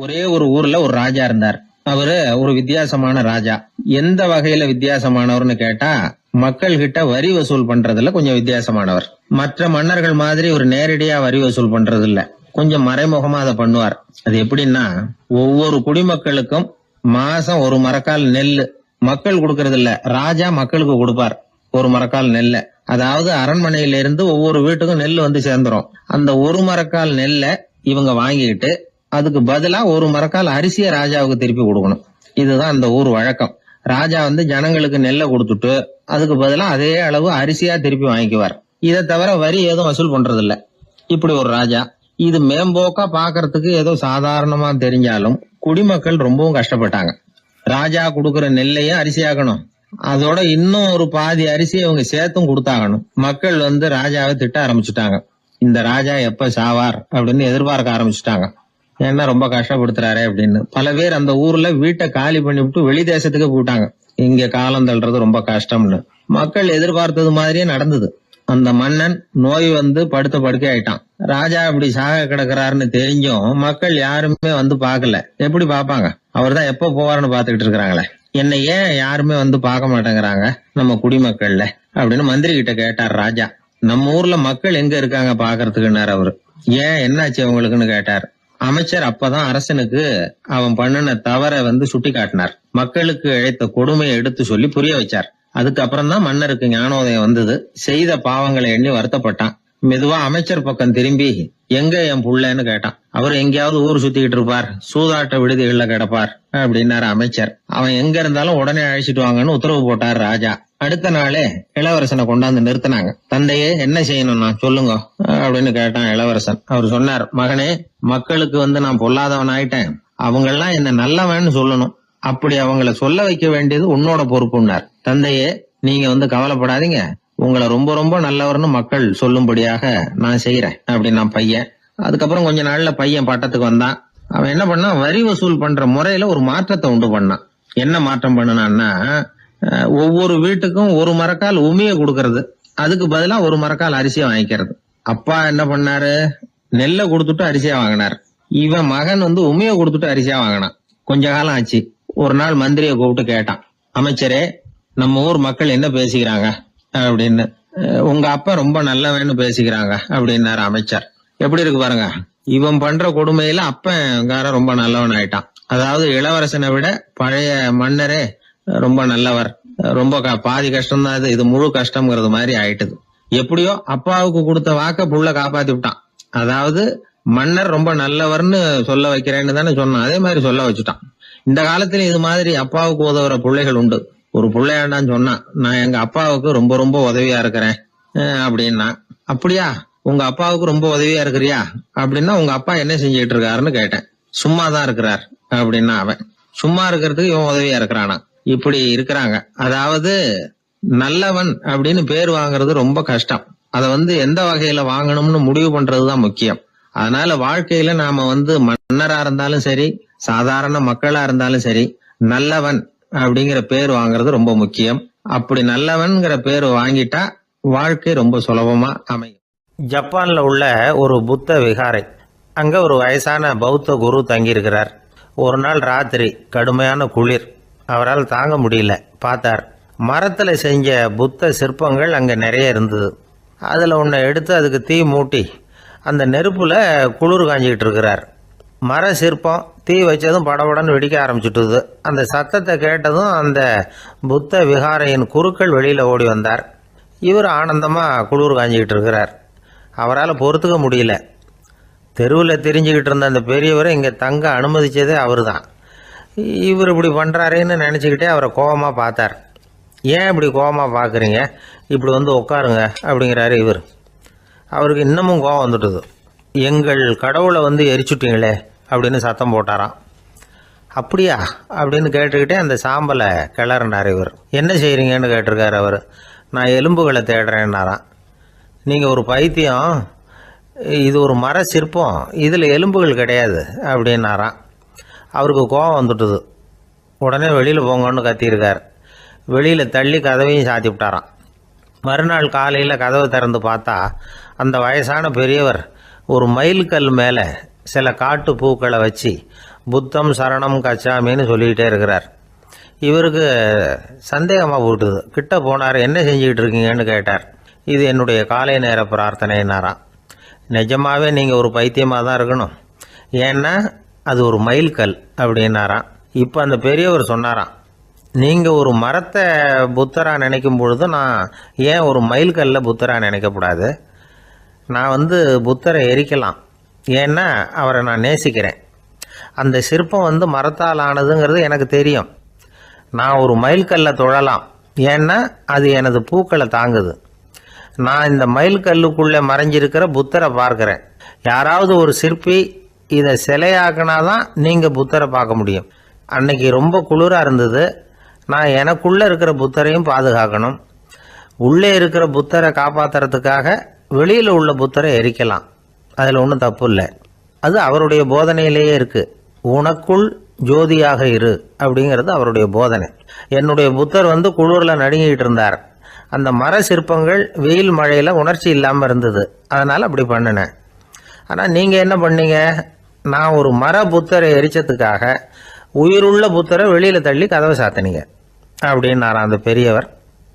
ஒரே ஒரு ஊர்ல ஒரு ராஜா இருந்தார். அவரு ஒரு வித்தியாசமான ராஜா. எந்த வகையில வித்தியாசமானவர்னு கேட்டா, மக்கள் கிட்ட வரி வசூல் பண்றதுல கொஞ்சம் வித்தியாசமானவர். மற்ற மன்னர்கள் மாதிரி ஒரு நேரடியா வரி வசூல் பண்றது இல்ல, கொஞ்சம் மறைமுகமா அதை பண்ணுவார். அது எப்படின்னா, ஒவ்வொரு குடிமக்களுக்கும் மாசம் ஒரு மரக்கால் நெல்லு மக்கள் கொடுக்கறது இல்ல, ராஜா மக்களுக்கு கொடுப்பார். ஒரு மரக்கால் நெல்ல, அதாவது அரண்மனையில இருந்து ஒவ்வொரு வீட்டுக்கும் நெல் வந்து சேர்ந்துரும். அந்த ஒரு மரக்கால் நெல்ல இவங்க வாங்கிட்டு அதுக்கு பதிலா ஒரு மரக்கால் அரிசியை ராஜாவுக்கு திருப்பி கொடுக்கணும். இதுதான் அந்த ஊர் வழக்கம். ராஜா வந்து ஜனங்களுக்கு நெல்லை கொடுத்துட்டு அதுக்கு பதிலா அதே அளவு அரிசியா திருப்பி வாங்கிக்குவார். இதை தவிர வரி ஏதும் வசூல் பண்றது இல்ல. இப்படி ஒரு ராஜா. இது மேம்போக்கா பாக்குறதுக்கு ஏதோ சாதாரணமா தெரிஞ்சாலும் குடிமக்கள் ரொம்பவும் கஷ்டப்பட்டாங்க. ராஜா கொடுக்கற நெல்லையும் அரிசியாக்கணும், அதோட இன்னும் ஒரு பாதி அரிசியை இவங்க சேர்த்தும் கொடுத்தாகணும். மக்கள் வந்து ராஜாவை திட்ட ஆரம்பிச்சுட்டாங்க. இந்த ராஜா எப்ப சாவார் அப்படின்னு எதிர்பார்க்க ஆரம்பிச்சுட்டாங்க. ஏன்னா ரொம்ப கஷ்டப்படுத்துறாரு அப்படின்னு. பல பேர் அந்த ஊர்ல வீட்டை காலி பண்ணிவிட்டு வெளி தேசத்துக்கு போயிட்டாங்க, இங்க காலம் தள்ளுறது ரொம்ப கஷ்டம்னு. மக்கள் எதிர்பார்த்தது மாதிரியே நடந்தது. அந்த மன்னன் நோய் வந்து படுத்த படுக்கை ஆயிட்டான். ராஜா இப்படி சாக கிடக்குறாருன்னு தெரிஞ்சும் மக்கள் யாருமே வந்து பாக்கல. எப்படி பாப்பாங்க? அவர் தான் எப்ப போவாருன்னு பாத்துக்கிட்டு இருக்கிறாங்களே. என்ன ஏன் யாருமே வந்து பார்க்க மாட்டேங்கிறாங்க நம்ம குடிமக்கள்ல அப்படின்னு மந்திரி கிட்ட கேட்டார் ராஜா. நம்ம ஊர்ல மக்கள் எங்க இருக்காங்க பாக்குறதுக்குன்னாரு அவரு. ஏன் என்னாச்சு அவங்களுக்குன்னு கேட்டார். அமைச்சர் அப்பதான் அரசனுக்கு அவன் பண்ணின தவற வந்து சுட்டி காட்டினார். மக்களுக்கு இழைத்த கொடுமையை எடுத்து சொல்லி புரிய வச்சார். அதுக்கப்புறம் தான் மன்னருக்கு ஞானோதயம் வந்தது. செய்த பாவங்களை எண்ணி வருத்தப்பட்டான். மெதுவா அமைச்சர் பக்கம் திரும்பி, எங்க என் புள்ளன்னு கேட்டான். அவர் எங்கேயாவது ஊர் சுத்திக்கிட்டு இருப்பார், சூதாட்ட விடுதிகள்ல கிடப்பார் அப்படின்னாரு அமைச்சர். அவன் எங்க இருந்தாலும் உடனே அழைச்சிட்டு வாங்கன்னு உத்தரவு போட்டார் ராஜா. அடுத்த நாளே இளவரசனை கொண்டாந்து நிறுத்தினாங்க. தந்தையே, என்ன செய்யணும்னா சொல்லுங்க அப்படின்னு கேட்டான் இளவரசன். அவர் சொன்னார், மகனே, மக்களுக்கு வந்து நான் பொல்லாதவன் ஆயிட்டேன், அவங்கெல்லாம் என்ன நல்லவன்னு சொல்லணும். அப்படி அவங்கள சொல்ல வைக்க வேண்டியது உன்னோட பொறுப்புன்னார். தந்தையே, நீங்க வந்து கவலைப்படாதீங்க, உங்களை ரொம்ப ரொம்ப நல்லவர்னு மக்கள் சொல்லும்படியாக நான் செய்யறேன் அப்படின்னு நான் பையன். அதுக்கப்புறம் கொஞ்ச நாள்ல பையன் பட்டத்துக்கு வந்தான். அவன் என்ன பண்ணான், வரி வசூல் பண்ற முறையில ஒரு மாற்றத்தை உண்டு பண்ணான். என்ன மாற்றம் பண்ணனான்னா, ஒவ்வொரு வீட்டுக்கும் ஒரு மரக்கால் உமிய கொடுக்கறது, அதுக்கு பதிலா ஒரு மரக்கால் அரிசியை வாங்கிக்கிறது. அப்பா என்ன பண்ணாரு, நெல்லை கொடுத்துட்டு அரிசியா வாங்கினார். இவன் மகன் வந்து உமிய கொடுத்துட்டு அரிசியா வாங்கினான். கொஞ்ச காலம் ஆச்சு. ஒரு நாள் மந்திரியை கூப்பிட்டு கேட்டான், அமைச்சரே, நம்ம ஊர் மக்கள் என்ன பேசிக்கிறாங்க அப்படின்னு. உங்க அப்பா ரொம்ப நல்லவன்னு பேசிக்கிறாங்க அப்படின்னாரு அமைச்சர். எப்படி இருக்கு பாருங்க, இவன் பண்ற கொடுமையில அப்பன் ரொம்ப நல்லவன் ஆயிட்டான். அதாவது இளவரசனை விட பழைய மன்னரே ரொம்ப நல்லவர், ரொம்ப பாதி கஷ்டம் தான் இது முழு கஷ்டம்ங்கிறது மாதிரி ஆயிட்டுது. எப்படியோ அப்பாவுக்கு கொடுத்த வாக்க புள்ள காப்பாத்தி விட்டான். அதாவது மன்னர் ரொம்ப நல்லவர்னு சொல்ல வைக்கிறேன்னு தானே சொன்னான், அதே மாதிரி சொல்ல வச்சுட்டான். இந்த காலத்துல இது மாதிரி அப்பாவுக்கு உதவுற பிள்ளைகள் உண்டு. ஒரு பிள்ளையாண்டான்னு சொன்னான், நான் எங்க அப்பாவுக்கு ரொம்ப ரொம்ப உதவியா இருக்கிறேன் அப்படின்னா. அப்படியா, உங்க அப்பாவுக்கு ரொம்ப உதவியா இருக்கிறியா அப்படின்னா, உங்க அப்பா என்ன செஞ்சிட்டு இருக்காருன்னு கேட்டேன். சும்மாதான் இருக்கிறார் அப்படின்னா அவன். சும்மா இருக்கிறதுக்கு இவன் உதவியா இருக்கிறானா? இப்படி இருக்கிறாங்க. அதாவது நல்லவன் அப்படின்னு பேர் வாங்குறது ரொம்ப கஷ்டம். அதை வந்து எந்த வகையில வாங்கணும்னு முடிவு பண்றதுதான் முக்கியம். அதனால வாழ்க்கையில நாம வந்து மன்னரா இருந்தாலும் சரி, சாதாரண மக்களா இருந்தாலும் சரி, நல்லவன் அப்படிங்கிற பேர் வாங்குறது ரொம்ப முக்கியம். அப்படி நல்லவன்கிற பேர் வாங்கிட்டா வாழ்க்கை ரொம்ப சுலபமா அமையும். ஜப்பான்ல உள்ள ஒரு புத்த விகாரை, அங்க ஒரு வயசான பௌத்த குரு தங்கியிருக்கிறார். ஒரு நாள் ராத்திரி கடுமையான குளிர், அவரால் தாங்க முடியல. பார்த்தார், மரத்துல செஞ்ச புத்த சிற்பங்கள் அங்க நிறைய இருந்தது. அதுல ஒன்றை எடுத்து அதுக்கு தீ மூட்டி அந்த நெருப்புல குளிர் காஞ்சிக்கிட்டு இருக்கிறார். மர சிற்பம் தீ வச்சதும் படபடன்னு வெடிக்க ஆரம்பிச்சுட்டுது. அந்த சத்தத்தை கேட்டதும் அந்த புத்த விகாரையின் குருக்கள் வெளியில ஓடி வந்தார். இவர் ஆனந்தமா குளிர் காஞ்சிக்கிட்டு இருக்கிறார். அவரால் பொறுத்துக்க முடியல. தெருவில் தெரிஞ்சுக்கிட்டு இருந்த அந்த பெரியவரை இங்கே தங்க அனுமதிச்சதே அவர் தான். இவர் இப்படி பண்ணுறாருன்னு நினச்சிக்கிட்டே அவரை கோபமாக பார்த்தார். ஏன் இப்படி கோபமாக பார்க்குறீங்க, இப்படி வந்து உட்காருங்க அப்படிங்கிறாரு இவர். அவருக்கு இன்னமும் கோபம் வந்துட்டுது. எங்கள் கடவுளை வந்து எரிச்சுட்டீங்களே அப்படின்னு சத்தம் போட்டாராம். அப்படியா அப்படின்னு கேட்டுக்கிட்டே அந்த சாம்பலை கிளறினார் இவர். என்ன செய்கிறீங்கன்னு கேட்டிருக்காரு அவர். நான் எலும்புகளை தேடுறேன்னாராம். நீங்கள் ஒரு பைத்தியம், இது ஒரு மர சிற்பம், இதில் எலும்புகள் கிடையாது அப்படின்னாராம். அவருக்கு கோபம் வந்துட்டுது. உடனே வெளியில் போங்கன்னு கத்தியிருக்கார். வெளியில் தள்ளி கதவையும் சாத்தி விட்டாராம். மறுநாள் காலையில் கதவை திறந்து பார்த்தா அந்த வயசான பெரியவர் ஒரு மயில்கல் மேலே சில காட்டு பூக்களை வச்சு புத்தம் சரணம் கச்சாமின்னு சொல்லிக்கிட்டே இருக்கிறார். இவருக்கு சந்தேகமாக போட்டுது. கிட்ட போனார். என்ன செஞ்சுக்கிட்டு இருக்கீங்கன்னு கேட்டார். இது என்னுடைய காலை நேர பிரார்த்தனைனாராம். நிஜமாகவே நீங்கள் ஒரு பைத்தியமாக தான் இருக்கணும், ஏன்னா அது ஒரு மைல்கல் அப்படின்னாராம். இப்போ அந்த பெரியவர் சொன்னாராம், நீங்கள் ஒரு மரத்தை புத்தராக நினைக்கும் பொழுது நான் ஏன் ஒரு மைல்கல்ல புத்தராக நினைக்கக்கூடாது? நான் புத்தரை எரிக்கலாம், ஏன்னா அவரை நான் நேசிக்கிறேன். அந்த சிற்பம் மரத்தால் ஆனதுங்கிறது எனக்கு தெரியும். நான் ஒரு மைல்கல்லை தொழலாம், ஏன்னா அது எனது பூக்களை தாங்குது. நான் இந்த மைல்கல்லுக்குள்ளே மறைஞ்சிருக்கிற புத்தரை பார்க்குறேன். யாராவது ஒரு சிற்பி இதை சிலையாக்கினாதான் நீங்கள் புத்தரை பார்க்க முடியும். அன்னைக்கு ரொம்ப குளிராக இருந்தது. நான் எனக்குள்ளே இருக்கிற புத்தரையும் பாதுகாக்கணும். உள்ளே இருக்கிற புத்தரை காப்பாற்றுறதுக்காக வெளியில் உள்ள புத்தரை எரிக்கலாம், அதில் ஒன்றும் தப்பு இல்லை. அது அவருடைய போதனையிலேயே இருக்குது. உனக்குள் ஜோதியாக இரு அப்படிங்கிறது அவருடைய போதனை. என்னுடைய புத்தர் குளிரில் நடுங்கிட்டு இருந்தார். அந்த மர சிற்பங்கள் வெயில் மழையில் உணர்ச்சி இல்லாமல் இருந்தது, அதனால் அப்படி பண்ணினேன். ஆனால் நீங்கள் என்ன பண்ணீங்க? நான் ஒரு மர புத்தரை எரிச்சதுக்காக உயிருள்ள புத்தரை வெளியில் தள்ளி கதவை சாத்தினீங்க அப்படின்னாராம் அந்த பெரியவர்.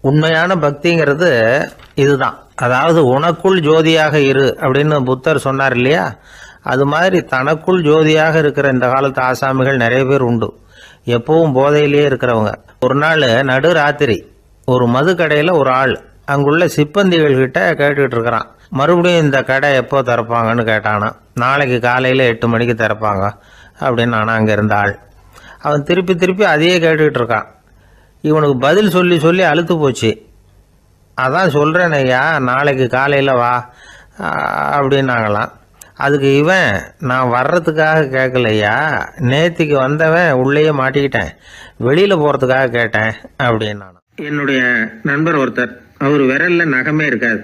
உண்மையான பக்திங்கிறது இதுதான். அதாவது உனக்குள் ஜோதியாக இரு அப்படின்னு புத்தர் சொன்னார் இல்லையா, அது மாதிரி தனக்குள் ஜோதியாக இருக்கிற இந்த காலத்து ஆசாமிகள் நிறைய பேர் உண்டு. எப்பவும் போதையிலேயே இருக்கிறவங்க. ஒரு நாள் நடு ராத்திரி ஒரு மது கடையில் ஒரு ஆள் அங்குள்ள சிப்பந்திகள் கிட்ட கேட்டுக்கிட்டு இருக்கிறான். மறுபடியும் இந்த கடை எப்போ திறப்பாங்கன்னு கேட்டானா. நாளைக்கு காலையில் 8 மணிக்கு திறப்பாங்க அப்படின்னு நானும் அங்கே இருந்த ஆள். அவன் திருப்பி திருப்பி அதையே கேட்டுக்கிட்டு இருக்கான். இவனுக்கு பதில் சொல்லி சொல்லி அழுத்து போச்சு. அதான் சொல்கிறேன் ஐயா, நாளைக்கு காலையில் வா அப்படின்னாங்களாம். அதுக்கு இவன், நான் வர்றதுக்காக கேட்கலையா, நேத்திக்கு வந்தவன் உள்ளேயே மாட்டிக்கிட்டேன், வெளியில் போகிறதுக்காக கேட்டேன் அப்படின்னா. என்னுடைய நண்பர் ஒருத்தர், அவர் விரல்ல நகமே இருக்காது.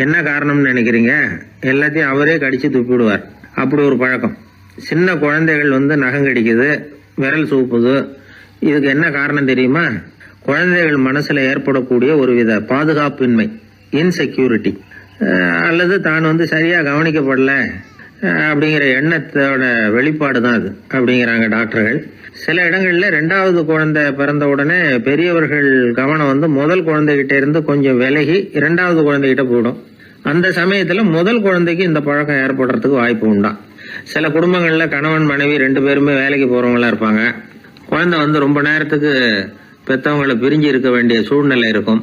என்ன காரணம்னு நினைக்கிறீங்க? எல்லாத்தையும் அவரே கடிச்சு துப்பிடுவார். அப்படி ஒரு பழக்கம். சின்ன குழந்தைகள் நகம் கடிக்குது, விரல் சூப்புது. இதுக்கு என்ன காரணம் தெரியுமா? குழந்தைகள் மனசுல ஏற்படக்கூடிய ஒரு வித பாதுகாப்பின்மை, இன்செக்யூரிட்டி, அல்லது தான் சரியா கவனிக்கப்படல அப்படிங்கிற எண்ணத்தோட வெளிப்பாடு தான் அது அப்படிங்கிறாங்க டாக்டர்கள். சில இடங்கள்ல 2வது குழந்தை பிறந்த உடனே பெரியவர்கள் கவனம் முதல் குழந்தைகிட்ட இருந்து கொஞ்சம் விலகி 2வது குழந்தைகிட்ட போயிடும். அந்த சமயத்துல முதல் குழந்தைக்கு இந்த பழக்கம் ஏற்படுறதுக்கு வாய்ப்பு உண்டா. சில குடும்பங்கள்ல கணவன் மனைவி 2 பேருமே வேலைக்கு போறவங்களா இருப்பாங்க. குழந்தை ரொம்ப நேரத்துக்கு பெற்றவங்களை பிரிஞ்சு இருக்க வேண்டிய சூழ்நிலை இருக்கும்.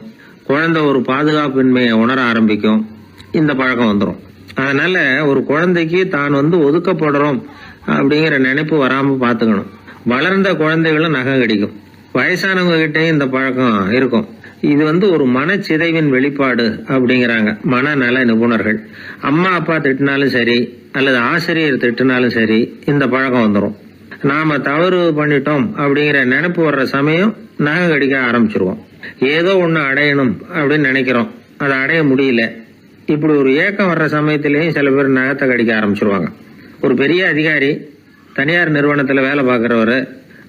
குழந்தை ஒரு பாதுகாப்பின்மையை உணர ஆரம்பிக்கும். இந்த பழக்கம் வந்துடும். அதனால ஒரு குழந்தைக்கு தான் ஒதுக்கப்படுறோம் அப்படிங்கிற நினைப்பு வராம பாத்துக்கணும். வளர்ந்த குழந்தைகளும் நகம் கடிக்கும். வயசானவங்க கிட்டையும் இந்த பழக்கம் இருக்கும். இது ஒரு மனச்சிதைவின் வெளிப்பாடு அப்படிங்கிறாங்க மனநல நிபுணர்கள். அம்மா அப்பா திட்டினாலும் சரி, அல்லது ஆசிரியர் திட்டினாலும் சரி, இந்த பழக்கம் வந்துடும். நாம தவறு பண்ணிட்டோம் அப்படிங்கிற நினைப்பு வர்ற சமயம் நகம் கடிக்க ஆரம்பிச்சிருவோம். ஏதோ ஒண்ணு அடையணும் அப்படின்னு நினைக்கிறோம், அதை அடைய முடியல. இப்படி ஒரு ஏக்கம் வர்ற சமயத்திலேயும் சில பேர் நகத்தை கடிக்க ஆரம்பிச்சிருவாங்க. ஒரு பெரிய அதிகாரி, தனியார் நிறுவனத்துல வேலை பார்க்கிறவரு,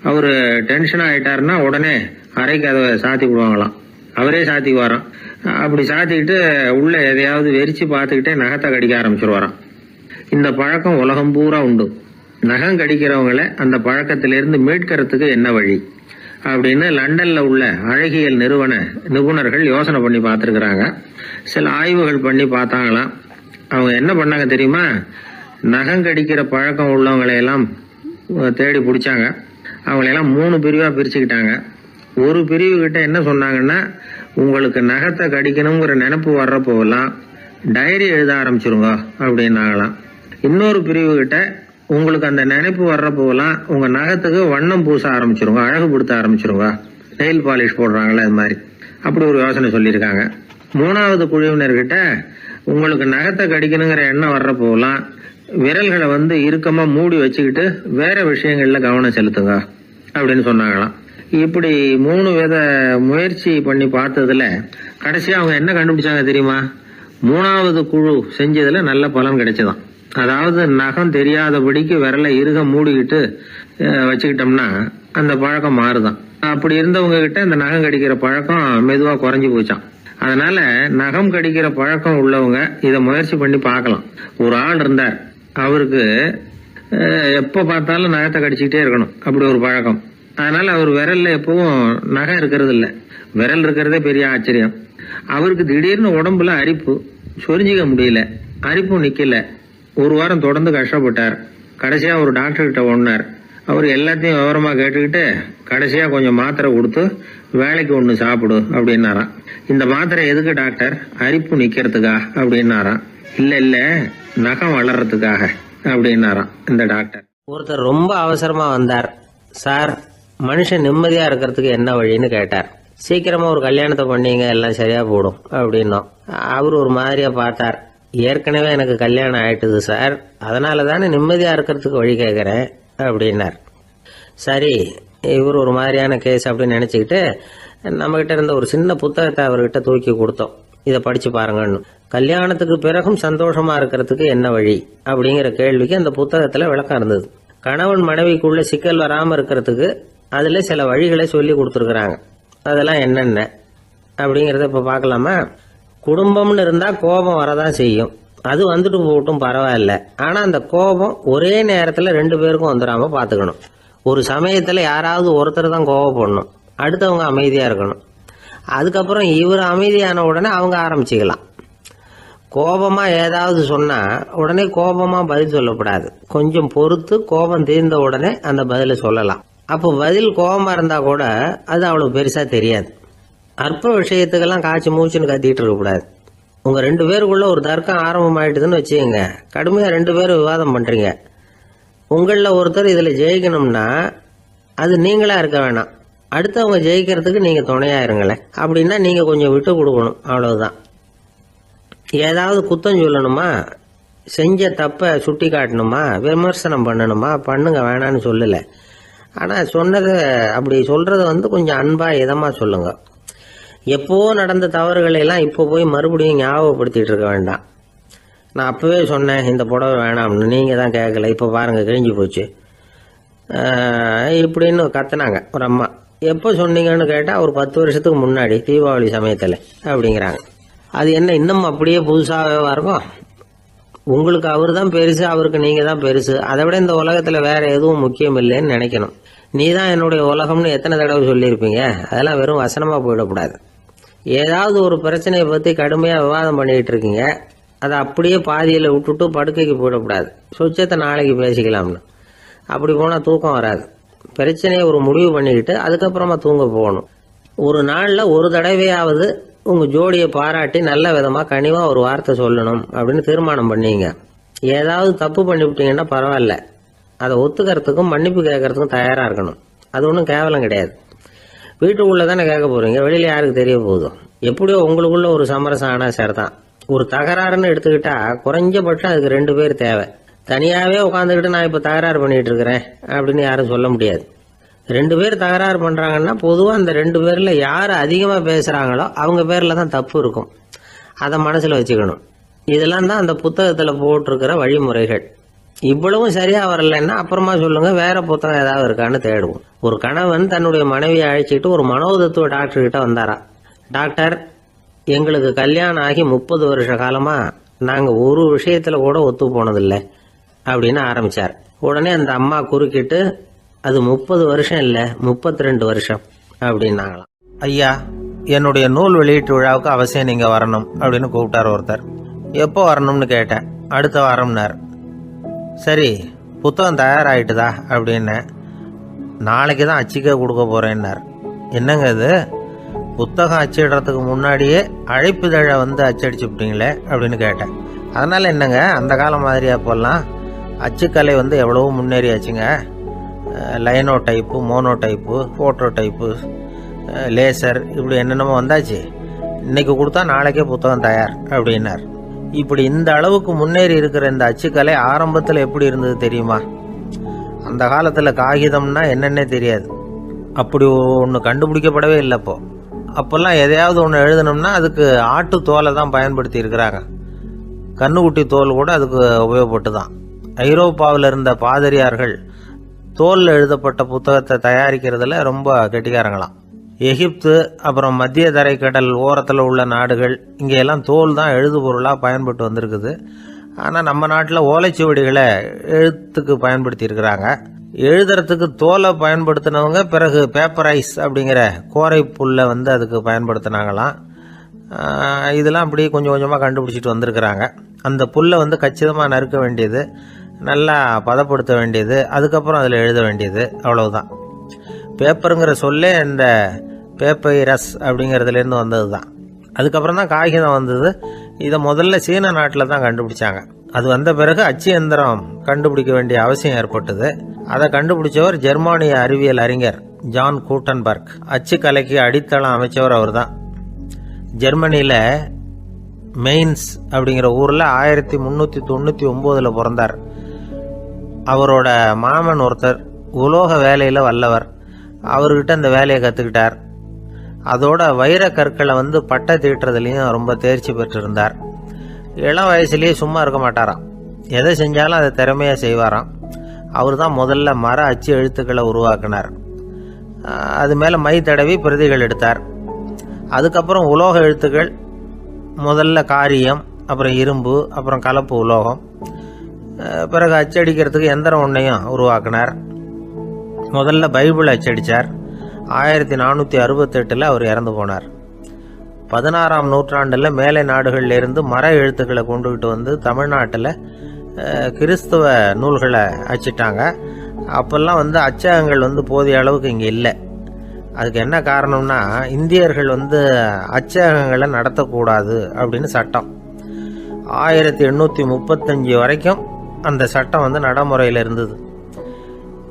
அவரு டென்ஷன் ஆயிட்டாருன்னா உடனே அறைக்கு அதை சாத்தி விடுவாங்களாம். அவரே சாத்திக்குவாராம். அப்படி சாத்திக்கிட்டு உள்ள எதையாவது வெறிச்சு பார்த்துக்கிட்டே நகத்தை கடிக்க ஆரம்பிச்சிருவாராம். இந்த பழக்கம் உலகம் பூரா உண்டு. நகம் கடிக்கிறவங்களை அந்த பழக்கத்திலிருந்து மீட்கிறதுக்கு என்ன வழி அப்படின்னு லண்டன்ல உள்ள அழகியல் நிபுணர்கள் யோசனை பண்ணி பார்த்துருக்குறாங்க. சில ஆய்வுகள் பண்ணி பார்த்தாங்களாம். அவங்க என்ன பண்ணாங்க தெரியுமா? நகம் கடிக்கிற பழக்கம் உள்ளவங்களையெல்லாம் தேடி பிடிச்சாங்க. அவங்களையெல்லாம் 3 பிரிவா பிரிச்சுக்கிட்டாங்க. ஒரு பிரிவு கிட்ட என்ன சொன்னாங்கன்னா, உங்களுக்கு நகத்தை கடிக்கணுங்கிற நினைப்பு வர்றப்போவெல்லாம் டைரி எழுத ஆரம்பிச்சிருங்க அப்படின்னாங்களாம். இன்னொரு பிரிவு கிட்ட, உங்களுக்கு அந்த நினைப்பு வர்றப்போவெல்லாம் உங்க நகத்துக்கு வண்ணம் பூச ஆரம்பிச்சிருங்க, அழகுபடுத்த ஆரம்பிச்சிருங்க, நெயில் பாலிஷ் போடுறாங்களே அது மாதிரி. அப்படி ஒரு யோசனை சொல்லியிருக்காங்க. 3வது குழுவினர்கிட்ட, உங்களுக்கு நகத்தை கடிக்கணுங்கிற எண்ணம் வர்றப்போவெல்லாம் விரல்களை இறுக்கமா மூடி வச்சுக்கிட்டு வேற விஷயங்கள்ல கவனம் செலுத்துங்க அப்படின்னு சொன்னாங்களாம். இப்படி 3 வித முயற்சி பண்ணி பார்த்ததுல கடைசியா அவங்க என்ன கண்டுபிடிச்சாங்க தெரியுமா? 3வது குழு செஞ்சதுல நல்ல பலன் கிடைச்சதான். அதாவது நகம் தெரியாதபடிக்கு விரலை இறுக மூடிக்கிட்டு வச்சுக்கிட்டோம்னா அந்த பழக்கம் மாறுதான். அப்படி இருந்தவங்க கிட்ட இந்த நகம் கடிக்கிற பழக்கம் மெதுவா குறைஞ்சு போச்சான். அதனால நகம் கடிக்கிற பழக்கம் உள்ளவங்க இதை முயற்சி பண்ணி பார்க்கலாம். ஒரு ஆள் இருந்தார், அவருக்கு எப்ப பார்த்தாலும் நகத்தை கடிச்சிக்கிட்டே இருக்கணும், அப்படி ஒரு பழக்கம். அதனால அவர் விரல்ல எப்பவும் நகை இருக்கிறது இல்ல, விரல் இருக்கிறதே பெரிய ஆச்சரியம். அவருக்கு திடீர்னு உடம்புல அரிப்பு, சொரிஞ்சிக்க முடியல, அரிப்பும் நிக்கல. ஒரு வாரம் தொடர்ந்து கஷ்டப்பட்டார். கடைசியா ஒரு டாக்டர் கிட்ட ஓடினார். அவர் எல்லாத்தையும் விவரமா கேட்டுக்கிட்டு கடைசியா கொஞ்சம் மாத்திரை கொடுத்து வேலைக்கு ஒண்ணு சாப்பிடு அப்படின்னாராம். இந்த மாத்திரை எதுக்கு டாக்டர்? அரிப்பு நிக்கிறதுக்கா அப்படின்னாராம். இல்ல நகம் வளர்றதுக்காக அப்படின்னாராம் இந்த டாக்டர். ஒருத்தர் ரொம்ப அவசரமா வந்தார். சார், மனுஷன் நிம்மதியா இருக்கிறதுக்கு என்ன வழின்னு கேட்டார். சீக்கிரமா ஒரு கல்யாணத்தை பண்ணீங்க, எல்லாம் சரியா போடும் அப்படின்னோம். அவர் ஒரு மாதிரியா பார்த்தார். ஏற்கனவே எனக்கு கல்யாணம் ஆயிட்டுது சார், அதனால தானே நிம்மதியா இருக்கிறதுக்கு வழி கேட்கறேன் அப்படின்னார். சரி, இவர் ஒரு மாதிரியான கேஸ் அப்படின்னு நினைச்சுக்கிட்டு நம்மகிட்ட இருந்த ஒரு சின்ன புத்தகத்தை அவர்கிட்ட தூக்கி கொடுத்தோம். இதை படிச்சு பாருங்கன்னு. கல்யாணத்துக்கு பிறகும் சந்தோஷமா இருக்கிறதுக்கு என்ன வழி அப்படிங்கிற கேள்விக்கு அந்த புத்தகத்துல விளக்கம் இருந்தது. கணவன் மனைவிக்குள்ள சிக்கல் வராம இருக்கிறதுக்கு அதுல சில வழிகளை சொல்லி கொடுத்துருக்குறாங்க. அதெல்லாம் என்னென்ன அப்படிங்கறத இப்ப பார்க்கலாமா? குடும்பம்னு இருந்தா கோபம் வரதான் செய்யும், அது வந்துட்டு போகட்டும், பரவாயில்ல. ஆனா அந்த கோபம் ஒரே நேரத்துல 2 பேருக்கும் வந்துடாம பாத்துக்கணும். ஒரு சமயத்துல யாராவது ஒருத்தர் தான் கோபப்படணும், அடுத்தவங்க அமைதியா இருக்கணும். அதுக்கப்புறம் இவர் அமைதியான உடனே அவங்க ஆரம்பிச்சுக்கலாம். கோபமா ஏதாவது சொன்னா உடனே கோபமா பதில் சொல்லக்கூடாது. கொஞ்சம் பொறுத்து கோபம் தீர்ந்த உடனே அந்த பதில சொல்லலாம். அப்போ பதில் கோபமா இருந்தா கூட அது அவ்வளவு பெருசா தெரியாது. அற்ப விஷயத்துக்கெல்லாம் காய்ச்சி மூச்சுன்னு கத்திட்டு இருக்கக்கூடாது. உங்க 2 பேருக்குள்ள ஒரு தர்க்கம் ஆரம்பமாயிட்டுதுன்னு வச்சுக்கோங்க. கடுமையா 2 பேரும் விவாதம் பண்றீங்க. உங்களில் ஒருத்தர் இதுல ஜெயிக்கணும்னா அது நீங்களா இருக்க வேணாம், அடுத்தவங்க ஜெயிக்கிறதுக்கு நீங்க துணையா இருங்களேன். அப்படின்னா நீங்க கொஞ்சம் விட்டு கொடுக்கணும், அவ்வளவுதான். ஏதாவது குத்தம் சொல்லணுமா, செஞ்ச தப்ப சுட்டி காட்டணுமா, விமர்சனம் பண்ணணுமா, பண்ணுங்க, வேணான்னு சொல்லல. ஆனா சொன்னதை அப்படி சொல்றத கொஞ்சம் அன்பா இதமா சொல்லுங்க. எப்போ நடந்த தவறுகளை எல்லாம் இப்போ போய் மறுபடியும் ஞாபகப்படுத்திட்டு இருக்க வேண்டாம். நான் அப்பவே சொன்னேன் இந்த புடவை வேணாம்னு, நீங்க தான் கேட்கல, இப்போ பாருங்க கிழிஞ்சு போச்சு இப்படின்னு கத்துனாங்க ஒரு அம்மா. எப்போ சொன்னீங்கன்னு கேட்டா ஒரு 10 வருஷத்துக்கு முன்னாடி தீபாவளி சமயத்துல அப்படிங்கிறாங்க. அது என்ன இன்னும் அப்படியே புதுசாகவே இருக்கும்? உங்களுக்கு அவர் தான் பெருசு, அவருக்கு நீங்க தான் பெருசு. அதை விட இந்த உலகத்துல வேற எதுவும் முக்கியம் இல்லைன்னு நினைக்கணும். நீ தான் என்னுடைய உலகம்னு எத்தனை தடவை சொல்லியிருப்பீங்க? அதெல்லாம் வெறும் வசனமா போயிடக்கூடாது. ஏதாவது ஒரு பிரச்சனையை பத்தி கடுமையா விவாதம் பண்ணிட்டு இருக்கீங்க, அதை அப்படியே பாதியில விட்டுட்டு படுக்கைக்கு போயிடக்கூடாது. சொச்சத்தை நாளைக்கு பேசிக்கலாம்னு. அப்படி போனா தூக்கம் வராது. பிரச்சனையை ஒரு முடிவு பண்ணிக்கிட்டு அதுக்கப்புறமா தூங்க போகணும். ஒரு நாள்ல ஒரு தடவையாவது உங்க ஜோடியை பாராட்டி நல்ல விதமா கனிவா ஒரு வார்த்தை சொல்லணும் அப்படின்னு தீர்மானம் பண்ணீங்க. ஏதாவது தப்பு பண்ணிவிட்டீங்கன்னா பரவாயில்ல, அதை ஒத்துக்கிறதுக்கும் மன்னிப்பு கேட்கறதுக்கும் தயாரா இருக்கணும். அது ஒன்றும் கேவலம் கிடையாது. வீட்டுக்குள்ள தானே கேட்க போறீங்க, வெளியில யாருக்கு தெரிய போதும்? எப்படியோ உங்களுக்குள்ள ஒரு சமரசம் ஆனா சரிதான். ஒரு தகராறுன்னு எடுத்துக்கிட்டா குறைஞ்சபட்சம் அதுக்கு 2 பேர் தேவை. தனியாவே உட்காந்துக்கிட்டு நான் இப்ப தகராறு பண்ணிட்டு இருக்கிறேன் அப்படின்னு யாரும் சொல்ல முடியாது. 2 பேர் தகராறு பண்றாங்கன்னா பொதுவா அந்த 2 பேர்ல யாரு அதிகமா பேசுறாங்களோ அவங்க பேர்ல தான் தப்பு இருக்கும். அதை மனசுல வச்சுக்கணும். இதெல்லாம் தான் அந்த புத்தகத்துல போட்டிருக்கிற வழிமுறைகள். இவ்வளவும் சரியா வரலன்னா அப்புறமா சொல்லுங்க, வேற புத்தகம் ஏதாவது இருக்கான்னு தேடுவோம். ஒரு கணவன் தன்னுடைய மனைவியை அழைச்சிட்டு ஒரு மனோதத்துவ டாக்டர் கிட்ட வந்தாரா. டாக்டர், எங்களுக்கு கல்யாணம் ஆகி 30 வருஷ காலமா நாங்க ஒரு விஷயத்துல கூட ஒத்து போனதில்லை அப்படின்னு ஆரம்பிச்சார். உடனே அந்த அம்மா குறுக்கிட்டு, அது 30 வருஷம் இல்ல 32 வருஷம் அப்படின்னாங்களாம். ஐயா, என்னுடைய நூல் வெளியீட்டு விழாவுக்கு அவசியம் நீங்க வரணும் அப்படின்னு கூப்பிட்டார் ஒருத்தர். எப்போ வரணும்னு கேட்டேன். அடுத்த வாரம்னார். சரி, புத்தகம் தயாராகிட்டுதா அப்படின்னு. நாளைக்கு தான் அச்சிக்க கொடுக்க போறேன்னார். என்னங்க இது, புத்தகம் அச்சிடுறதுக்கு முன்னாடியே அழைப்புதழை அச்சடிச்சு விட்டீங்களே அப்படின்னு கேட்டேன். அதனால என்னங்க, அந்த காலம் மாதிரி அப்போல்லாம் அச்சுக்கலை எவ்வளவோ முன்னேறியாச்சுங்க. Linotype, Monotype, phototype, laser, இப்படி என்னென்னமோ வந்தாச்சு. இன்னைக்கு கொடுத்தா நாளைக்கே புத்தகம் தயார் அப்படின்னார். இப்படி இந்த அளவுக்கு முன்னேறி இருக்கிற இந்த அச்சுக்கலை ஆரம்பத்தில் எப்படி இருந்தது தெரியுமா? அந்த காலத்தில் காகிதம்னா என்னன்னே தெரியாது. அப்படி ஒன்று கண்டுபிடிக்கப்படவே இல்லை. அப்போல்லாம் எதையாவது ஒன்று எழுதணும்னா அதுக்கு ஆட்டு தோலை தான் பயன்படுத்தி இருக்கிறாங்க. கண்ணுக்குட்டி தோல் கூட அதுக்கு உபயோகப்பட்டு தான். ஐரோப்பாவில் இருந்த பாதிரியார்கள் தோலில் எழுதப்பட்ட புத்தகத்தை தயாரிக்கிறதுல ரொம்ப கெட்டிக்காரங்களாம். எகிப்து, அப்புறம் மத்திய தரைக்கடல் ஓரத்தில் உள்ள நாடுகள், இங்கெல்லாம் தோல் தான் எழுதுபொருளாக பயன்பட்டு வந்திருக்குது. ஆனால் நம்ம நாட்டில் ஓலைச்சுவடிகளை எழுத்துக்கு பயன்படுத்தி இருக்கிறாங்க. எழுதுறதுக்கு தோலை பயன்படுத்தினவங்க பிறகு பேப்பரைஸ் அப்படிங்கிற கோரை புல்லை வந்து அதுக்கு பயன்படுத்தினாங்களாம். இதெல்லாம் அப்படி கொஞ்சம் கொஞ்சமாக கண்டுபிடிச்சிட்டு வந்திருக்கிறாங்க. அந்த புல்லை வந்து கச்சிதமாக நறுக்க வேண்டியது, நல்லா பதப்படுத்த வேண்டியது, அதுக்கப்புறம் அதில் எழுத வேண்டியது, அவ்வளவுதான். பேப்பருங்கிற சொல்லே இந்த பேப்பைரஸ் அப்படிங்கிறதுலேருந்து வந்தது தான். அதுக்கப்புறம் தான் காகிதம் வந்தது. இதை முதல்ல சீன நாட்டில் தான் கண்டுபிடிச்சாங்க. அது வந்த பிறகு அச்சு எந்திரம் கண்டுபிடிக்க வேண்டிய அவசியம் ஏற்பட்டது. அதை கண்டுபிடிச்சவர் ஜெர்மானிய அறிவியல் அறிஞர் ஜான் கூட்டன்பர்க். அச்சு கலைக்கு அடித்தளம் அமைச்சவர் அவர் தான். ஜெர்மனியில் மெயின்ஸ் அப்படிங்கிற ஊரில் 1399 பிறந்தார். அவரோட மாமன் ஒருத்தர் உலோக வேலையில் வல்லவர். அவர்கிட்ட இந்த வேலையை கற்றுக்கிட்டார். அதோட வைர கற்களை வந்து பட்டை தீட்டுறதுலையும் ரொம்ப தேர்ச்சி பெற்றிருந்தார். இளம் வயசுலேயே சும்மா இருக்க மாட்டாராம். எதை செஞ்சாலும் அதை திறமையாக செய்வாராம். அவர் தான் முதல்ல மர அச்சு எழுத்துக்களை உருவாக்கினார். அது மேலே மை தடவி பிரதிகள் எடுத்தார். அதுக்கப்புறம் உலோக எழுத்துக்கள், முதல்ல காரியம், அப்புறம் இரும்பு, அப்புறம் கலப்பு உலோகம், பிறகு அச்சடிக்கிறதுக்கு எந்திரம் ஒன்றையும் உருவாக்கினார். முதல்ல பைபிள் அச்சடித்தார். 1468 அவர் இறந்து போனார். 16ஆம் நூற்றாண்டில் மேலை நாடுகளில் இருந்து மர எழுத்துக்களை கொண்டுகிட்டு வந்து தமிழ்நாட்டில் கிறிஸ்துவ நூல்களை அச்சிட்டாங்க. அப்போல்லாம் வந்து அச்சகங்கள் வந்து போதிய அளவுக்கு இங்கே இல்லை. அதுக்கு என்ன காரணம்னா, இந்தியர்கள் வந்து அச்சகங்களை நடத்தக்கூடாது அப்படின்னு சட்டம். 1835 வரைக்கும் அந்த சட்டம் வந்து நடைமுறையில் இருந்தது.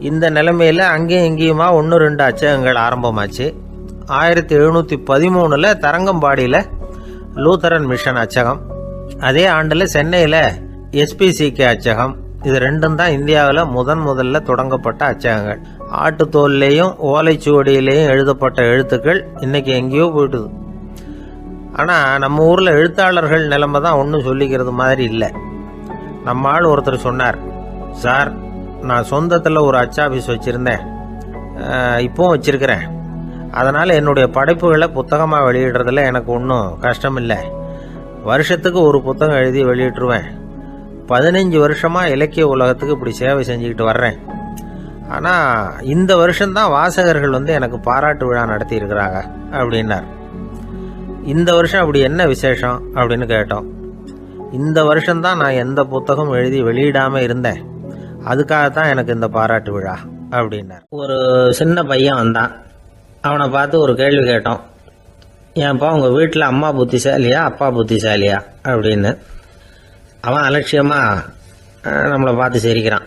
இந்த நிலைமையில் அங்கேயும் இங்கேயுமா 1-2 அச்சகங்கள் ஆரம்பமாச்சு. 1713 தரங்கம்பாடியில் லூத்தரன் மிஷன் அச்சகம், அதே ஆண்டில் சென்னையில் SPCK அச்சகம். இது ரெண்டும் தான் இந்தியாவில் முதல்ல தொடங்கப்பட்ட அச்சகங்கள். ஆட்டுத்தோல்லையும் ஓலைச்சுவடியிலையும் எழுதப்பட்ட எழுத்துக்கள் இன்னைக்கு எங்கேயோ போயிட்டுது. ஆனால் நம்ம ஊரில் எழுத்தாளர்கள் நிலைமை தான் ஒன்றும் சொல்லிக்கிறது மாதிரி இல்லை. நம்ம ஆள் ஒருத்தர் சொன்னார், சார் நான் சொந்தத்தில் ஒரு அச்சாபீஸ் வச்சுருந்தேன், இப்போவும் வச்சுருக்கிறேன். அதனால் என்னுடைய படைப்புகளை புத்தகமாக வெளியிடுறதுல எனக்கு ஒன்றும் கஷ்டம் இல்லை. வருஷத்துக்கு ஒரு புத்தகம் எழுதி வெளியிட்டுருவேன். 15 வருஷமாக இலக்கிய உலகத்துக்கு இப்படி சேவை செஞ்சுக்கிட்டு வர்றேன். ஆனால் இந்த வருஷம்தான் வாசகர்கள் வந்து எனக்கு பாராட்டு விழா நடத்தியிருக்கிறாங்க அப்படின்னார். இந்த வருஷம் அப்படி என்ன விசேஷம் அப்படின்னு கேட்டோம். இந்த வருஷம்தான் நான் எந்த புத்தகம் எழுதி வெளியிடாமல் இருந்தேன், அதுக்காகத்தான் எனக்கு இந்த பாராட்டு விழா அப்படின்னார். ஒரு சின்ன பையன் வந்தான். அவனை பார்த்து ஒரு கேள்வி கேட்டோம். ஏன்ப்பா உங்கள் வீட்டில் அம்மா புத்திசாலியா அப்பா புத்திசாலியா அப்படின்னு. அவன் அலட்சியமாக நம்மளை பார்த்து சிரிக்கிறான்.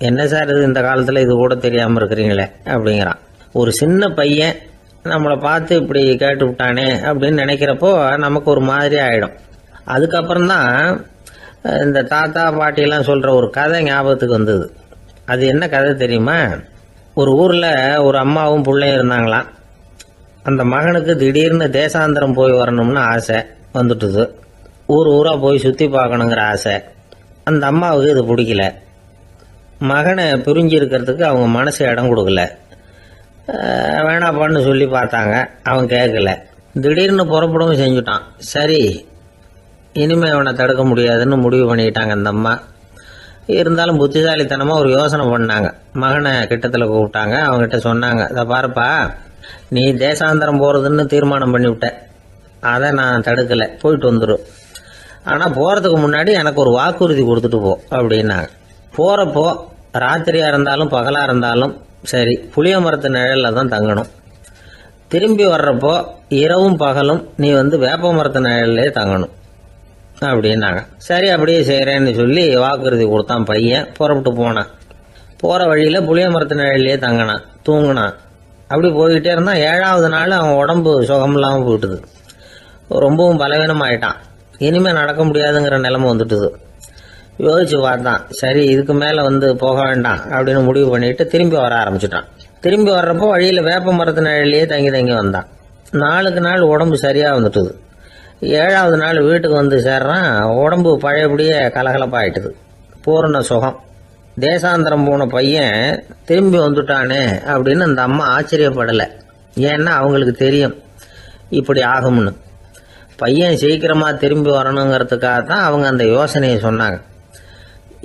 என்ன சார் இது, இந்த காலத்தில் இது கூட தெரியாமல் இருக்கிறீங்களே அப்படிங்கிறான். ஒரு சின்ன பையன் நம்மளை பார்த்து இப்படி கேட்டு விட்டானே அப்படின்னு நினைக்கிறப்போ நமக்கு ஒரு மாதிரி ஆகிடும். அதுக்கப்புறம்தான் இந்த தாத்தா பாட்டியெல்லாம் சொல்கிற ஒரு கதை ஞாபகத்துக்கு வந்தது. அது என்ன கதை தெரியுமா? ஒரு ஊரில் ஒரு அம்மாவும் பிள்ளையும் இருந்தாங்களாம். அந்த மகனுக்கு திடீர்னு தேசாந்திரம் போய் வரணும்னு ஆசை வந்துட்டுது. ஊராக போய் சுற்றி பார்க்கணுங்கிற ஆசை. அந்த அம்மாவுக்கு இது பிடிக்கல. மகனை பிரிஞ்சு இருக்கிறதுக்கு அவங்க மனசு இடம் கொடுக்கல. வேணாப்பான்னு சொல்லி பார்த்தாங்க, அவன் கேட்கல. திடீர்னு புறப்படவும் செஞ்சுட்டான். சரி, இனிமேல் அவனை தடுக்க முடியாதுன்னு முடிவு பண்ணிக்கிட்டாங்க அந்த அம்மா. இருந்தாலும் புத்திசாலித்தனமாக ஒரு யோசனை பண்ணாங்க. மகனை கிட்டத்தில் கூப்பிட்டாங்க. அவங்ககிட்ட சொன்னாங்க, இதை பாருப்பா, நீ தேசாந்திரம் போகிறதுன்னு தீர்மானம் பண்ணிவிட்ட, அதை நான் தடுக்கலை, போயிட்டு வந்துடும். ஆனால் போகிறதுக்கு முன்னாடி எனக்கு ஒரு வாக்குறுதி கொடுத்துட்டு போ அப்படின்னாங்க. போகிறப்போ ராத்திரியாக இருந்தாலும் பகலாக இருந்தாலும் சரி, புளிய மரத்து நிழலில் தான் தங்கணும். திரும்பி வர்றப்போ இரவும் பகலும் நீ வந்து வேப்ப மரத்து நிழல்லே தங்கணும் அப்படின்னாங்க. சரி, அப்படியே செய்கிறேன்னு சொல்லி வாக்குறுதி கொடுத்தான் பையன். புறப்பட்டு போனான். போகிற வழியில் புளிய மரத்து நிழல்லே தங்கினான், தூங்கினான். அப்படி போய்கிட்டே இருந்தான். 7ஆவது நாள் அவன் உடம்பு சுகம் இல்லாமல் போயிட்டுது. ரொம்பவும் பலவீனமாயிட்டான். இனிமேல் நடக்க முடியாதுங்கிற நிலைமை வந்துட்டுது. யோசிச்சு பார்த்தான். சரி, இதுக்கு மேலே வந்து போக வேண்டாம் அப்படின்னு முடிவு பண்ணிட்டு திரும்பி வர ஆரம்பிச்சுட்டான். திரும்பி வர்றப்போ வழியில் வேப்ப மரத்து நிழல்லையே தங்கி வந்தான். நாளுக்கு நாள் உடம்பு சரியாக வந்துட்டுது. 7ஆவது நாள் வீட்டுக்கு வந்து சேர்றான். உடம்பு பழையபடியே கலகலப்பாயிட்டுது. பூரண சுகம். தேசாந்திரம் போன பையன் திரும்பி வந்துட்டானே அப்படின்னு அந்த அம்மா ஆச்சரியப்படலை. ஏன்னா அவங்களுக்கு தெரியும் இப்படி ஆகும்னு. பையன் சீக்கிரமாக திரும்பி வரணுங்கிறதுக்காக தான் அவங்க அந்த யோசனையை சொன்னாங்க.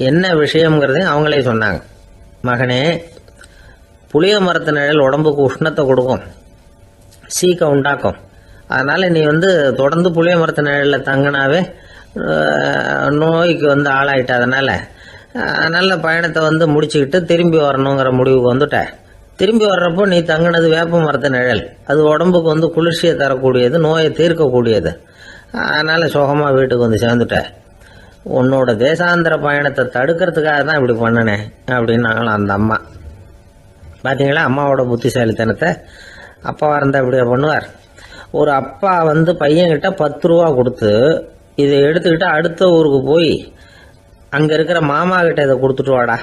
என்ன விஷயம்ங்கிறதையும் அவங்களே சொன்னாங்க. மகனே, புளிய மரத்து நிழல் உடம்புக்கு உஷ்ணத்தை கொடுக்கும், சீக்க உண்டாக்கும். அதனால் நீ தொடர்ந்து புளிய மரத்து நிழலில் தங்கினாவே நோய்க்கு ஆளாயிட்ட. அதனால் நல்ல பயணத்தை முடிச்சுக்கிட்டு திரும்பி வரணுங்கிற முடிவுக்கு வந்துட்ட. திரும்பி வர்றப்போ நீ தங்கினது வேப்ப மரத்து நிழல். அது உடம்புக்கு குளிர்ச்சியை தரக்கூடியது, நோயை தீர்க்கக்கூடியது. அதனால் சுகமாக வீட்டுக்கு சேர்ந்துட்ட. உன்னோட தேசாந்திர பயணத்தை தடுக்கிறதுக்காக தான் இப்படி பண்ணினேன் அப்படின்னாங்களாம் அந்த அம்மா. பார்த்தீங்களா அம்மாவோட புத்திசாலித்தனத்தை? அப்பாவாக இருந்தால் இப்படியா பண்ணுவார்? ஒரு அப்பா பையன்கிட்ட 10 ரூபா கொடுத்து இதை எடுத்துக்கிட்டு அடுத்த ஊருக்கு போய் அங்கே இருக்கிற மாமா கிட்ட இதை கொடுத்துட்டு வாடா,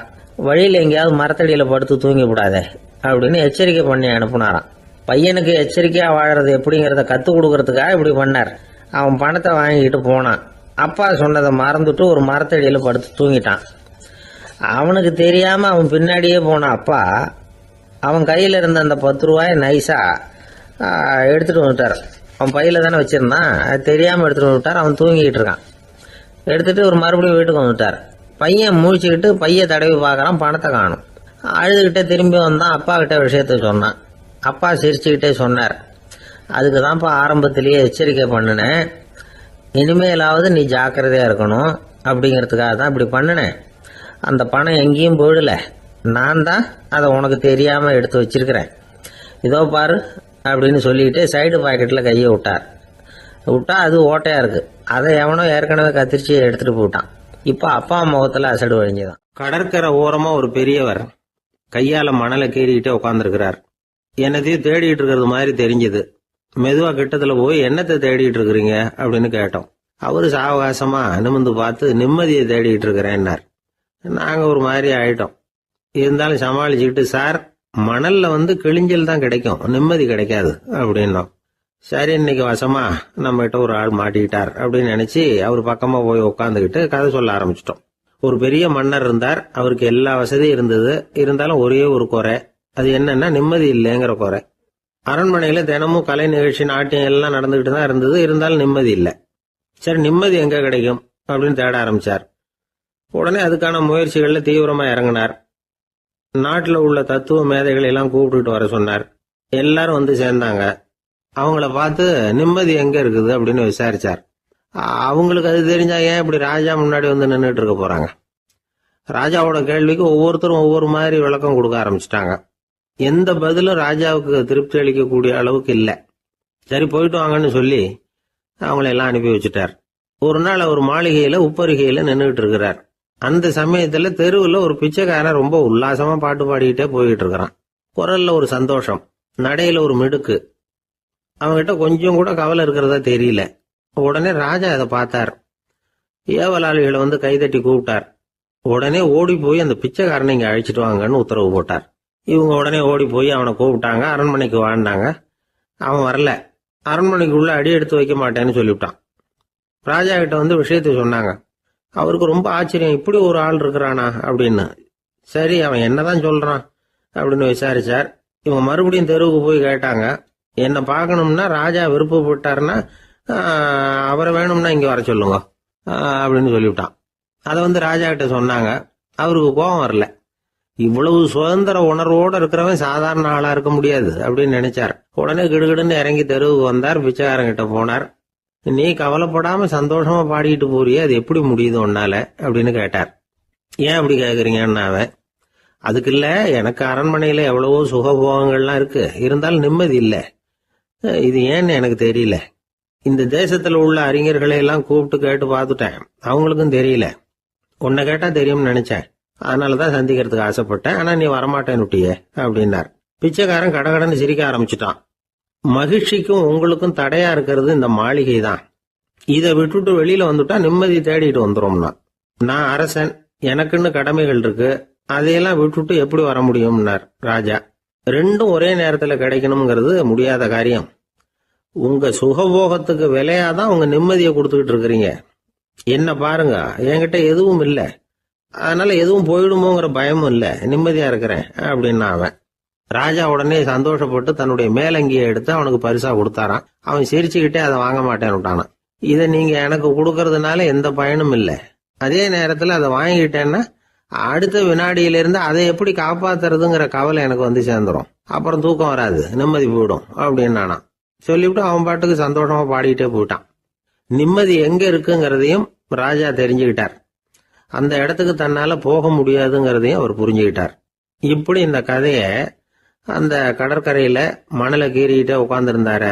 வழியில் எங்கேயாவது மரத்தடியில் படுத்து தூங்கி விடாதே அப்படின்னு எச்சரிக்கை பண்ணி அனுப்புனாராம். பையனுக்கு எச்சரிக்கையாக வாழறது எப்படிங்கிறத கற்றுக் கொடுக்கறதுக்காக இப்படி பண்ணார். அவன் பணத்தை வாங்கிக்கிட்டு போனான். அப்பா சொன்னதை மறந்துட்டு ஒரு மரத்தடியில் படுத்து தூங்கிட்டான். அவனுக்கு தெரியாமல் அவன் பின்னாடியே போன அப்பா அவன் கையில் இருந்த அந்த 10 ரூபாயை நைஸாக எடுத்துகிட்டு வந்துட்டார். அவன் பையில் தானே வச்சுருந்தான், அது தெரியாமல் எடுத்துகிட்டு வந்துட்டார். அவன் தூங்கிக்கிட்டு இருக்கான். எடுத்துகிட்டு ஒரு மறுபடியும் வீட்டுக்கு வந்துட்டார். பையன் முழிச்சுக்கிட்டு பையை தடவி பார்க்குறான், பணத்தை காணும். அழுதுகிட்டே திரும்பி வந்தான். அப்பா கிட்ட விஷயத்த சொன்னான். அப்பா சிரிச்சுக்கிட்டே சொன்னார், அதுக்கு தான்ப்பா ஆரம்பத்திலேயே எச்சரிக்கை பண்ணினேன், இனிமேலாவது நீ ஜாக்கிரதையாக இருக்கணும் அப்படிங்கிறதுக்காக தான் இப்படி பண்ணினேன். அந்த பணம் எங்கேயும் போயிடல, நான் தான் அதை உனக்கு தெரியாமல் எடுத்து வச்சிருக்கிறேன். இதோ பாரு அப்படின்னு சொல்லிட்டு சைடு பாக்கெட்டில் கையை விட்டா அது ஓட்டையாக இருக்குது. அதை எவனோ ஏற்கனவே கத்திரிச்சு எடுத்துகிட்டு போயிட்டான். இப்போ அப்பா முகத்தில் அசடு வழிஞ்சுதான். கடற்கரை ஓரமா ஒரு பெரியவர் கையால மணலை கீறிக்கிட்டே உட்காந்துருக்கிறார். என்னத்தையும் தேடிட்டு இருக்கிறது மாதிரி தெரிஞ்சது. மெதுவா கிட்டத்துல போய் என்னத்தை தேடிட்டு இருக்கிறீங்க அப்படின்னு கேட்டோம். அவரு சாவகாசமா நிமிந்து பார்த்து நிம்மதியை தேடிட்டு இருக்கிறேன்னார். நாங்க ஒரு மாதிரி ஆயிட்டோம். இருந்தாலும் சமாளிச்சுக்கிட்டு, சார் மணல்ல கிழிஞ்சல் தான் கிடைக்கும், நிம்மதி கிடைக்காது அப்படின்னோம். சரி, இன்னைக்கு வசமா நம்ம கிட்ட ஒரு ஆள் மாட்டிக்கிட்டார் அப்படின்னு நினைச்சு அவர் பக்கமா போய் உட்காந்துக்கிட்டு கதை சொல்ல ஆரம்பிச்சிட்டோம். ஒரு பெரிய மன்னர் இருந்தார். அவருக்கு எல்லா வசதியும் இருந்தது. இருந்தாலும் ஒரே ஒரு குறை. அது என்னன்னா நிம்மதி இல்லைங்கிற குறை. அரண்மனையில தினமும் கலை நிகழ்ச்சி, நாட்டியம் எல்லாம் நடந்துகிட்டு தான் இருந்தது. இருந்தாலும் நிம்மதி இல்லை. சரி, நிம்மதி எங்க கிடைக்கும் அப்படின்னு தேட ஆரம்பிச்சார். உடனே அதுக்கான முயற்சிகள்ல தீவிரமா இறங்கினார். நாட்டில் உள்ள தத்துவ மேதைகளை எல்லாம் கூப்பிட்டுட்டு வர சொன்னார். எல்லாரும் சேர்ந்தாங்க. அவங்கள பார்த்து நிம்மதி எங்க இருக்குது அப்படின்னு விசாரிச்சார். அவங்களுக்கு அது தெரிஞ்சா ஏன் இப்படி ராஜா முன்னாடி நின்றுட்டு இருக்க போறாங்க? ராஜாவோட கேள்விக்கு ஒவ்வொருத்தரும் ஒவ்வொரு மாதிரி விளக்கம் கொடுக்க ஆரம்பிச்சிட்டாங்க. எந்த பதிலும் ராஜாவுக்கு திருப்தி அளிக்கக்கூடிய அளவுக்கு இல்லை. சரி, போயிட்டு வாங்கன்னு சொல்லி அவங்கள எல்லாம் அனுப்பி வச்சுட்டார். ஒரு நாள் அவர் மாளிகையில உப்பருகையில நின்றுட்டு இருக்கிறார். அந்த சமயத்துல தெருவில் ஒரு பிச்சைக்காரன் ரொம்ப உல்லாசமா பாட்டு பாடிக்கிட்டே போயிட்டு இருக்கிறான். குரல்ல ஒரு சந்தோஷம், நடையில ஒரு மிடுக்கு. அவன்கிட்ட கொஞ்சம் கூட கவலை இருக்கிறதா தெரியல. உடனே ராஜா அதை பார்த்தார். ஏவலாளிகளை கைதட்டி கூப்பிட்டார். உடனே ஓடி போய் அந்த பிச்சைக்காரனை இங்க அழைச்சிட்டு வாங்கன்னு உத்தரவு போட்டார். இவங்க உடனே ஓடி போய் அவனை கூப்பிட்டாங்க. அரண்மனைக்கு வாழ்ந்தாங்க. அவன் வரல. அரண்மனைக்குள்ள அடி எடுத்து வைக்க மாட்டேன்னு சொல்லிவிட்டான். ராஜா கிட்ட விஷயத்தை சொன்னாங்க. அவருக்கு ரொம்ப ஆச்சரியம், இப்படி ஒரு ஆள் இருக்கிறானா அப்படின்னு. சரி, அவன் என்னதான் சொல்றான் அப்படின்னு விசாரிச்சார். இவங்க மறுபடியும் தெருவுக்கு போய் கேட்டாங்க. என்ன பார்க்கணும்னா ராஜா விருப்பப்பட்டாருன்னா அவரை வேணும்னா இங்க வர சொல்லுங்க அப்படின்னு சொல்லிவிட்டான். அதை ராஜா கிட்ட சொன்னாங்க. அவருக்கு கோபம் வரல. இவ்வளவு சுதந்திர உணர்வோடு இருக்கிறவன் சாதாரண ஆளா இருக்க முடியாது அப்படின்னு நினைச்சார். உடனே கிடுகிடுன்னு இறங்கி தெருவுக்கு வந்தார். பிச்சைக்காரங்கிட்ட போனார். நீ கவலைப்படாம சந்தோஷமா பாடிட்டு போறியே, அது எப்படி முடியுது உன்னால அப்படின்னு கேட்டார். ஏன் அப்படி கேக்குறீங்கன்னு அவன், அதுக்கு இல்ல, எனக்கு அரண்மனையில எவ்வளவோ சுகபோகங்கள்லாம் இருக்கு, இருந்தாலும் நிம்மதி இல்லை. இது ஏன்னு எனக்கு தெரியல. இந்த தேசத்துல உள்ள அறிஞர்களை எல்லாம் கூப்பிட்டு கேட்டு பார்த்துட்டேன், அவங்களுக்கும் தெரியல. உன்னை கேட்டா தெரியும்னு நினைச்சேன், அதனாலதான் சந்திக்கிறதுக்கு ஆசைப்பட்டேன். ஆனா நீ வரமாட்டேன்னு விட்டியே அப்படின்னார். பிச்சைக்காரன் கடகடன்னு சிரிக்க ஆரம்பிச்சுட்டான். மகிழ்ச்சிக்கும் உங்களுக்கும் தடையா இருக்கிறது இந்த மாளிகை தான். இதை விட்டுட்டு வெளியில வந்துட்டா நிம்மதி தேடிட்டு வந்துரும்னா. நான் அரசன், எனக்குன்னு கடமைகள் இருக்கு, அதையெல்லாம் விட்டுட்டு எப்படி வர முடியும்னார் ராஜா. ரெண்டும் ஒரே நேரத்துல கிடைக்கணுங்கிறது முடியாத காரியம். உங்க சுகபோகத்துக்கு விலையாதான் உங்க நிம்மதியை கொடுத்துக்கிட்டு இருக்கிறீங்க. என்ன பாருங்க, என்கிட்ட எதுவும் இல்லை, அதனால எதுவும் போயிடுமோங்கிற பயமும் இல்லை, நிம்மதியா இருக்கிறேன் அப்படின்னா அவன். ராஜா உடனே சந்தோஷப்பட்டு தன்னுடைய மேலங்கியை எடுத்து அவனுக்கு பரிசா கொடுத்தாரான். அவன் சிரிச்சுக்கிட்டே அதை வாங்க மாட்டேன்னு விட்டானான். இதை நீங்க எனக்கு கொடுக்கறதுனால எந்த பயனும் இல்லை, அதே நேரத்தில் அதை வாங்கிக்கிட்டேன்னா அடுத்த வினாடியிலிருந்து அதை எப்படி காப்பாத்துறதுங்கிற கவலை எனக்கு வந்து சேர்ந்துடும். அப்புறம் தூக்கம் வராது, நிம்மதி போயிடும் அப்படின்னு நானா சொல்லிவிட்டு அவன் பாட்டுக்கு சந்தோஷமா பாடிக்கிட்டே போயிட்டான். நிம்மதி எங்க இருக்குங்கிறதையும் ராஜா தெரிஞ்சுக்கிட்டார். அந்த இடத்துக்கு தன்னால போக முடியாதுங்கிறதையும் அவர் புரிஞ்சுக்கிட்டார். இப்படி இந்த கதைய அந்த கடற்கரையில மணலை கீறிக்கிட்டே உட்கார்ந்துருந்தார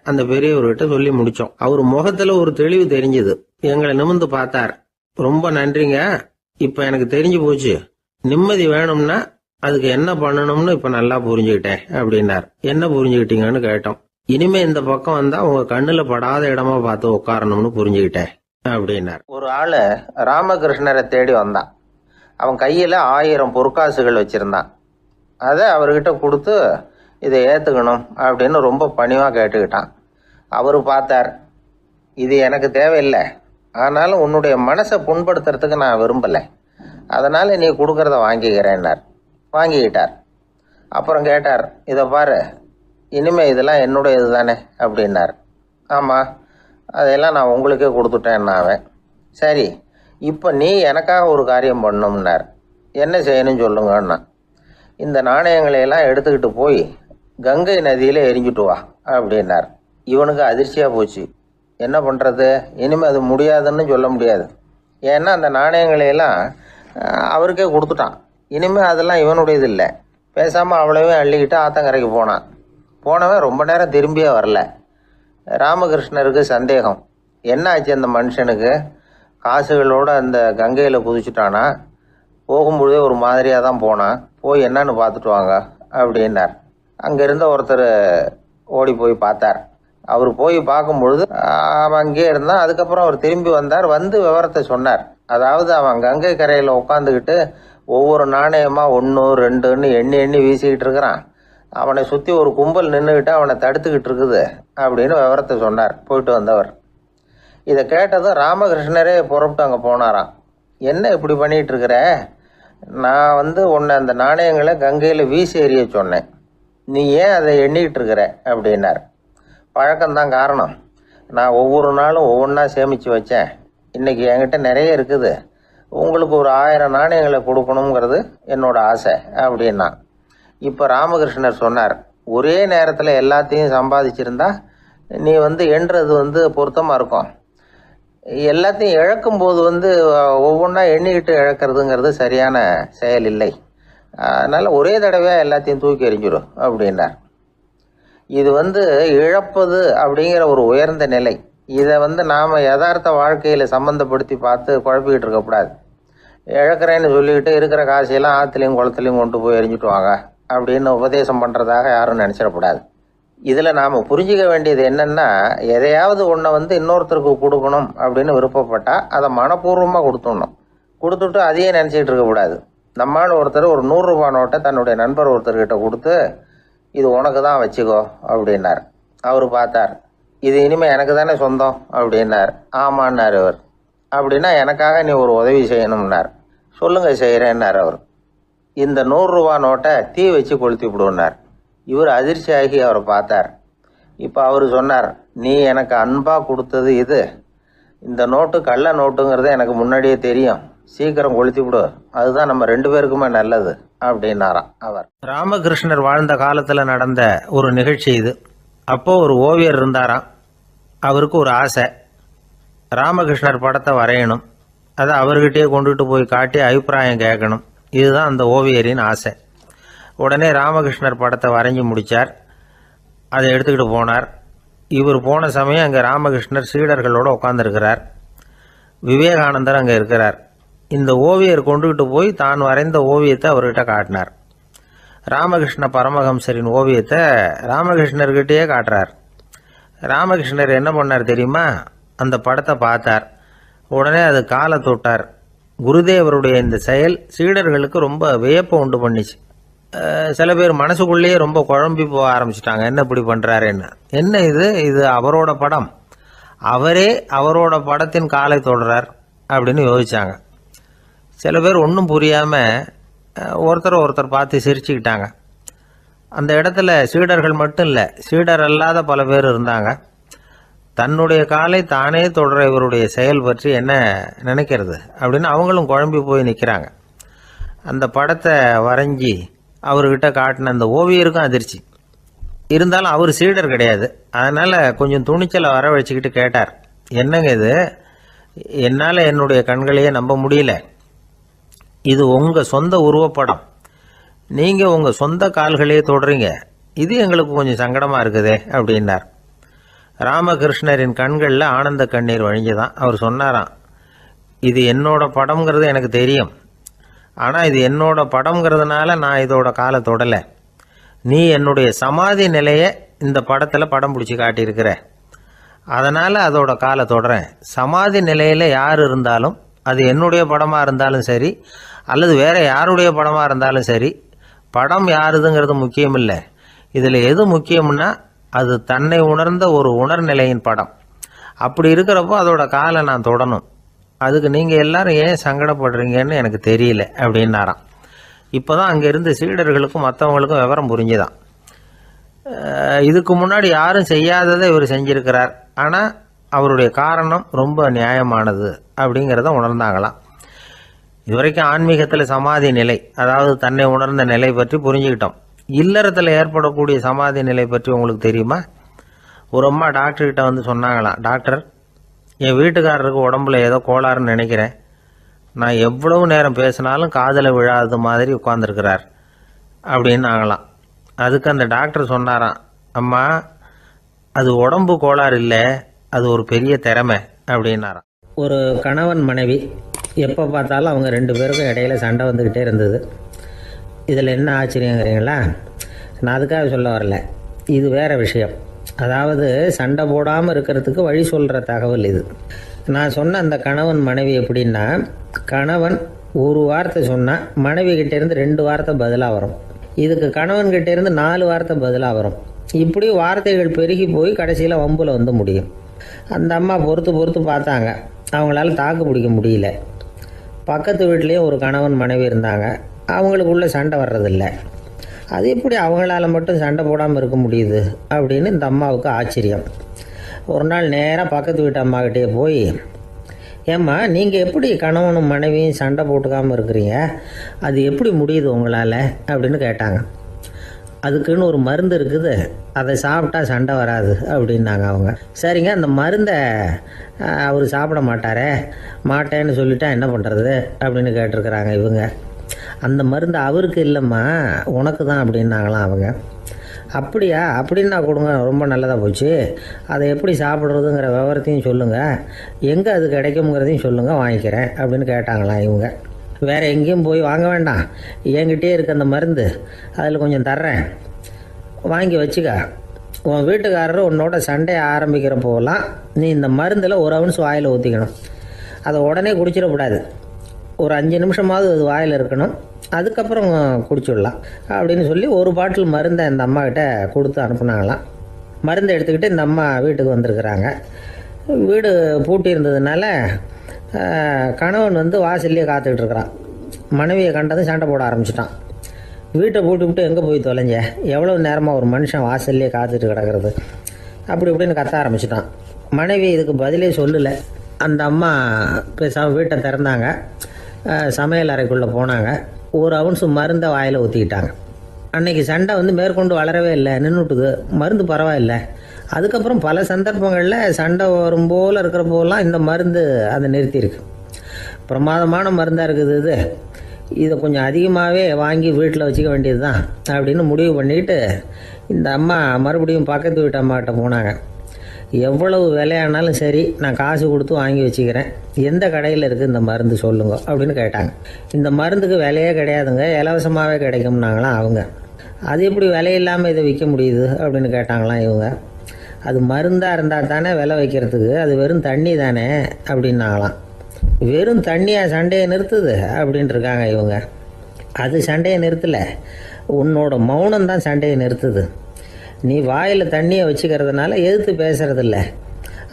அந்த பெரியவர்கிட்ட சொல்லி முடிச்சோம். அவர் முகத்துல ஒரு தெளிவு தெரிஞ்சது. எங்களை நிமிர்ந்து பார்த்தார். ரொம்ப நன்றிங்க, இப்ப எனக்கு தெரிஞ்சு போச்சு. நிம்மதி வேணும்னா அதுக்கு என்ன பண்ணணும்னு இப்ப நல்லா புரிஞ்சுக்கிட்டேன் அப்படின்னார். என்ன புரிஞ்சுக்கிட்டீங்கன்னு கேட்டோம். இனிமே இந்த பக்கம் வந்தா உங்க கண்ணுல படாத இடமா பார்த்து உட்காரணும்னு புரிஞ்சுக்கிட்டேன் அப்படின்னார். ஒரு ஆளு ராமகிருஷ்ணரை தேடி வந்தான். அவன் கையில 1000 பொற்காசுகள் வச்சிருந்தான். அதை அவர்கிட்ட கொடுத்து இதை ஏத்துக்கணும் அப்படின்னு ரொம்ப பணிவா கேட்டுக்கிட்டான். அவரு பார்த்தார், இது எனக்கு தேவையில்லை, ஆனாலும் உன்னுடைய மனசை புண்படுத்துறதுக்கு நான் விரும்பலை, அதனால நீ கொடுக்கறத வாங்கிக்கிறேன்னார். வாங்கிக்கிட்டார். அப்புறம் கேட்டார், இதை பாரு, இனிமே இதெல்லாம் என்னுடைய இது தானே அப்படின்னார். ஆமாம், அதையெல்லாம் நான் உங்களுக்கே கொடுத்துட்டேன்னாவேன். சரி, இப்போ நீ எனக்காக ஒரு காரியம் பண்ணணும்னார். என்ன செய்யணும்னு சொல்லுங்கன்னா, இந்த நாணயங்களையெல்லாம் எடுத்துக்கிட்டு போய் கங்கை நதியில் எரிஞ்சுட்டு வா அப்படின்னார். இவனுக்கு அதிர்ச்சியாக போச்சு. என்ன பண்ணுறது, இனிமேல் அது முடியாதுன்னு சொல்ல முடியாது. ஏன்னா அந்த நாணயங்களையெல்லாம் அவருக்கே கொடுத்துட்டான். இனிமேல் அதெல்லாம் இவனுடையது இல்லை. பேசாமல் அவ்வளவே அள்ளிக்கிட்டு ஆத்தங்கரைக்கு போனான். போனவன் ரொம்ப நேரம் திரும்பியே வரல. ராமகிருஷ்ணருக்கு சந்தேகம், என்ன ஆச்சு அந்த மனுஷனுக்கு, காசுகளோடு அந்த கங்கையில் குதிச்சுட்டானா, போகும்பொழுதே ஒரு மாதிரியாக தான் போனான், போய் என்னன்னு பார்த்துட்டு வாங்க அப்படின்னார். அங்கே இருந்த ஒருத்தர் ஓடி போய் பார்த்தார். அவர் போய் பார்க்கும்பொழுது அவன் அங்கேயே இருந்தான். அதுக்கப்புறம் அவர் திரும்பி வந்தார். வந்து விவரத்தை சொன்னார். அதாவது அவன் கங்கை கரையில் உட்காந்துக்கிட்டு ஒவ்வொரு நாணயமாக 1 2ன்னு எண்ணி எண்ணி வீசிக்கிட்டு இருக்கிறான். அவனை சுற்றி ஒரு கும்பல் நின்றுக்கிட்டு அவனை தடுத்துக்கிட்டு இருக்குது அப்படின்னு விவரத்தை சொன்னார் போயிட்டு வந்தவர். இதை கேட்டதும் ராமகிருஷ்ணரே புறப்பட்டு அங்கே போனாராம். என்ன இப்படி பண்ணிகிட்டு இருக்கிற, நான் உன்னை அந்த நாணயங்களை கங்கையில் வீசி எறிய சொன்னேன், நீ ஏன் அதை எண்ணிக்கிட்டு இருக்கிற அப்படின்னார். பழக்கம்தான் காரணம், நான் ஒவ்வொரு நாளும் ஒவ்வொன்றா சேமித்து வச்சேன். இன்றைக்கி என்கிட்ட நிறைய இருக்குது, உங்களுக்கு ஒரு 1000 நாணயங்களை கொடுக்கணுங்கிறது என்னோட ஆசை அப்படின்னா. இப்போ ராமகிருஷ்ணர் சொன்னார், ஒரே நேரத்தில் எல்லாத்தையும் சம்பாதிச்சிருந்தா நீ எண்ணுறது பொருத்தமாக இருக்கும். எல்லாத்தையும் இழக்கும்போது ஒவ்வொன்றா எண்ணிக்கிட்டு இழக்கிறதுங்கிறது சரியான செயல் இல்லை. அதனால் ஒரே தடவையாக எல்லாத்தையும் தூக்கி எறிஞ்சிடும் அப்படின்னார். இது இழப்பது அப்படிங்கிற ஒரு உயர்ந்த நிலை. இதை நாம் யதார்த்த வாழ்க்கையில் சம்மந்தப்படுத்தி பார்த்து குழப்பிக்கிட்டு இருக்கக்கூடாது. இழக்கிறேன்னு சொல்லிக்கிட்டு இருக்கிற காசையெல்லாம் ஆற்றுலையும் குளத்துலையும் கொண்டு போய் எரிஞ்சிட்டு வாங்க அப்படின்னு உபதேசம் பண்ணுறதாக யாரும் நினச்சிடக்கூடாது. இதில் நாம் புரிஞ்சிக்க வேண்டியது என்னென்னா, எதையாவது ஒன்றை இன்னொருத்தருக்கு கொடுக்கணும் அப்படின்னு விருப்பப்பட்டால் அதை மனப்பூர்வமாக கொடுத்துடணும். கொடுத்துட்டு அதையே நினச்சிக்கிட்டு இருக்கக்கூடாது. நம்மால் ஒருத்தர் ஒரு 100 ரூபா நோட்டை தன்னுடைய நண்பர் ஒருத்தர்கிட்ட கொடுத்து, இது உனக்கு தான் வச்சுக்கோ அப்படின்னார். அவர் பார்த்தார், இது இனிமேல் எனக்கு தானே சொந்தம் அப்படின்னார். ஆமான்னார் அவர். அப்படின்னா எனக்காக நீ ஒரு உதவி செய்யணும்னார். சொல்லுங்கள் செய்கிறேன்னார் அவர். இந்த 100 ரூபா நோட்டை தீ வச்சு கொளுத்தி விடுனார். இவர் அதிர்ச்சியாகி அவரை பார்த்தார். இப்போ அவர் சொன்னார், நீ எனக்கு அன்பாக கொடுத்தது இது, இந்த நோட்டு கள்ள நோட்டுங்கிறது எனக்கு முன்னாடியே தெரியும், சீக்கிரம் கொளுத்தி விடு, அதுதான் நம்ம 2 பேருக்குமே நல்லது அப்படின்னாராம் அவர். ராமகிருஷ்ணர் வாழ்ந்த காலத்தில் நடந்த ஒரு நிகழ்ச்சி இது. அப்போது ஒரு ஓவியர் இருந்தாராம். அவருக்கு ஒரு ஆசை, ராமகிருஷ்ணர் படத்தை வரையணும், அதை அவர்கிட்டயே கொண்டுட்டு போய் காட்டி அபிப்பிராயம் கேட்கணும். இதுதான் அந்த ஓவியரின் ஆசை. உடனே ராமகிருஷ்ணர் படத்தை வரைஞ்சி முடித்தார். அதை எடுத்துக்கிட்டு போனார். இவர் போன சமயம் அங்கே ராமகிருஷ்ணர் சீடர்களோடு உட்காந்துருக்கிறார். விவேகானந்தர் அங்கே இருக்கிறார். இந்த ஓவியர் கொண்டுகிட்டு போய் தான் வரைந்த ஓவியத்தை அவர்கிட்ட காட்டினார். ராமகிருஷ்ண பரமஹம்சரின் ஓவியத்தை ராமகிருஷ்ணர்கிட்டயே காட்டுறார். ராமகிருஷ்ணர் என்ன பண்ணார் தெரியுமா, அந்த படத்தை பார்த்தார். உடனே அது காலை தொட்டார். குருதேவருடைய இந்த செயல் சீடர்களுக்கு ரொம்ப வியப்பை உண்டு பண்ணிச்சு. சில பேர் மனசுக்குள்ளேயே ரொம்ப குழம்பி போக ஆரம்பிச்சிட்டாங்க, என்ன இப்படி பண்ணுறாருன்னு. என்ன இது அவரோட படம், அவரே அவரோட படத்தின் காலை தொடுறார் அப்படின்னு யோசிச்சாங்க. சில பேர் ஒன்றும் புரியாமல் ஒருத்தர் பார்த்து சிரிச்சுக்கிட்டாங்க. அந்த இடத்துல சீடர்கள் மட்டும் இல்லை, சீடர் அல்லாத பல பேர் இருந்தாங்க. தன்னுடைய காலை தானே தொடர இவருடைய செயல் பற்றி என்ன நினைக்கிறது அப்படின்னு அவங்களும் குழம்பி போய் நிற்கிறாங்க. அந்த படத்தை வரைஞ்சி அவர்கிட்ட காட்டின அந்த ஓவியருக்கும் அதிர்ச்சி. இருந்தாலும் அவர் சீடர் கிடையாது. அதனால் கொஞ்சம் துணிச்சலை வர வச்சுக்கிட்டு கேட்டார், என்னங்க இது, என்னால் என்னுடைய கண்களையே நம்ப முடியல. இது உங்கள் சொந்த உருவப்படம், நீங்கள் உங்கள் சொந்த கால்களையே தொடுறீங்க, இது எங்களுக்கு கொஞ்சம் சங்கடமாக இருக்குதே அப்படின்னார். ராமகிருஷ்ணரின் கண்களில் ஆனந்த கண்ணீர் வழிஞ்சுதான். அவர் சொன்னாராம், இது என்னோட படம்ங்கிறது எனக்கு தெரியும், ஆனால் இது என்னோட படம்ங்கிறதுனால நான் இதோட காலை தொடலை. நீ என்னுடைய சமாதி நிலையை இந்த படத்தில் படம் பிடிச்சி காட்டியிருக்கிற, அதனால் அதோட காலை தொடறேன். சமாதி நிலையில் யார் இருந்தாலும், அது என்னுடைய படமாக இருந்தாலும் சரி அல்லது வேறு யாருடைய படமாக இருந்தாலும் சரி, படம் யாருதுங்கிறது முக்கியம் இல்லை. இதில் எது முக்கியம்னா அது தன்னை உணர்ந்த ஒரு உணர்நிலையின் படம். அப்படி இருக்கிறப்போ அதோட காலை நான் தொடணும். அதுக்கு நீங்கள் எல்லாரும் ஏன் சங்கடப்படுறீங்கன்னு எனக்கு தெரியல அப்படின்னாராம். இப்போ தான் அங்கே இருந்த சீடர்களுக்கும் மற்றவங்களுக்கும் விவரம் புரிஞ்சுதான். இதுக்கு முன்னாடி யாரும் செய்யாததை இவர் செஞ்சிருக்கிறார், ஆனால் அவருடைய காரணம் ரொம்ப நியாயமானது அப்படிங்கிறத உணர்ந்தாங்களாம். இதுவரைக்கும் ஆன்மீகத்தில் சமாதி நிலை, அதாவது தன்னை உணர்ந்த நிலை பற்றி புரிஞ்சுக்கிட்டோம். இல்லறத்தில் ஏற்படக்கூடிய சமாதி நிலை பற்றி உங்களுக்கு தெரியுமா? ஒரு அம்மா டாக்டர்கிட்ட வந்து சொன்னாங்களாம், டாக்டர், என் வீட்டுக்காரருக்கு உடம்புல ஏதோ கோளாறுன்னு நினைக்கிறேன், நான் எவ்வளவு நேரம் பேசினாலும் காதில் விழாத மாதிரி உட்காந்துருக்கிறார் அப்படின்னு ஆகலாம். அதுக்கு அந்த டாக்டர் சொன்னாராம், அம்மா, அது உடம்பு கோளாறு இல்லை, அது ஒரு பெரிய திறமை அப்படின்னாராம். ஒரு கணவன் மனைவி எப்போ பார்த்தாலும் அவங்க 2 பேருக்கும் இடையில சண்டை வந்துக்கிட்டே இருந்தது. இதில் என்ன ஆச்சரியங்கிறீங்களா? நான் அதுக்காக சொல்ல வரல, இது வேறு விஷயம். அதாவது சண்டை போடாமல் இருக்கிறதுக்கு வழி சொல்கிற தகவல் இது. நான் சொன்ன அந்த கணவன் மனைவி எப்படின்னா, கணவன் ஒரு வார்த்தை சொன்னால் மனைவி கிட்டேருந்து 2 வார்த்தை பதிலாக வரும். இதுக்கு கணவன்கிட்டேருந்து 4 வார்த்தை பதிலாக வரும். இப்படி வார்த்தைகள் பெருகி போய் கடைசியில் வம்பில் வந்து முடியும். அந்த அம்மா பொறுத்து பார்த்தாங்க, அவங்களால தாக்கு பிடிக்க முடியல. பக்கத்து வீட்லேயும் ஒரு கணவன் மனைவி இருந்தாங்க, அவங்களுக்குள்ள சண்டை வர்றதில்லை. அது எப்படி அவங்களால மட்டும் சண்டை போடாமல் இருக்க முடியுது அப்படின்னு இந்த அம்மாவுக்கு ஆச்சரியம். ஒரு நாள் நேராக பக்கத்து வீட்டு அம்மாக்கிட்டே போய், ஏம்மா, நீங்கள் எப்படி கணவனும் மனைவியும் சண்டை போட்டுக்காமல் இருக்கிறீங்க, அது எப்படி முடியுது உங்களால் அப்படின்னு கேட்டாங்க. அதுக்குன்னு ஒரு மருந்து இருக்குது, அதை சாப்பிட்டா சண்டை வராது அப்படின்னாங்க அவங்க. சரிங்க, அந்த மருந்தை அவர் சாப்பிட மாட்டேன்னு சொல்லிட்டா என்ன பண்ணுறது அப்படின்னு கேட்டிருக்கிறாங்க இவங்க. அந்த மருந்து அவருக்கு இல்லைம்மா, உனக்கு தான் அப்படின்னாங்களாம் அவங்க. அப்படியா, அப்படின்னா கொடுங்க, ரொம்ப நல்லதாக போச்சு. அதை எப்படி சாப்பிட்றதுங்கிற விவரத்தையும் சொல்லுங்கள், எங்கே அது கிடைக்குங்கிறதையும் சொல்லுங்கள், வாங்கிக்கிறேன் அப்படின்னு கேட்டாங்களாம் இவங்க. வேறு எங்கேயும் போய் வாங்க வேண்டாம், என்கிட்டே இருக்க அந்த மருந்து, அதில் கொஞ்சம் தர்றேன், வாங்கி வச்சுக்க. உன் வீட்டுக்காரர் உன்னோட சண்டையை ஆரம்பிக்கிறப்போலாம் நீ இந்த மருந்தில் ஒரு அவுன்ஸ் வாயில் ஊற்றிக்கணும். அதை உடனே குடிச்சிடக்கூடாது, ஒரு 5 நிமிஷமாவது அது வாயில் இருக்கணும், அதுக்கப்புறம் குடிச்சிடலாம் அப்படின்னு சொல்லி ஒரு பாட்டில் மருந்தை இந்த அம்மாக்கிட்ட கொடுத்து அனுப்புனாங்களாம். மருந்தை எடுத்துக்கிட்டு இந்த அம்மா வீட்டுக்கு வந்திருக்கிறாங்க. வீடு பூட்டி இருந்ததுனால கணவன் வந்து வாசல்லையே காத்துக்கிட்டு இருக்கிறான். மனைவியை கண்டதும் சண்டை போட ஆரம்பிச்சிட்டான். வீட்டை பூட்டி விட்டு எங்கே போய் தொலைஞ்ச, எவ்வளோ நேரமாக ஒரு மனுஷன் வாசல்லையே காத்துட்டு கிடக்கிறது அப்படி இப்படின்னு கத்த ஆரம்பிச்சிட்டான். மனைவி இதுக்கு பதிலே சொல்லலை. அந்த அம்மா பேசாமல் வீட்டை திறந்தாங்க, சமையல் அறைக்குள்ளே போனாங்க, ஒரு அவுன்ஸ் மருந்தை வாயில் ஊற்றிக்கிட்டாங்க. அன்னைக்கு சண்டை வந்து மேற்கொண்டு வளரவே இல்லை, நின்றுட்டுது. மருந்து பரவாயில்லை. அதுக்கப்புறம் பல சந்தர்ப்பங்களில் சண்டை வரும் போல் இருக்கிற போலாம் இந்த மருந்து அதை நிறுத்தியிருக்கு. பிரமாதமான மருந்தாக இருக்குது இதை கொஞ்சம் அதிகமாகவே வாங்கி வீட்டில் வச்சுக்க வேண்டியது தான் அப்படின்னு முடிவு பண்ணிட்டு இந்த அம்மா மறுபடியும் பக்கத்து வீட்டு அம்மாக்கிட்ட போனாங்க. எவ்வளவு விலையானாலும் சரி, நான் காசு கொடுத்து வாங்கி வச்சுக்கிறேன், எந்த கடையில் இருக்குது இந்த மருந்து சொல்லுங்க அப்படின்னு கேட்டாங்க. இந்த மருந்துக்கு விலையே கிடையாதுங்க, இலவசமாகவே கிடைக்கும்னாங்களாம் அவங்க. அது எப்படி விலையில்லாமல் இதை விற்க முடியுது அப்படின்னு கேட்டாங்களாம் இவங்க. அது மருந்தாக இருந்தால் தானே விலை வைக்கிறதுக்கு, அது வெறும் தண்ணி தானே அப்படின்னாங்களாம். வெறும் தண்ணியாக சண்டையை நிறுத்துது அப்படின்ட்டு இருக்காங்க இவங்க. அது சண்டையை நிறுத்தலை, உன்னோட மௌனம் தான் சண்டையை நிறுத்துது. நீ வாயில் தண்ணியை வச்சுக்கிறதுனால எதிர்த்து பேசுறதில்ல,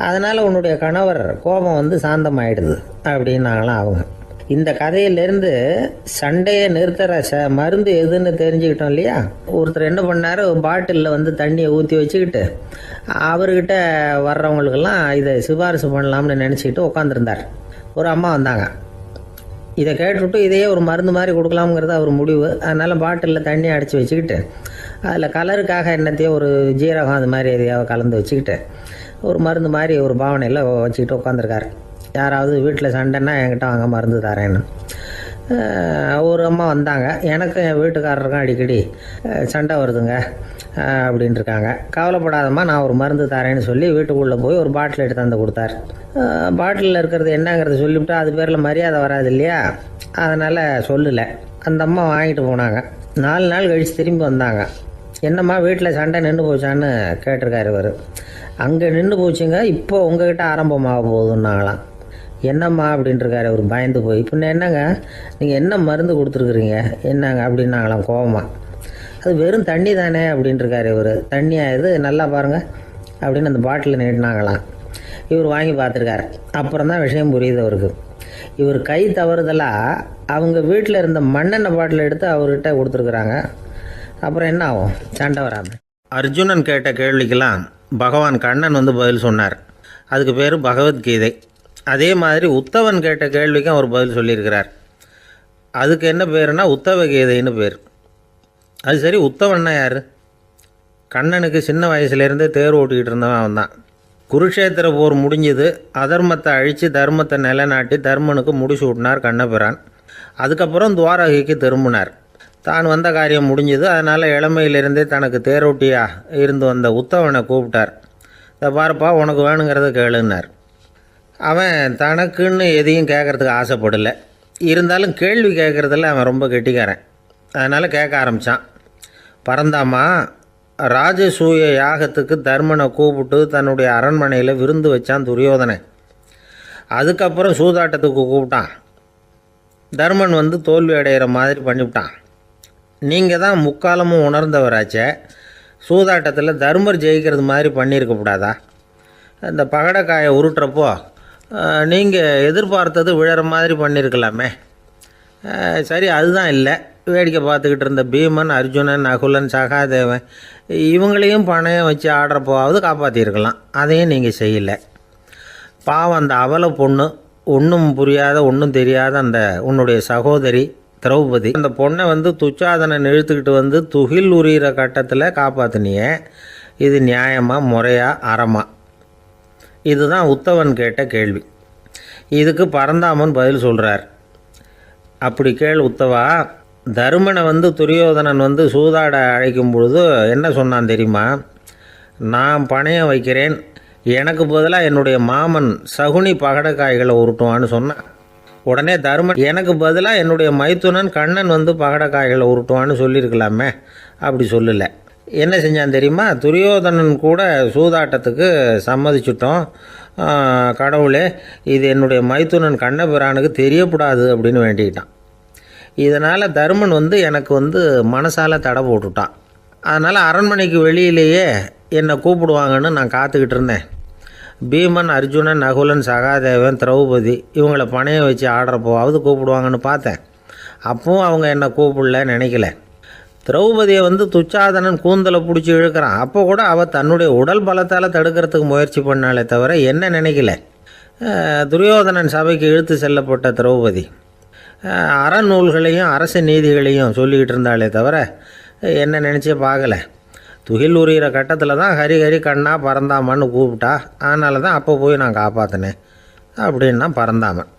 அதனால் உன்னுடைய கணவர் கோபம் வந்து சாந்தமாயிடுது அப்படின்னாங்களாம் அவங்க. இந்த கதையிலேருந்து சண்டையை நிறுத்துற மருந்து எதுன்னு தெரிஞ்சுக்கிட்டோம் இல்லையா. ஒருத்தர் என்ன பண்ணார், பாட்டிலில் வந்து தண்ணியை ஊற்றி வச்சுக்கிட்டு அவர்கிட்ட வர்றவங்களுக்கெல்லாம் இதை சிபாரிசு பண்ணலாம்னு நினச்சிக்கிட்டு உட்காந்துருந்தார். ஒரு அம்மா வந்தாங்க. இதை கேட்டுவிட்டு இதையே ஒரு மருந்து மாதிரி கொடுக்கலாம்ங்கிறது அவர் முடிவு. அதனால் பாட்டிலில் தண்ணி அடித்து வச்சுக்கிட்டு அதில் கலருக்காக என்னத்தையோ ஒரு ஜீரகம் அது மாதிரி எதையாவது கலந்து வச்சுக்கிட்டு ஒரு மருந்து மாதிரி ஒரு பாவனையில் வச்சுக்கிட்டு உட்காந்துருக்காரு. யாராவது வீட்டில் சண்டைன்னா என்கிட்ட வாங்க மருந்து தரேன்னு. ஒரு அம்மா வந்தாங்க. எனக்கும் என் வீட்டுக்காரருக்கும் அடிக்கடி சண்டை வருதுங்க அப்படின்ட்டு இருக்காங்க. கவலைப்படாதம்மா, நான் ஒரு மருந்து தரேன்னு சொல்லி வீட்டுக்குள்ளே போய் ஒரு பாட்டில் எடுத்து வந்து கொடுத்தாரு. பாட்டிலில் இருக்கிறது என்னங்கிறத சொல்லிவிட்டு அது பேரில் மரியாதை வராது இல்லையா, அதனால் சொல்லலை. அந்த அம்மா வாங்கிட்டு போனாங்க. 4 நாள் கழித்து திரும்பி வந்தாங்க. என்னம்மா வீட்டில் சண்டை நின்று போச்சான்னு கேட்டிருக்காரு இவர். அங்கே நின்று போச்சுங்க, இப்போ உங்ககிட்ட ஆரம்பமாக போகுதுன்னாங்களாம். என்னம்மா அப்படின்ட்டுருக்காரு அவர் பயந்து போய். பின்ன என்னங்க நீங்கள் என்ன மருந்து கொடுத்துருக்குறீங்க என்னங்க அப்படின்னாங்களாம் கோவமாக. அது வெறும் தண்ணி தானே அப்படின்ட்டுருக்காரு இவர். தண்ணியாக இது நல்லா பாருங்கள் அப்படின்னு அந்த பாட்டிலில் நீட்டினாங்களாம். இவர் வாங்கி பார்த்துருக்காரு. அப்புறம் தான் விஷயம் புரியுது அவருக்கு. இவர் கை தவறுதலாக அவங்க வீட்டில் இருந்த மண்ணெண்ணெய் பாட்டில் எடுத்து அவர்கிட்ட கொடுத்துருக்குறாங்க. அப்புறம் என்ன ஆகும், சண்டை வராமல். அர்ஜுனன் கேட்ட கேள்விக்கெல்லாம் பகவான் கண்ணன் வந்து பதில் சொன்னார். அதுக்கு பேர் பகவத்கீதை. அதே மாதிரி உத்தவன் கேட்ட கேள்விக்கும் அவர் பதில் சொல்லியிருக்கிறார். அதுக்கு என்ன பேருனா உத்தவ கீதைன்னு பேர். அது சரி, உத்தவன்னா யார்? கண்ணனுக்கு சின்ன வயசுலேருந்தே தேர் ஓட்டிக்கிட்டு இருந்தவன் அவன் தான். குருஷேத்திர போர் முடிஞ்சது. அதர்மத்தை அழித்து தர்மத்தை நிலைநாட்டி தர்மனுக்கு முடிச்சு விட்டினார் கண்ணபிரான். அதுக்கப்புறம் துவாரகைக்கு திரும்பினார். தான் வந்த காரியம் முடிஞ்சது. அதனால் இளமையிலிருந்தே தனக்கு தேரோட்டியாக இருந்து வந்த உத்தவனை கூப்பிட்டார். இதை பாருப்பா, உனக்கு வேணுங்கிறத கேளுன்னார். அவன் தனக்குன்னு எதையும் கேட்குறதுக்கு ஆசைப்படலை. இருந்தாலும் கேள்வி கேட்குறதில்ல அவன் ரொம்ப கெட்டிக்காரன். அதனால் கேட்க ஆரம்பித்தான். பரந்தாமா, ராஜசூய யாகத்துக்கு தர்மனை கூப்பிட்டு தன்னுடைய அரண்மனையில் விருந்து வச்சான் துரியோதனை. அதுக்கப்புறம் சூதாட்டத்துக்கு கூப்பிட்டான். தர்மன் வந்து தோல்வி அடைகிற மாதிரி பண்ணிவிட்டான். நீங்கள் தான் முக்காலமும் உணர்ந்தவராச்சே, சூதாட்டத்தில் தர்மர் ஜெயிக்கிறது மாதிரி பண்ணியிருக்கக்கூடாதா? இந்த பகடைக்காயை உருட்டுறப்போ நீங்கள் எதிர்பார்த்தது விழற மாதிரி பண்ணியிருக்கலாமே. சரி, அதுதான் இல்லை. வேடிக்கை பார்த்துக்கிட்டு இருந்த பீமன், அர்ஜுனன், நகுலன், சகாதேவன் இவங்களையும் பணையம் வச்சு ஆடுறப்போவாவது காப்பாற்றிருக்கலாம். அதையும் நீங்கள் செய்யலை. பாவம் அந்த அவல பொண்ணு, ஒன்றும் புரியாத ஒன்றும் தெரியாத அந்த உன்னுடைய சகோதரி திரௌபதி, அந்த பொண்ணை வந்து துச்சாதனன் இழுத்துக்கிட்டு வந்து துகில் உரிகிற கட்டத்தில் காப்பாற்றினியே. இது நியாயமா, முறையா, அறமா? இதுதான் உத்தவன் கேட்ட கேள்வி. இதுக்கு பரந்தாமன் பதில் சொல்கிறார். அப்படி கேள் உத்தவா. தருமனை வந்து துரியோதனன் வந்து சூதாட அழைக்கும் பொழுது என்ன சொன்னான் தெரியுமா? நான் பணையம் வைக்கிறேன், எனக்கு பதிலாக என்னுடைய மாமன் சகுனி பகடைக்காய்களை உருட்டுவான்னு சொன்னான். உடனே தருமன், எனக்கு பதிலாக என்னுடைய மைத்துனன் கண்ணன் வந்து பகடைக்காய்களை உருட்டுவான்னு சொல்லியிருக்கலாமே. அப்படி சொல்லலை. என்ன செஞ்சான் தெரியுமா? துரியோதனன் கூட சூதாட்டத்துக்கு சம்மதிச்சிட்டோம், கடவுளே இது என்னுடைய மைத்துனன் கண்ணபிரானுக்கு தெரியக்கூடாது அப்படின்னு வேண்டிக்கிட்டான். இதனால் தருமன் வந்து எனக்கு வந்து மனசால் தடை போட்டுட்டான். அதனால் அரண்மனைக்கு வெளியிலேயே என்னை கூப்பிடுவாங்கன்னு நான் காத்துக்கிட்டு இருந்தேன். பீமன், அர்ஜுனன், நகுலன், சகாதேவன், திரௌபதி இவங்களை பணையம் வச்சு ஆடுறப்போவாவது கூப்பிடுவாங்கன்னு பார்த்தேன். அப்பவும் அவங்க என்னை கூப்பிடல, நினைக்கல. திரௌபதியை வந்து துச்சாதனன் கூந்தலை பிடிச்சி இழுக்கிறான். அப்போ கூட அவள் தன்னுடைய உடல் பலத்தால் தடுக்கிறதுக்கு முயற்சி பண்ணாலே தவிர என்ன நினைக்கல. துரியோதனன் சபைக்கு இழுத்து செல்லப்பட்ட திரௌபதி அறநூல்களையும் அரச நீதிகளையும் சொல்லிக்கிட்டு இருந்தாலே தவிர என்ன நினச்சே பார்க்கலை. துகில் உரிகிற கட்டத்தில் தான் ஹரி ஹரி கண்ணா பரந்தாமன்னு கூப்பிட்டா. அதனால தான் அப்போ போய் நான் காப்பாற்றினேன் அப்படின்னா பரந்தாமன்.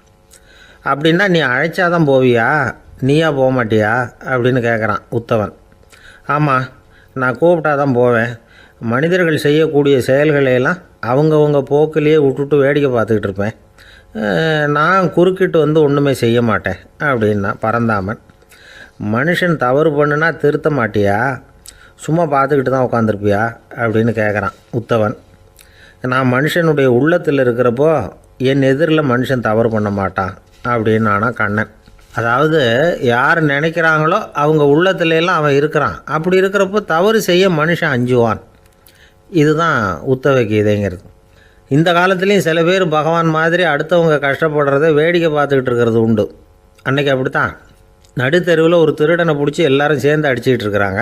அப்படின்னா நீ அழைச்சாதான் போவியா, நீயா போக மாட்டியா அப்படின்னு கேட்குறான் உத்தவன். ஆமாம், நான் கூப்பிட்டா தான் போவேன். மனிதர்கள் செய்யக்கூடிய செயல்களையெல்லாம் அவங்கவுங்க போக்கிலேயே விட்டுட்டு வேடிக்கை பார்த்துக்கிட்டு இருப்பேன். நான் குறுக்கிட்டு வந்து ஒன்றுமே செய்ய மாட்டேன் அப்படின்னா பரந்தாமன். மனுஷன் தவறு பண்ணுனா திருத்த மாட்டியா, சும்மா பார்த்துக்கிட்டு தான் உட்காந்துருப்பியா அப்படின்னு கேட்குறான் உத்தவன். நான் மனுஷனுடைய உள்ளத்தில் இருக்கிறப்போ என் எதிரில் மனுஷன் தவறு பண்ண மாட்டான் அப்படின்னு ஆனால் கண்ணன். அதாவது யார் நினைக்கிறாங்களோ அவங்க உள்ளத்துலலாம் அவன் இருக்கிறான். அப்படி இருக்கிறப்போ தவறு செய்ய மனுஷன் அஞ்சுவான். இதுதான் உத்தவ கீதைங்கிறது. இந்த காலத்துலேயும் சில பேர் பகவான் மாதிரி அடுத்தவங்க கஷ்டப்படுறத வேடிக்கை பார்த்துக்கிட்டு இருக்கிறது உண்டு. அன்றைக்கி அப்படித்தான். நடுத்தெருவில் ஒரு திருடனை பிடிச்சி எல்லாரும் சேர்ந்து அடிச்சுக்கிட்டு இருக்கிறாங்க.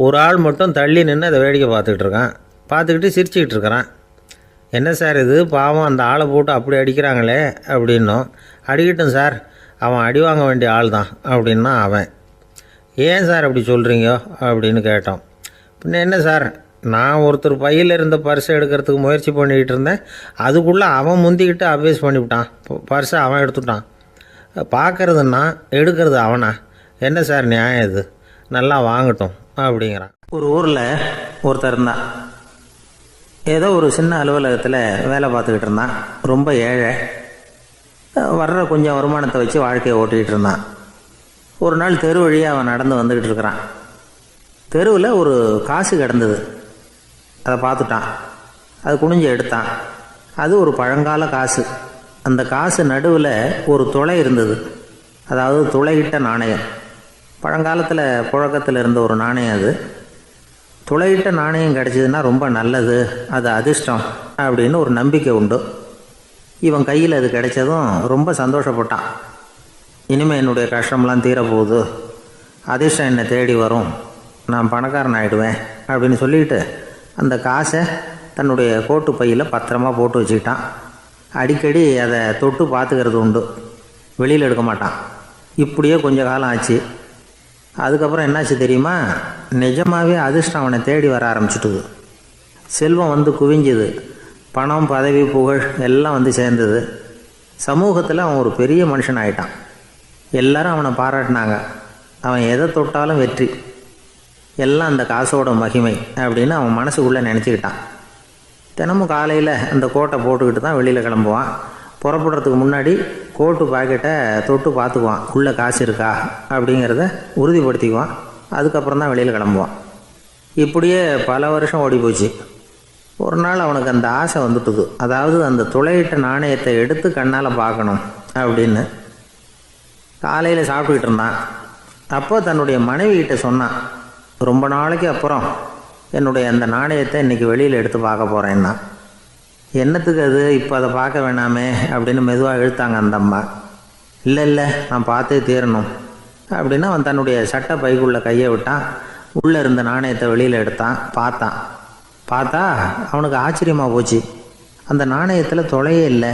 ஒரு ஆள் மட்டும் தள்ளி நின்று அதை வேடிக்கை பார்த்துக்கிட்டு இருக்கான். பார்த்துக்கிட்டு சிரிச்சுக்கிட்டு இருக்கிறான். என்ன சார் இது, பாவம் அந்த ஆளை போட்டு அப்படி அடிக்கிறாங்களே அப்படின்னும். அடிக்கட்டும் சார், அவன் அடி வாங்க வேண்டிய ஆள் தான் அப்படின்னா அவன். ஏன் சார் அப்படி சொல்கிறீங்க அப்படின்னு கேட்டோம். பின்ன என்ன சார், நான் ஒருத்தர் பையில் இருந்த பர்ஸை எடுக்கிறதுக்கு முயற்சி பண்ணிக்கிட்டு இருந்தேன். அதுக்குள்ளே அவன் முந்திக்கிட்டு அபேஸ் பண்ணிவிட்டான். பர்ஸை அவன் எடுத்துட்டான். பார்க்கறதுன்னா எடுக்கிறது அவனா? என்ன சார் நியாயம் இது? நல்லா வாங்கட்டும் அப்படிங்கிறான். ஒரு ஊரில் ஒருத்தர் இருந்தான். ஏதோ ஒரு சின்ன அலுவலகத்தில் வேலை பார்த்துக்கிட்டு இருந்தான். ரொம்ப ஏழை. வர்ற கொஞ்சம் வருமானத்தை வச்சு வாழ்க்கையை ஓட்டிக்கிட்டு இருந்தான். ஒரு நாள் தெரு வழியாக அவன் நடந்து வந்துக்கிட்டு இருக்கிறான். தெருவில் ஒரு காசு கிடந்தது. அதை பார்த்துட்டான். அது குனிஞ்சு எடுத்தான். அது ஒரு பழங்கால காசு. அந்த காசு நடுவில் ஒரு துளை இருந்தது. அதாவது துளையிட்ட நாணயம். பழங்காலத்தில் புழக்கத்தில் இருந்த ஒரு நாணயம் அது. துளையிட்ட நாணயம் கிடச்சிதுன்னா ரொம்ப நல்லது, அது அதிர்ஷ்டம் அப்படின்னு ஒரு நம்பிக்கை உண்டு. இவன் கையில் அது கிடைச்சதும் ரொம்ப சந்தோஷப்பட்டான். இனிமேல் என்னுடைய கஷ்டம்லாம் தீரப்போகுது, அதிர்ஷ்டம் என்னை தேடி வரும், நான் பணக்காரன் ஆகிடுவேன் அப்படின்னு சொல்லிட்டு அந்த காசை தன்னுடைய கோட்டு பையில் பத்திரமா போட்டு வச்சுக்கிட்டான். அடிக்கடி அதை தொட்டு பார்த்துக்கிறது உண்டு, வெளியில் எடுக்க மாட்டான். இப்படியே கொஞ்ச காலம் ஆச்சு. அதுக்கப்புறம் என்னாச்சு தெரியுமா? நிஜமாகவே அதிர்ஷ்டம் அவனை தேடி வர ஆரம்பிச்சிட்டுது. செல்வம் வந்து குவிஞ்சுது. பணம், பதவி, புகழ் எல்லாம் வந்து சேர்ந்தது. சமூகத்தில் அவன் ஒரு பெரிய மனுஷன் ஆகிட்டான். எல்லாரும் அவனை பாராட்டினாங்க. அவன் எதை தொட்டாலும் வெற்றி, எல்லாம் அந்த காசோட மகிமை அப்படின்னு அவன் மனசுக்குள்ளே நினச்சிக்கிட்டான். தினமும் காலையில் அந்த கோட்டை போட்டுக்கிட்டு தான் வெளியில் கிளம்புவான். புறப்படுறதுக்கு முன்னாடி கோட்டு பாக்கெட்டை தொட்டு பார்த்துக்குவான், உள்ளே காசு இருக்கா அப்படிங்கிறத உறுதிப்படுத்திக்குவான். அதுக்கப்புறம் தான் வெளியில் கிளம்புவான். இப்படியே பல வருஷம் ஓடி போச்சு. ஒரு நாள் அவனுக்கு அந்த ஆசை வந்துட்டுது. அதாவது அந்த துளையிட்ட நாணயத்தை எடுத்து கண்ணால் பார்க்கணும் அப்படின்னு. காலையில் சாப்பிட்டுக்கிட்டு இருந்தான். அப்போ தன்னுடைய மனைவிகிட்ட சொன்னான், ரொம்ப நாளைக்கு அப்புறம் என்னுடைய அந்த நாணயத்தை இன்றைக்கி வெளியில் எடுத்து பார்க்க போகிறேன்னா. என்னத்துக்கு அது, இப்போ அதை பார்க்க வேணாமே அப்படின்னு மெதுவாக இழுத்தாங்க அந்த அம்மா. இல்லை நான் பார்த்தே தீரணும் அப்படின்னு அவன் தன்னுடைய சட்டை பைக்குள்ளே கையை விட்டான். உள்ளே இருந்த நாணயத்தை வெளியில் எடுத்தான். பார்த்தா அவனுக்கு ஆச்சரியமாக போச்சு. அந்த நாணயத்தில் துளையே இல்லை.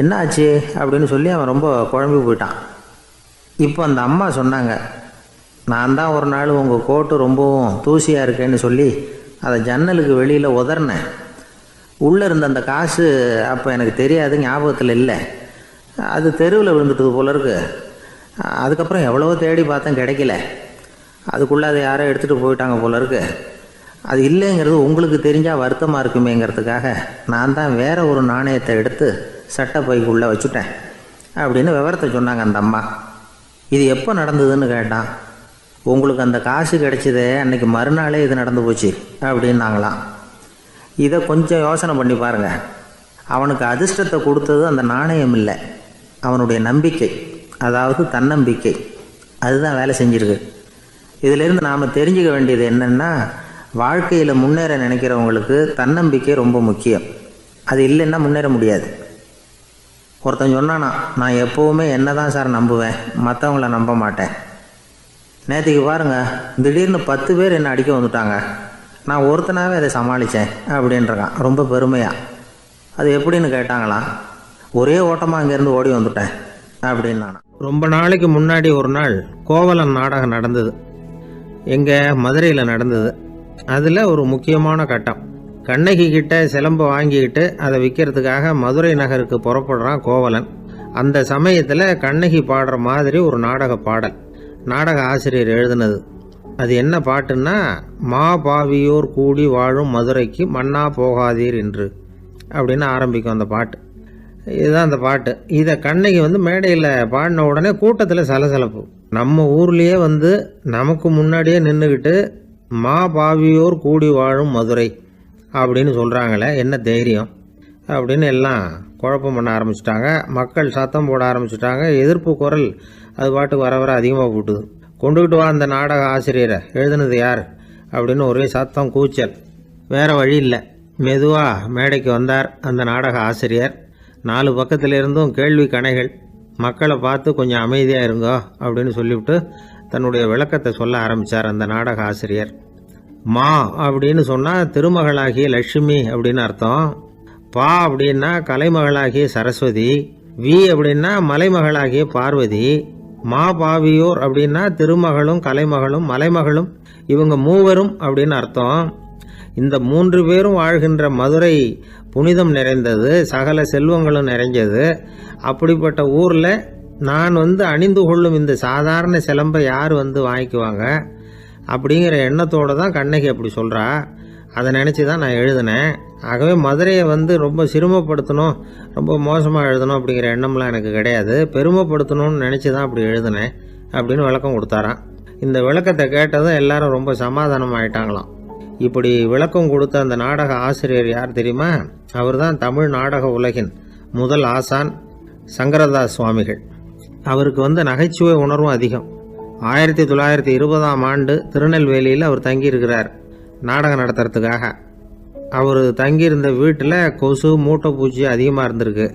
என்ன ஆச்சு அப்படின்னு சொல்லி அவன் ரொம்ப குழம்பி போயிட்டான். இப்போ அந்த அம்மா சொன்னாங்க, நான் தான் ஒரு நாள் உங்கள் கோட்டு ரொம்பவும் தூசியாக இருக்கேன்னு சொல்லி அதை ஜன்னலுக்கு வெளியில் உதறினேன். உள்ளே இருந்த அந்த காசு அப்போ எனக்கு தெரியாது, ஞாபகத்தில் இல்லை. அது தெருவில் விழுந்துட்டது போல இருக்கு. அதுக்கப்புறம் எவ்வளவோ தேடி பார்த்தேன், கிடைக்கல. அதுக்குள்ளே அதை யாரோ எடுத்துகிட்டு போயிட்டாங்க போல இருக்கு. அது இல்லைங்கிறது உங்களுக்கு தெரிஞ்சால் வருத்தமாக இருக்குமேங்கிறதுக்காக நான் தான் வேற ஒரு நாணயத்தை எடுத்து சட்டை பைக்குள்ளே வச்சுட்டேன் அப்படின்னு விவரத்தை சொன்னாங்க அந்த அம்மா. இது எப்போ நடந்ததுன்னு கேட்டான். உங்களுக்கு அந்த காசு கிடைச்சதே அன்னைக்கு மறுநாளே இது நடந்து போச்சு அப்படின்னாங்களாம். இதை கொஞ்சம் யோசனை பண்ணி பாருங்கள். அவனுக்கு அதிர்ஷ்டத்தை கொடுத்தது அந்த நாணயம் இல்லை, அவனுடைய நம்பிக்கை, அதாவது தன்னம்பிக்கை. அதுதான் வேலை செஞ்சிருக்கு. இதிலிருந்து நாம் தெரிஞ்சுக்க வேண்டியது என்னென்னா, வாழ்க்கையில் முன்னேற நினைக்கிறவங்களுக்கு தன்னம்பிக்கை ரொம்ப முக்கியம். அது இல்லைன்னா முன்னேற முடியாது. ஒருத்தன் சொன்னானா, நான் எப்போவுமே என்ன தான் சார் நம்புவேன், மற்றவங்கள நம்ப மாட்டேன். நேற்றுக்கு பாருங்கள், திடீர்னு 10 பேர் என்னை அடிக்க வந்துட்டாங்க, நான் ஒருத்தனாகவே அதை சமாளித்தேன் அப்படின்றான் ரொம்ப பெருமையாக. அது எப்படின்னு கேட்டாங்களாம். ஒரே ஓட்டமாக அங்கேருந்து ஓடி வந்துட்டேன் அப்படின்னு நான். ரொம்ப நாளைக்கு முன்னாடி ஒரு நாள் கோவலன் நாடகம் நடந்தது. எங்கள் மதுரையில் நடந்தது. அதில் ஒரு முக்கியமான கட்டம். கண்ணகி கிட்ட சிலம்பை வாங்கிக்கிட்டு அதை விற்கிறதுக்காக மதுரை நகருக்கு புறப்படுறான் கோவலன். அந்த சமயத்தில் கண்ணகி பாடுற மாதிரி ஒரு நாடக பாடல். நாடக ஆசிரியர் எழுதினது. அது என்ன பாட்டுன்னா, மா பாவியோர் கூடி வாழும் மதுரைக்கு மன்னா போகாதீர் என்று அப்படின்னு ஆரம்பிக்கும் அந்த பாட்டு. இதுதான் அந்த பாட்டு. இதை கண்ணகி மேடையில் பாடின உடனே கூட்டத்தில் சலசலப்பு. நம்ம ஊர்லேயே நமக்கு முன்னாடியே நின்றுக்கிட்டு மா பாவியோர் கூடி வாழும் மதுரை அப்படின்னு சொல்கிறாங்களே, என்ன தைரியம் அப்படின்னு எல்லாம் குழப்பம் பண்ண ஆரம்பிச்சிட்டாங்க. மக்கள் சத்தம் போட ஆரம்பிச்சிட்டாங்க. எதிர்ப்பு குரல் அது பாட்டுக்கு வர வர அதிகமாக போட்டுது. கொண்டுக்கிட்டு வா அந்த நாடக ஆசிரியரை, எழுதுனது யார் அப்படின்னு ஒரே சத்தம், கூச்சல். வேறு வழி இல்லை. மெதுவாக மேடைக்கு வந்தார் அந்த நாடக ஆசிரியர். 4 பக்கத்திலிருந்தும் கேள்வி கணைகள். மக்களை பார்த்து கொஞ்சம் அமைதியாக இருங்கோ அப்படின்னு சொல்லிவிட்டு தன்னுடைய விளக்கத்தை சொல்ல ஆரம்பித்தார் அந்த நாடக ஆசிரியர். மா அப்படின்னு சொன்னால் திருமகளாகிய லட்சுமி அப்படின்னு அர்த்தம். பா அப்படின்னா கலைமகளாகிய சரஸ்வதி. வி அப்படின்னா மலைமகளாகிய பார்வதி. மா பாவியோர் அப்படின்னா திருமகளும் கலைமகளும் மலைமகளும், இவங்க மூவரும் அப்படின்னு அர்த்தம். இந்த 3 பேரும் வாழ்கின்ற மதுரை புனிதம் நிறைந்தது, சகல செல்வங்களும் நிறைஞ்சது. அப்படிப்பட்ட ஊரில் நான் அணிந்து கொள்ளும் இந்த சாதாரண சிலம்பை யார் வாங்கிக்குவாங்க அப்படிங்கிற எண்ணத்தோடு தான் கண்ணகி அப்படி சொல்கிறா. அதை நினச்சி தான் நான் எழுதினேன். ஆகவே மதுரையை ரொம்ப சிரமப்படுத்தணும், ரொம்ப மோசமாக எழுதணும் அப்படிங்கிற எண்ணம்லாம் எனக்கு கிடையாது. பெருமைப்படுத்தணும்னு நினச்சி தான் அப்படி எழுதினேன் அப்படின்னு விளக்கம் கொடுத்தாராம். இந்த விளக்கத்தை கேட்டதும் எல்லாரும் ரொம்ப சமாதானம் ஆயிட்டாங்களாம். இப்படி விளக்கம் கொடுத்த அந்த நாடக ஆசிரியர் யார் தெரியுமா? அவர் தான் தமிழ் நாடக உலகின் முதல் ஆசான் சங்கரதாஸ் சுவாமிகள். அவருக்கு நகைச்சுவை உணர்வும் அதிகம். 1920ஆம் ஆண்டு திருநெல்வேலியில் அவர் தங்கியிருக்கிறார் நாடகம் நடத்துறதுக்காக. அவர் தங்கியிருந்த வீட்டில் கொசு மூட்டைப்பூச்சி அதிகமாக இருந்திருக்கு.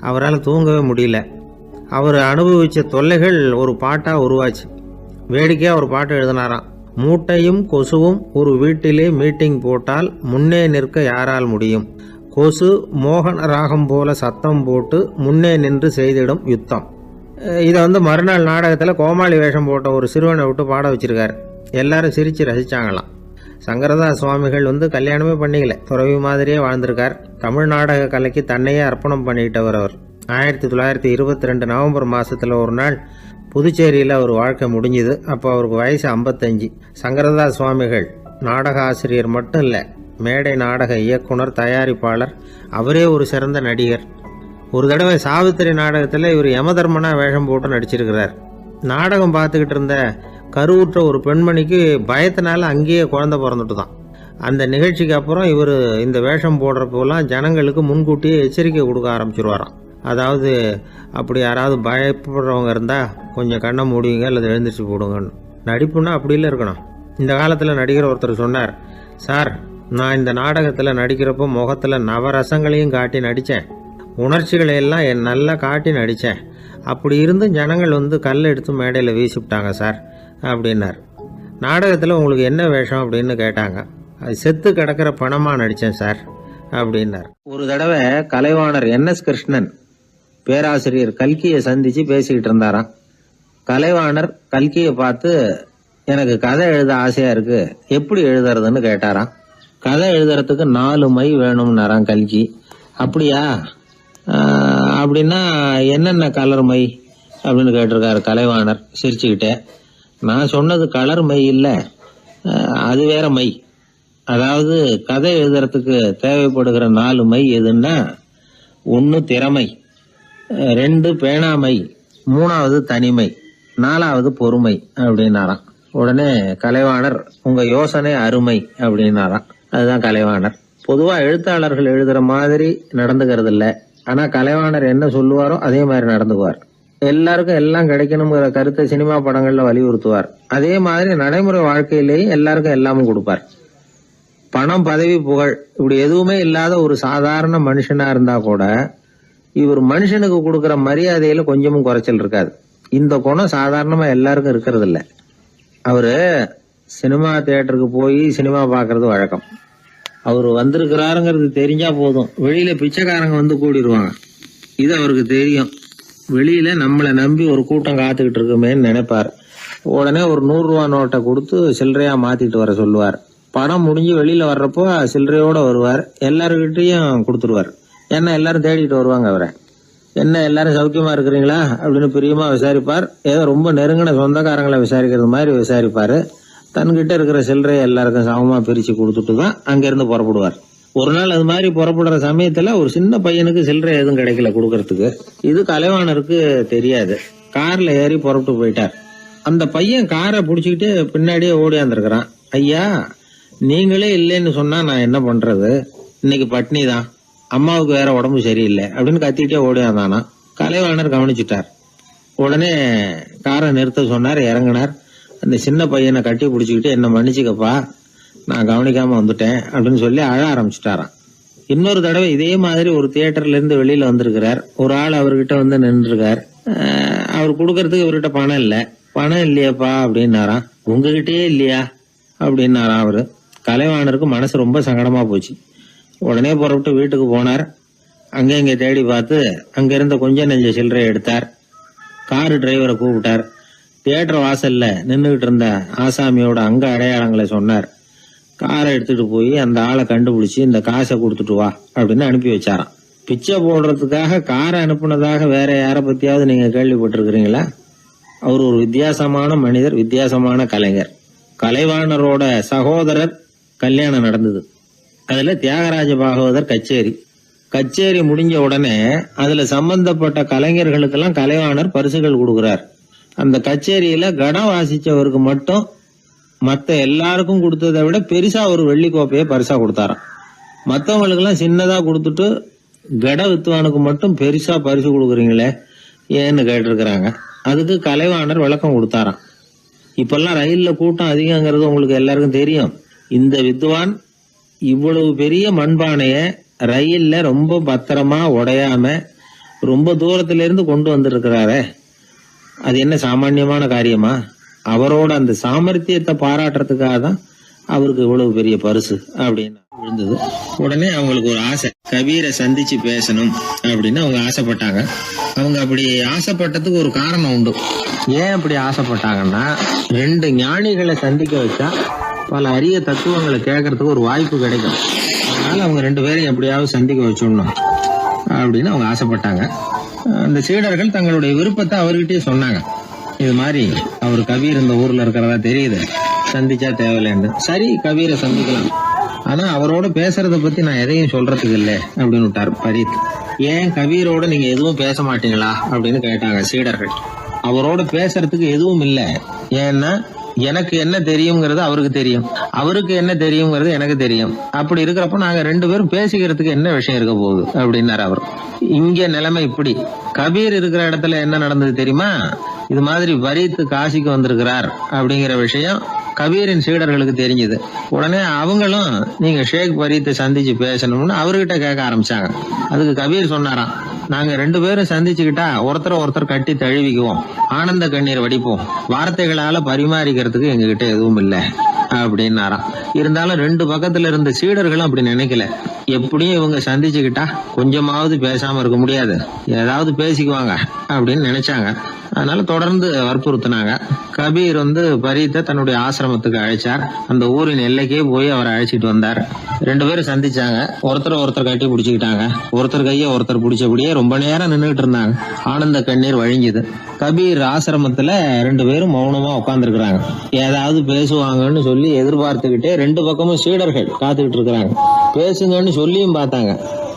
அவரால் தூங்கவே முடியல. அவர் அனுபவித்த தொல்லைகள் ஒரு பாட்டாக உருவாச்சு. வேடிக்கையாக ஒரு பாட்டு எழுதினாராம். மூட்டையும் கொசுவும் ஒரு வீட்டிலே மீட்டிங் போட்டால் முன்னே நிற்க யாரால் முடியும்? கொசு மோகன ராகம் போல சத்தம் போட்டு முன்னே நின்று செய்திடும் யுத்தம். இதை மறுநாள் நாடகத்தில் கோமாளி வேஷம் போட்ட ஒரு சிறுவனை விட்டு பாட வச்சிருக்காரு. எல்லாரும் சிரித்து ரசித்தாங்களாம். சங்கரதாஸ் சுவாமிகள் கல்யாணமே பண்ணிக்கல, துறவி மாதிரியே வாழ்ந்திருக்கார். தமிழ் நாடக கலைக்கு தன்னையே அர்ப்பணம் பண்ணிட்டவர் அவர். 1922 நவம்பர் மாதத்தில் ஒரு நாள் புதுச்சேரியில் அவர் வாழ்க்கை முடிஞ்சுது. அப்போ அவருக்கு வயசு 55. சங்கரதாஸ் சுவாமிகள் நாடக ஆசிரியர் மட்டும் இல்லை, மேடை நாடக இயக்குனர், தயாரிப்பாளர். அவரே ஒரு சிறந்த நடிகர். ஒரு தடவை சாவித்திரி நாடகத்தில் இவர் யமதர்மனா வேஷம் போட்டு நடிச்சிருக்கிறார். நாடகம் பார்த்துக்கிட்டு இருந்த கருவுற்ற ஒரு பெண்மணிக்கு பயத்தினால அங்கேயே குழந்தை பிறந்துட்டு தான். அந்த நிகழ்ச்சிக்கு அப்புறம் இவர் இந்த வேஷம் போடுறப்போலாம் ஜனங்களுக்கு முன்கூட்டியே எச்சரிக்கை கொடுக்க ஆரம்பிச்சிருவாராம். அதாவது அப்படி யாராவது பயப்படுறவங்க இருந்தால் கொஞ்சம் கண்ணை மூடிங்க அல்லது எழுந்திரிச்சு போடுங்கன்னு. நடிப்புன்னா அப்படிலாம் இருக்கணும். இந்த காலத்தில் நடிகர் ஒருத்தர் சொன்னார், சார் நான் இந்த நாடகத்தில் நடிக்கிறப்போ முகத்தில் நவரசங்களையும் காட்டி நடித்தேன், உணர்ச்சிகளை எல்லாம் நல்லா காட்டி நடித்தேன். அப்படி இருந்தும் ஜனங்கள் கல் எடுத்து மேடையில் வீசிவிட்டாங்க சார் அப்படின்னார். நாடகத்தில் உங்களுக்கு என்ன வேஷம் அப்படின்னு கேட்டாங்க. அது செத்து கிடக்கிற பணமாக நடித்தேன் சார் அப்படின்னார். ஒரு தடவை கலைவாணர் NS கிருஷ்ணன் பேராசிரியர் கல்கியை சந்தித்து பேசிக்கிட்டு இருந்தாராம். கலைவாணர் கல்கியை பார்த்து, எனக்கு கதை எழுத ஆசையாக இருக்குது, எப்படி எழுதுறதுன்னு கேட்டாராம். கதை எழுதுறதுக்கு 4 மை வேணும்னாராம் கல்கி. அப்படியா, அப்படின்னா என்னென்ன கலர் மை அப்படின்னு கேட்டிருக்காரு கலைவாணர் சிரிச்சுக்கிட்டே. நான் சொன்னது கலர் மை இல்லை, அது வேற மை. அதாவது கதை எழுதுறதுக்கு தேவைப்படுகிற 4 மை எதுன்னா, 1 திறமை, 2 பேணாமை, 3வது தனிமை, 4வது பொறுமை அப்படின்னாராம். உடனே கலைவாணர், உங்க யோசனை அருமை அப்படின்னாராம். அதுதான் கலைவாணர். பொதுவாக எழுத்தாளர்கள் எழுதுற மாதிரி நடந்துக்கிறது இல்லை. ஆனால் கலைவாணர் என்ன சொல்லுவாரோ அதே மாதிரி நடந்துக்குவார். எல்லாருக்கும் எல்லாம் கிடைக்கணுங்கிற கருத்தை சினிமா படங்களில் வலியுறுத்துவார். அதே மாதிரி நடைமுறை வாழ்க்கையிலேயும் எல்லாருக்கும் எல்லாமும் கொடுப்பார். பணம், பதவி, புகழ் இப்படி எதுவுமே இல்லாத ஒரு சாதாரண மனுஷனா இருந்தா கூட இவர் மனுஷனுக்கு கொடுக்குற மரியாதையில கொஞ்சமும் குறைச்சல் இருக்காது. இந்த குணம் சாதாரணமா எல்லாருக்கும் இருக்கிறது இல்லை. அவரு சினிமா தியேட்டருக்கு போய் சினிமா பார்க்கறது வழக்கம். அவர் வந்திருக்கிறாருங்கிறது தெரிஞ்சா போதும், வெளியில பிச்சைக்காரங்க கூடிடுவாங்க. இது அவருக்கு தெரியும். வெளியில நம்மளை நம்பி ஒரு கூட்டம் காத்துக்கிட்டு இருக்குமேன்னு நினைப்பார். உடனே ஒரு 100 ரூபா நோட்டை கொடுத்து சில்லறையா மாத்திட்டு வர சொல்லுவார். படம் முடிஞ்சு வெளியில வர்றப்போ சில்லறையோட வருவார். எல்லாருக்கிட்டையும் கொடுத்துருவார். ஏன்னா எல்லாரும் தேடிட்டு வருவாங்க அவரை. என்ன எல்லாரும் சௌக்கியமா இருக்கிறீங்களா அப்படின்னு பிரியமா விசாரிப்பார். ஏதோ ரொம்ப நெருங்கின சொந்தக்காரங்களை விசாரிக்கிறது மாதிரி விசாரிப்பாரு. தன்கிட்ட இருக்கிற சில்லறையை எல்லாருக்கும் சமமா பிரிச்சு கொடுத்துட்டு தான் அங்கிருந்து புறப்படுவார். ஒரு நாள் அது மாதிரி புறப்படுற சமயத்துல ஒரு சின்ன பையனுக்கு சில்லறை எதுவும் கிடைக்கல கொடுக்கறதுக்கு. இது கலைவாணருக்கு தெரியாது. கார்ல ஏறி புறப்பட்டு போயிட்டார். அந்த பையன் காரை பிடிச்சிக்கிட்டு பின்னாடியே ஓடியாந்துருக்கிறான். ஐயா, நீங்களே இல்லைன்னு சொன்னா நான் என்ன பண்றது, இன்னைக்கு பட்னி தான், அம்மாவுக்கு வேற உடம்பு சரியில்லை அப்படின்னு கத்திட்டே ஓடியாந்தானா. கலைவாணர் கவனிச்சுட்டார். உடனே காரை நிறுத்த சொன்னார். இறங்கினார். அந்த சின்ன பையனை கட்டி பிடிச்சிக்கிட்டு, என்ன மன்னிச்சுக்கப்பா, நான் கவனிக்காம வந்துட்டேன் அப்படின்னு சொல்லி அழ ஆரம்பிச்சுட்டாராம். இன்னொரு தடவை இதே மாதிரி ஒரு தியேட்டர்ல இருந்து வெளியில வந்திருக்கிறார். ஒரு ஆள் அவர்கிட்ட வந்து நின்றுருக்கார். அவர் கொடுக்கறதுக்கு இவர்கிட்ட பணம் இல்ல. பணம் இல்லையாப்பா அப்படின்னாராம். உங்ககிட்டயே இல்லையா அப்படின்னாராம் அவரு. கலைவாணருக்கு மனசு ரொம்ப சங்கடமா போச்சு. உடனே புறப்பட்டு வீட்டுக்கு போனார். அங்க இங்க தேடி பார்த்து அங்க இருந்த கொஞ்சம் நெஞ்ச சில்லறை எடுத்தார். காரு டிரைவரை கூப்பிட்டார். தியேட்டர் வாசல்ல நின்றுகிட்டு இருந்த ஆசாமியோட அங்க அடையாளங்களை சொன்னார். காரை எடுத்துட்டு போய் அந்த ஆளை கண்டுபிடிச்சு இந்த காசை கொடுத்துட்டு வா அப்படின்னு அனுப்பி வச்சாராம். பிச்சை போடுறதுக்காக காரை அனுப்புனதாக வேற யாரை பத்தியாவது நீங்க கேள்விப்பட்டிருக்கிறீங்களா? அவர் ஒரு வித்தியாசமான மனிதர், வித்தியாசமான கலைஞர். கலைவாணரோட சகோதரர் கல்யாணம் நடந்தது. அதுல தியாகராஜ பாகவதர் கச்சேரி முடிஞ்ச உடனே அதுல சம்பந்தப்பட்ட கலைஞர்களுக்கெல்லாம் கலைவாணர் பரிசுகள் கொடுக்கிறார். அந்த கச்சேரியில கடம் வாசிச்சவருக்கு மட்டும் மத்த எல்லாருக்கும் கொடுத்ததை விட பெருசா ஒரு வெள்ளி கோப்பையை பரிசா கொடுத்தாராம். மற்றவங்களுக்கு எல்லாம் சின்னதா கொடுத்துட்டு கட வித்துவானுக்கு மட்டும் பெருசா பரிசு கொடுக்குறீங்களே ஏன்னு கேட்டிருக்கிறாங்க. அதுக்கு கலைவாணர் விளக்கம் கொடுத்தாராம். இப்பெல்லாம் ரயில்ல கூட்டம் அதிகங்கிறது உங்களுக்கு எல்லாருக்கும் தெரியும். இந்த வித்வான் இவ்வளவு பெரிய மண்பானைய ரயில்ல ரொம்ப பத்திரமா உடையாம ரொம்ப தூரத்துல இருந்து கொண்டு வந்திருக்கிறாரே, அது என்ன சாமான்யமான காரியமா? அவரோட அந்த சாமர்த்தியத்தை பாராட்டுறதுக்காக தான் அவருக்கு இவ்வளவு பெரிய பரிசு அப்படின்னு விழுந்தது. உடனே அவங்களுக்கு ஒரு ஆசை, கபீரை சந்திச்சு பேசணும் அப்படின்னு அவங்க ஆசைப்பட்டாங்க. அவங்க அப்படி ஆசைப்பட்டதுக்கு ஒரு காரணம் உண்டு. ஏன் அப்படி ஆசைப்பட்டாங்கன்னா, 2 ஞானிகளை சந்திக்க வச்சா பல அரிய தத்துவங்களை கேட்கறதுக்கு ஒரு வாய்ப்பு கிடைக்கும். அதனால அவங்க 2 பேரையும் எப்படியாவது சந்திக்க வச்சிடணும் அப்படின்னு அவங்க ஆசைப்பட்டாங்க. அந்த சீடர்கள் தங்களுடைய விருப்பத்தை அவர்கிட்டயே சொன்னாங்க. இது மாதிரி அவர் கபீர் இந்த ஊர்ல இருக்கிறதா தெரியுது, சந்திச்சா தேவையில்லைன்னு. சரி, கபீரை சந்திக்கலாம், ஆனா அவரோட பேசுறத பத்தி நான் எதையும் சொல்றதுக்கு இல்லை அப்படின்னு விட்டார் பரீத். ஏன் கபீரோட நீங்க எதுவும் பேச மாட்டீங்களா அப்படின்னு கேட்டாங்க சீடர்கள். அவரோட பேசுறதுக்கு எதுவும் இல்லை. ஏன்னா எனக்கு என்ன தெரியுங்கிறது அவருக்கு தெரியும், அவருக்கு என்ன தெரியுங்கிறது எனக்கு தெரியும். அப்படி இருக்கிறப்ப நாங்க 2 பேரும் பேசிக்கிறதுக்கு என்ன விஷயம் இருக்க போகுது அப்படின்னாரு அவர். இங்க நிலைமை இப்படி. கபீர் இருக்கிற இடத்துல என்ன நடந்தது தெரியுமா? இது மாதிரி பரீத் காசிக்கு வந்திருக்கிறார் அப்படிங்கிற விஷயம் கபீரின் சீடர்களுக்கு தெரிஞ்சது. உடனே அவங்களும் நீங்க ஷேக் பரீத்தை சந்திச்சு பேசணும்னு அவர்கிட்ட கேட்க ஆரம்பிச்சாங்க. அதுக்கு கபீர் சொன்னாராம், நாங்க 2 பேரும் சந்திச்சுக்கிட்டா ஒருத்தர் கட்டி தழுவிக்குவோம், ஆனந்த கண்ணீர் வடிப்போம், வார்த்தைகளால பரிமாறிக்கிறதுக்கு எங்ககிட்ட எதுவும் இல்லை அப்படின்னாராம். இருந்தாலும் 2 பக்கத்துல இருந்த சீடர்களும் அப்படி நினைக்கல. எப்படியும் இவங்க சந்திச்சுக்கிட்டா கொஞ்சமாவது பேசாம இருக்க முடியாது, ஏதாவது பேசிக்குவாங்க அப்படின்னு நினைச்சாங்க. அதனால தொடர்ந்து வற்புறுத்தினாங்க. கபீர் பரீத்தை தன்னுடைய ஆசிரமத்துக்கு அழைச்சார். அந்த ஊரின் எல்லைக்கே போய் அவரை அழைச்சிட்டு வந்தார். 2 பேரும் சந்திச்சாங்க. ஒருத்தர் கட்டி பிடிச்சுக்கிட்டாங்க. ஒருத்தர் கையை ஒருத்தர் பிடிச்சபடியே ரொம்ப நேரம் நின்றுட்டு இருந்தாங்க. ஆனந்த கண்ணீர் வழிஞ்சுது. கபீர் ஆசிரமத்துல 2 பேரும் மௌனமா உட்கார்ந்துருக்கிறாங்க. ஏதாவது பேசுவாங்கன்னு சொல்லி எதிர்பார்த்துக்கிட்டே 2 பக்கமும் சீடர்கள் காத்துக்கிட்டு இருக்கிறாங்க. பேசுங்கன்னு சொல்லியும் பார்த்தாங்க.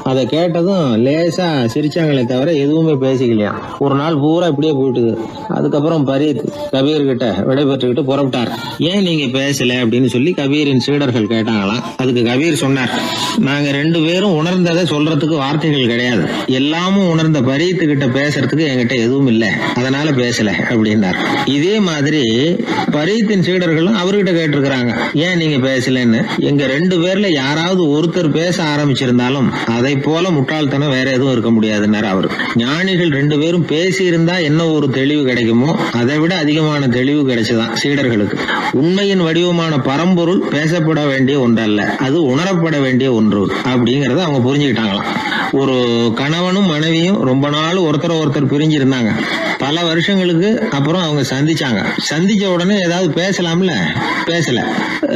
அதை கேட்டதும் லேசா சிரிச்சாங்களே தவிர எதுவுமே பேசிக்கலையா. ஒரு நாள் பூரா இப்படியே போயிட்டுது. அதுக்கப்புறம் பரீத் கபீர் கிட்ட விடைபெற்றுக்கிட்டு புறப்பட்டார். ஏன் நீங்க பேசல அப்படின்னு சொல்லி கபீரின் சீடர்கள் கேட்டாங்களாம். அதுக்கு கபீர் சொன்னார், நாங்க 2 பேரும் உணர்ந்ததை சொல்றதுக்கு வார்த்தைகள் கிடையாது. எல்லாமும் உணர்ந்த பரீத்து கிட்ட பேசுறதுக்கு என்கிட்ட எதுவும் இல்லை, அதனால பேசல அப்படின்னார். இதே மாதிரி பரீத்தின் சீடர்களும் அவர்கிட்ட கேட்டிருக்கிறாங்க, ஏன் நீங்க பேசலன்னு. எங்க 2 பேர்ல யாராவது ஒருத்தர் பேச ஆரம்பிச்சிருந்தாலும் அதை போல முட்டாள்தனம் வேற எதுவும் இருக்க முடியாதுன்னாரு அவரு. ஞானிகள் 2 பேரும் பேசி இருந்தா என்ன ஒரு தெளிவு கிடைக்குமோ அதை விட அதிகமான தெளிவு கிடைச்சதான் சீடர்களுக்கு. உண்மையின் வடிவமான பரம்பொருள் பேசப்பட வேண்டிய ஒன்றல்ல, அது உணரப்பட வேண்டிய ஒன்று அப்படிங்கறத அவங்க புரிஞ்சுக்கிட்டாங்களாம். ஒரு கணவனும் மனைவியும் ரொம்ப நாள் ஒருத்தர் பிரிஞ்சிருந்தாங்க. பல வருஷங்களுக்கு அப்புறம் அவங்க சந்திச்சாங்க. சந்திச்ச உடனே ஏதாவது பேசலாம்ல, பேசல.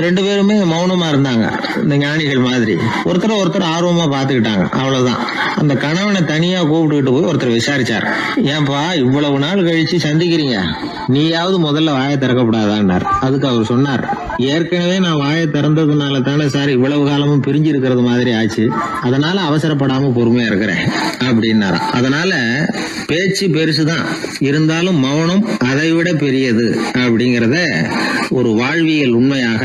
2 பேருமே மௌனமா இருந்தாங்க. இந்த ஞானிகள் மாதிரி ஒருத்தர் ஆர்வமா பாத்துக்கிட்டாங்க, அவ்வளவுதான். அந்த கணவனை தனியா கூப்பிட்டுக்கிட்டு போய் ஒருத்தர் விசாரிச்சார். ஏன்பா இவ்வளவு நாள் கழிச்சு சந்திக்கிறீங்க, நீயாவது முதல்ல வாயை திறக்கப்படாதான்னார். அதுக்கு அவர் சொன்னார், ஏற்கனவே நான் வாயை திறந்ததுனால தானே சார் இவ்வளவு காலமும் பிரிஞ்சு இருக்கிறது மாதிரி ஆச்சு, அதனால அவசரப்படாம பொறுமையா இருக்கிறேன் அப்படின்னாரா. அதனால பேச்சு பெருசுதான், இருந்தாலும் மௌனம் அதை விட பெரியது அப்படிங்கறத ஒரு வாழ்வியல் உண்மையாக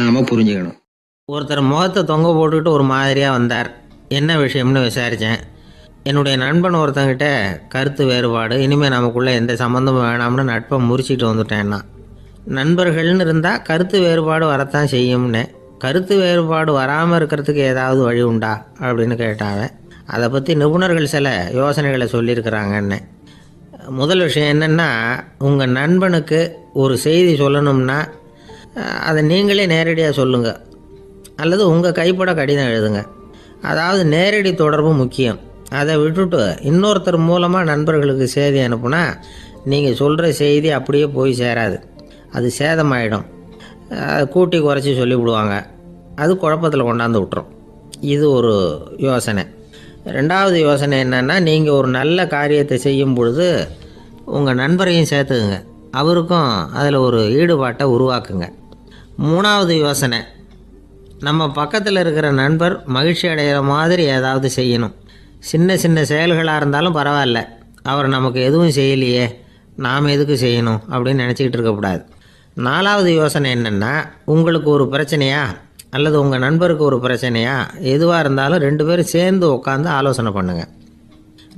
நாம புரிஞ்சுக்கணும். ஒருத்தர் முகத்தை தொங்க போட்டுக்கிட்டு ஒரு மாதிரியாக வந்தார். என்ன விஷயம்னு விசாரித்தேன். என்னுடைய நண்பன் ஒருத்தங்கிட்ட கருத்து வேறுபாடு, இனிமேல் நமக்குள்ளே எந்த சம்மந்தமும் வேணாம்னு நட்பை முறிச்சிட்டு வந்துட்டேன்னா. நண்பர்கள்னு இருந்தால் கருத்து வேறுபாடு வரத்தான் செய்யும்னு. கருத்து வேறுபாடு வராமல் இருக்கிறதுக்கு ஏதாவது வழி உண்டா அப்படின்னு கேட்டாங்க. அதை பற்றி நிபுணர்கள் சில யோசனைகளை சொல்லியிருக்கிறாங்கன்னு. முதல் விஷயம் என்னென்னா, உங்கள் நண்பனுக்கு ஒரு செய்தி சொல்லணும்னா அதை நீங்களே நேரடியாக சொல்லுங்கள், அல்லது உங்கள் கைப்பட கடிதம் எழுதுங்க. அதாவது நேரடி தொடர்பு முக்கியம். அதை விட்டுட்டு இன்னொருத்தர் மூலமாக நண்பர்களுக்கு செய்தி அனுப்புனா நீங்கள் சொல்கிற செய்தி அப்படியே போய் சேராது, அது சேதமாயிடும். கூட்டி குறைச்சி சொல்லிவிடுவாங்க, அது குழப்பத்தில் கொண்டாந்து விட்டுரும். இது ஒரு யோசனை. ரெண்டாவது யோசனை என்னென்னா, நீங்கள் ஒரு நல்ல காரியத்தை செய்யும் பொழுது உங்கள் நண்பரையும் சேர்த்துக்குங்க, அவருக்கும் அதில் ஒரு ஈடுபாட்டை உருவாக்குங்க. மூணாவது யோசனை, நம்ம பக்கத்தில் இருக்கிற நண்பர் மகிழ்ச்சி அடைகிற மாதிரி ஏதாவது செய்யணும். சின்ன சின்ன செயல்களாக இருந்தாலும் பரவாயில்ல, அவர் நமக்கு எதுவும் செய்யலையே, நாம் எதுக்கு செய்யணும் அப்படின்னு நினச்சிக்கிட்டு இருக்கக்கூடாது. நாலாவது யோசனை என்னென்னா, உங்களுக்கு ஒரு பிரச்சனையா அல்லது உங்கள் நண்பருக்கு ஒரு பிரச்சனையா, எதுவாக இருந்தாலும் 2 பேரும் சேர்ந்து உட்காந்து ஆலோசனை பண்ணுங்கள்.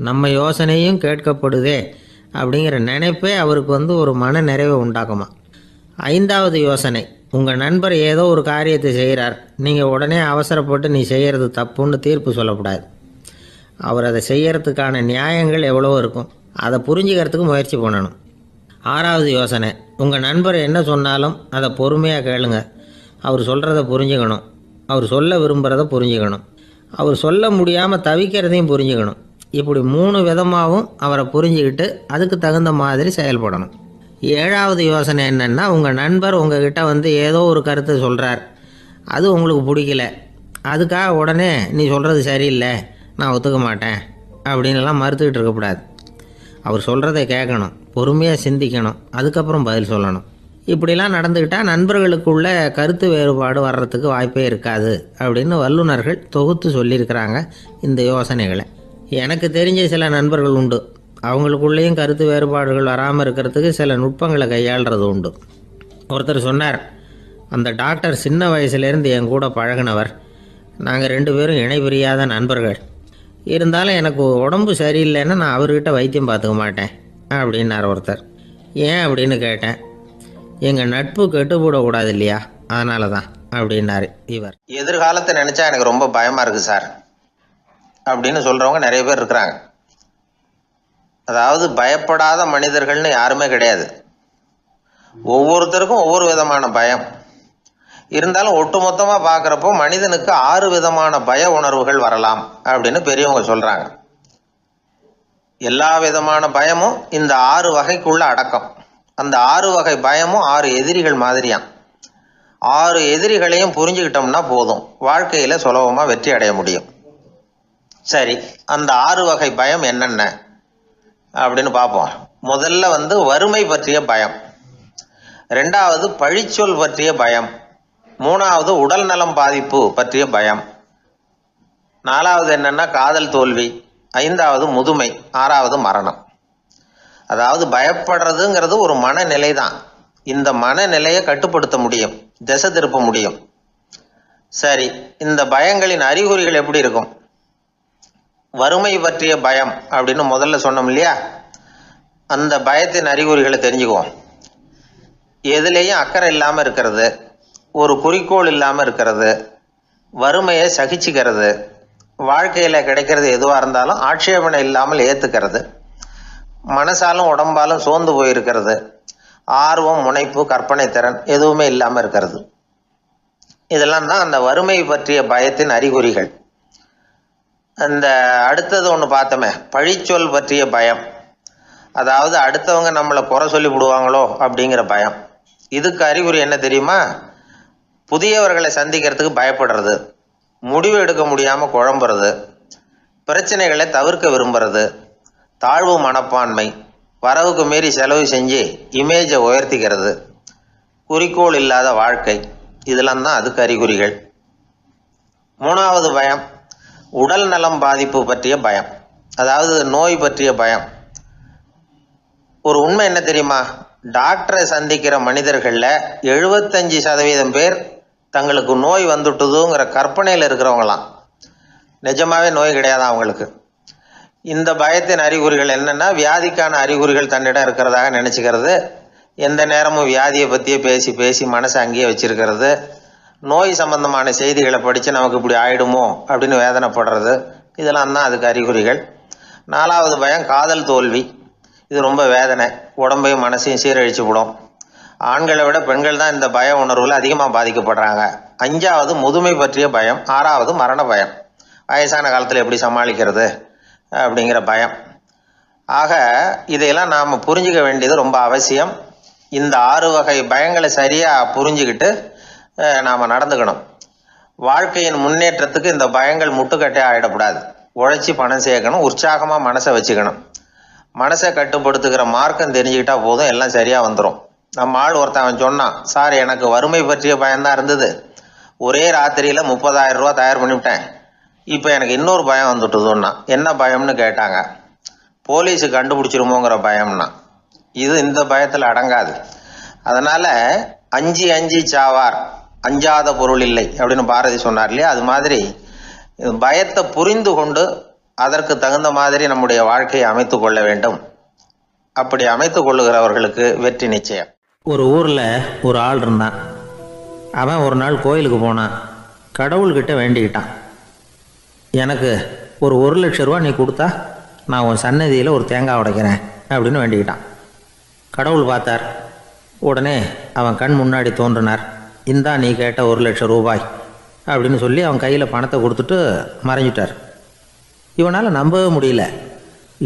நம்ம யோசனையும் கேட்கப்படுதே அப்படிங்கிற நினைப்பே அவருக்கு ஒரு மன நிறைவை உண்டாக்குமா. 5வது யோசனை, உங்கள் நண்பர் ஏதோ ஒரு காரியத்தை செய்கிறார், நீங்கள் உடனே அவசரப்பட்டு நீ செய்கிறது தப்புன்னு தீர்ப்பு சொல்லக்கூடாது. அவர் அதை செய்யறதுக்கான நியாயங்கள் எவ்வளோ இருக்கும், அதை புரிஞ்சுக்கிறதுக்கு முயற்சி பண்ணணும். 6வது யோசனை, உங்கள் நண்பர் என்ன சொன்னாலும் அதை பொறுமையாக கேளுங்க. அவர் சொல்கிறத புரிஞ்சுக்கணும், அவர் சொல்ல விரும்புகிறத புரிஞ்சுக்கணும், அவர் சொல்ல முடியாமல் தவிக்கிறதையும் புரிஞ்சுக்கணும். இப்படி 3 விதமாகவும் அவரை புரிஞ்சுக்கிட்டு அதுக்கு தகுந்த மாதிரி செயல்படணும். 7வது யோசனை என்னென்னா, உங்கள் நண்பர் உங்ககிட்ட ஏதோ ஒரு கருத்தை சொல்கிறார், அது உங்களுக்கு பிடிக்கல, அதுக்காக உடனே நீ சொல்கிறது சரியில்லை, நான் ஒத்துக்க மாட்டேன் அப்படின்லாம் மறுத்துக்கிட்டு இருக்கக்கூடாது. அவர் சொல்கிறத கேட்கணும், பொறுமையாக சிந்திக்கணும், அதுக்கப்புறம் பதில் சொல்லணும். இப்படிலாம் நடந்துக்கிட்டால் நண்பர்களுக்குள்ள கருத்து வேறுபாடு வர்றதுக்கு வாய்ப்பே இருக்காது அப்படின்னு வல்லுநர்கள் தொகுத்து சொல்லியிருக்கிறாங்க இந்த யோசனைகளை. எனக்கு தெரிஞ்ச சில நண்பர்கள் உண்டு, அவங்களுக்குள்ளேயும் கருத்து வேறுபாடுகள் வராமல் இருக்கிறதுக்கு சில நுட்பங்களை கையாளுறது உண்டு. ஒருத்தர் சொன்னார், அந்த டாக்டர் சின்ன வயசுலேருந்து என் கூட பழகினவர், நாங்கள் 2 பேரும் இணை பிரியாத நண்பர்கள், இருந்தாலும் எனக்கு உடம்பு சரியில்லைன்னா நான் அவர்கிட்ட வைத்தியம் பார்த்துக்க மாட்டேன் அப்படின்னார் ஒருத்தர். ஏன் அப்படின்னு கேட்டேன். எங்கள் நட்பு கெட்டுப்படக்கூடாது இல்லையா, அதனால தான் அப்படின்னாரு இவர். எதிர்காலத்தை நினச்சா எனக்கு ரொம்ப பயமாக இருக்குது சார் அப்படின்னு சொல்கிறவங்க நிறைய பேர் இருக்கிறாங்க. அதாவது பயப்படாத மனிதர்கள்னு யாருமே கிடையாது. ஒவ்வொருத்தருக்கும் ஒவ்வொரு விதமான பயம் இருந்தாலும் ஒட்டுமொத்தமாக பார்க்குறப்போ மனிதனுக்கு 6 விதமான பய உணர்வுகள் வரலாம் அப்படின்னு பெரியவங்க சொல்கிறாங்க. எல்லா விதமான பயமும் இந்த 6 வகைக்குள்ள அடக்கம். அந்த 6 வகை பயமும் 6 எதிரிகள் மாதிரியாம். 6 எதிரிகளையும் புரிஞ்சுக்கிட்டோம்னா போதும், வாழ்க்கையில் சுலபமாக வெற்றி அடைய முடியும். சரி, அந்த 6 வகை பயம் என்னென்ன அப்படின்னு பார்ப்போம். முதல்ல வறுமை பற்றிய பயம், 2வது பழிச்சொல் பற்றிய பயம், 3வது உடல் நலம் பாதிப்பு பற்றிய பயம், 4வது என்னன்னா காதல் தோல்வி, 5வது முதுமை, 6வது மரணம். அதாவது பயப்படுறதுங்கிறது ஒரு மனநிலை தான். இந்த மனநிலையை கட்டுப்படுத்த முடியும், திசை திருப்ப முடியும். சரி, இந்த பயங்களின் அறிகுறிகள் எப்படி இருக்கும்? வறுமை பற்றிய பயம் அப்படின்னு முதல்ல சொன்னோம் இல்லையா, அந்த பயத்தின் அறிகுறிகளை தெரிஞ்சுக்குவோம். எதுலேயும் அக்கறை இல்லாமல் இருக்கிறது, ஒரு குறிக்கோள் இல்லாமல் இருக்கிறது, வறுமையை சகிச்சுக்கிறது, வாழ்க்கையில் கிடைக்கிறது எதுவாக இருந்தாலும் ஆட்சேபனை இல்லாமல் ஏற்றுக்கிறது, மனசாலும் உடம்பாலும் சோர்ந்து போயிருக்கிறது, ஆர்வம், முனைப்பு, கற்பனை திறன் எதுவுமே இல்லாமல் இருக்கிறது. இதெல்லாம் தான் அந்த வறுமை பற்றிய பயத்தின் அறிகுறிகள். அந்த அடுத்தது ஒன்று பார்த்தோமே, பழிச்சொல் பற்றிய பயம். அதாவது அடுத்தவங்க நம்மளை குறை சொல்லி விடுவாங்களோ அப்படிங்கிற பயம். இதுக்கு அறிகுறி என்ன தெரியுமா? புதியவர்களை சந்திக்கிறதுக்கு பயப்படுறது, முடிவு எடுக்க முடியாமல் குழம்புறது, பிரச்சனைகளை தவிர்க்க விரும்புறது, தாழ்வு மனப்பான்மை, வரவுக்கு மீறி செலவு செஞ்சு இமேஜை உயர்த்திக்கிறது, குறிக்கோள் இல்லாத வாழ்க்கை, இதெல்லாம் தான் அதுக்கு அறிகுறிகள். 3வது பயம் உடல் நலம் பாதிப்பு பற்றிய பயம், அதாவது நோய் பற்றிய பயம். ஒரு உண்மை என்ன தெரியுமா? டாக்டரை சந்திக்கிற மனிதர்களில் 75% பேர் தங்களுக்கு நோய் வந்துட்டுதுங்கிற கற்பனையில் இருக்கிறவங்களாம். நிஜமாவே நோய் கிடையாது அவங்களுக்கு. இந்த பயத்தின் அறிகுறிகள் என்னென்னா, வியாதிக்கான அறிகுறிகள் தன்னிடம் இருக்கிறதாக நினச்சிக்கிறது, எந்த நேரமும் வியாதியை பற்றியே பேசி பேசி மனசை அங்கேயே வச்சிருக்கிறது, நோய் சம்பந்தமான செய்திகளை படித்து நமக்கு இப்படி ஆயிடுமோ அப்படின்னு வேதனைப்படுறது, இதெல்லாம் தான் அதுக்கு அறிகுறிகள். 4வது பயம் காதல் தோல்வி. இது ரொம்ப வேதனை, உடம்பையும் மனசையும் சீரழிச்சு விடும். ஆண்களை விட பெண்கள் தான் இந்த பய உணர்வில் அதிகமாக பாதிக்கப்படுறாங்க. 5வது முதுமை பற்றிய பயம். 6வது மரண பயம், வயசான காலத்தில் எப்படி சமாளிக்கிறது அப்படிங்கிற பயம். ஆக இதையெல்லாம் நாம் புரிஞ்சிக்க வேண்டியது ரொம்ப அவசியம். இந்த 6 வகை பயங்களை சரியாக புரிஞ்சுக்கிட்டு நாம் நடந்துக்கணும். வாழ்க்கையின் முன்னேற்றத்துக்கு இந்த பயங்கள் முட்டுக்கட்டே ஆகிடக்கூடாது. உழைச்சி பணம் சேர்க்கணும், உற்சாகமாக மனசை வச்சுக்கணும். மனசை கட்டுப்படுத்துகிற மார்க்கம் தெரிஞ்சுக்கிட்டா போதும், எல்லாம் சரியாக வந்துடும். நம்ம ஆள் ஒருத்தன் சொன்னான், சார் எனக்கு வறுமை பற்றிய பயம்தான் இருந்தது, ஒரே ராத்திரியில் 30,000 ரூபா தயார் பண்ணிவிட்டேன், இப்போ எனக்கு இன்னொரு பயம் வந்துட்டுதுன்னா. என்ன பயம்னு கேட்டாங்க. போலீஸு கண்டுபிடிச்சிருமோங்கிற பயம்னா. இது இந்த பயத்தில் அடங்காது. அதனால் அஞ்சி அஞ்சி சாவார், அஞ்சாத பொருள் இல்லை அப்படின்னு பாரதி சொன்னார் இல்லையா? அது மாதிரி பயத்தை புரிந்து கொண்டு அதற்கு தகுந்த மாதிரி நம்முடைய வாழ்க்கையை அமைத்து கொள்ள வேண்டும். அப்படி அமைத்து கொள்ளுகிறவர்களுக்கு வெற்றி நிச்சயம். ஒரு ஊரில் ஒரு ஆள் இருந்தான். அவன் ஒரு நாள் கோயிலுக்கு போனான். கடவுள்கிட்ட வேண்டிக்கிட்டான், எனக்கு ஒரு 1,00,000 ரூபா நீ கொடுத்தா நான் உன் சன்னதியில் ஒரு தேங்காய் உடைக்கிறேன் அப்படின்னு வேண்டிக்கிட்டான். கடவுள் பார்த்தார். உடனே அவன் கண் முன்னாடி தோன்றினார். இந்தா நீ கேட்ட 1,00,000 ரூபாய் அப்படின்னு சொல்லி அவன் கையில் பணத்தை கொடுத்துட்டு மறைஞ்சிட்டார். இவனால் நம்பவே முடியல.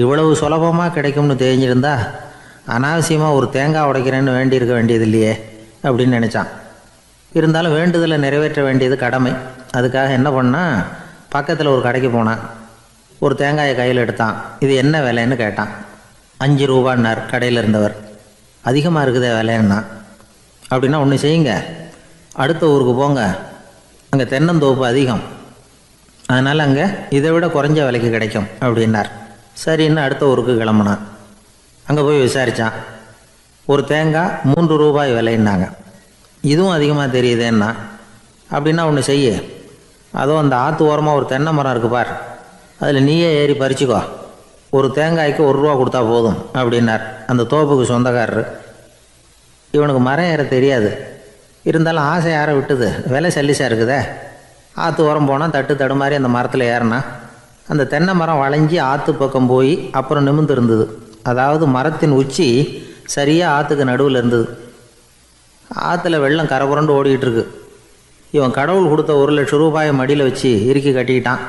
இவ்வளவு சுலபமாக கிடைக்கும்னு தெரிஞ்சிருந்தா அனாவசியமாக ஒரு தேங்காய் உடைக்கிறேன்னு வேண்டியிருக்க வேண்டியது இல்லையே அப்படின்னு நினச்சான். இருந்தாலும் வேண்டுதலை நிறைவேற்ற வேண்டியது கடமை. அதுக்காக என்ன பண்ணால், பக்கத்தில் ஒரு கடைக்கு போனான். ஒரு தேங்காயை கையில் எடுத்தான். இது என்ன விலைன்னு கேட்டான். 5 ரூபான்னார் கடையில் இருந்தவர். அதிகமாக இருக்குதே விலைன்னா. அப்படின்னா ஒன்று செய்யுங்க, அடுத்த ஊருக்கு போங்க, அங்கே தென்னந்தோப்பு அதிகம், அதனால் அங்கே இதை விட குறைஞ்ச விலைக்கு கிடைக்கும் அப்படின்னார். சரின்னு அடுத்த ஊருக்கு கிளம்புனான். அங்கே போய் விசாரித்தான். ஒரு தேங்காய் 3 ரூபாய் விலைன்னாங்க. இதுவும் அதிகமாக தெரியுதேன்னா. அப்படின்னா ஒன்று செய்ய, அதோ அந்த ஆற்று ஓரமாக ஒரு தென்னை மரம் இருக்குது பார், அதில் நீயே ஏறி பறிச்சுக்கோ, ஒரு தேங்காய்க்கு 1 ரூபா கொடுத்தா போதும் அப்படின்னார் அந்த தோப்புக்கு சொந்தக்காரரு. இவனுக்கு மரம் ஏற தெரியாது, இருந்தாலும் ஆசை யாரை விட்டுது, விலை சல்லிசாக இருக்குதே. ஆற்று ஓரம் போனால் தட்டு தடுமாறி அந்த மரத்தில் ஏறினா அந்த தென்னை மரம் வளைஞ்சி ஆற்று பக்கம் போய் அப்புறம் நிமிர்ந்து இருந்தது. அதாவது மரத்தின் உச்சி சரியாக ஆற்றுக்கு நடுவில் இருந்தது. ஆற்றுல வெள்ளம் கரபுரண்டு ஓடிக்கிட்டு இருக்கு. இவன் கடவுள் கொடுத்த 1,00,000 ரூபாயை மடியில் வச்சு இறுக்கி கட்டிக்கிட்டான்.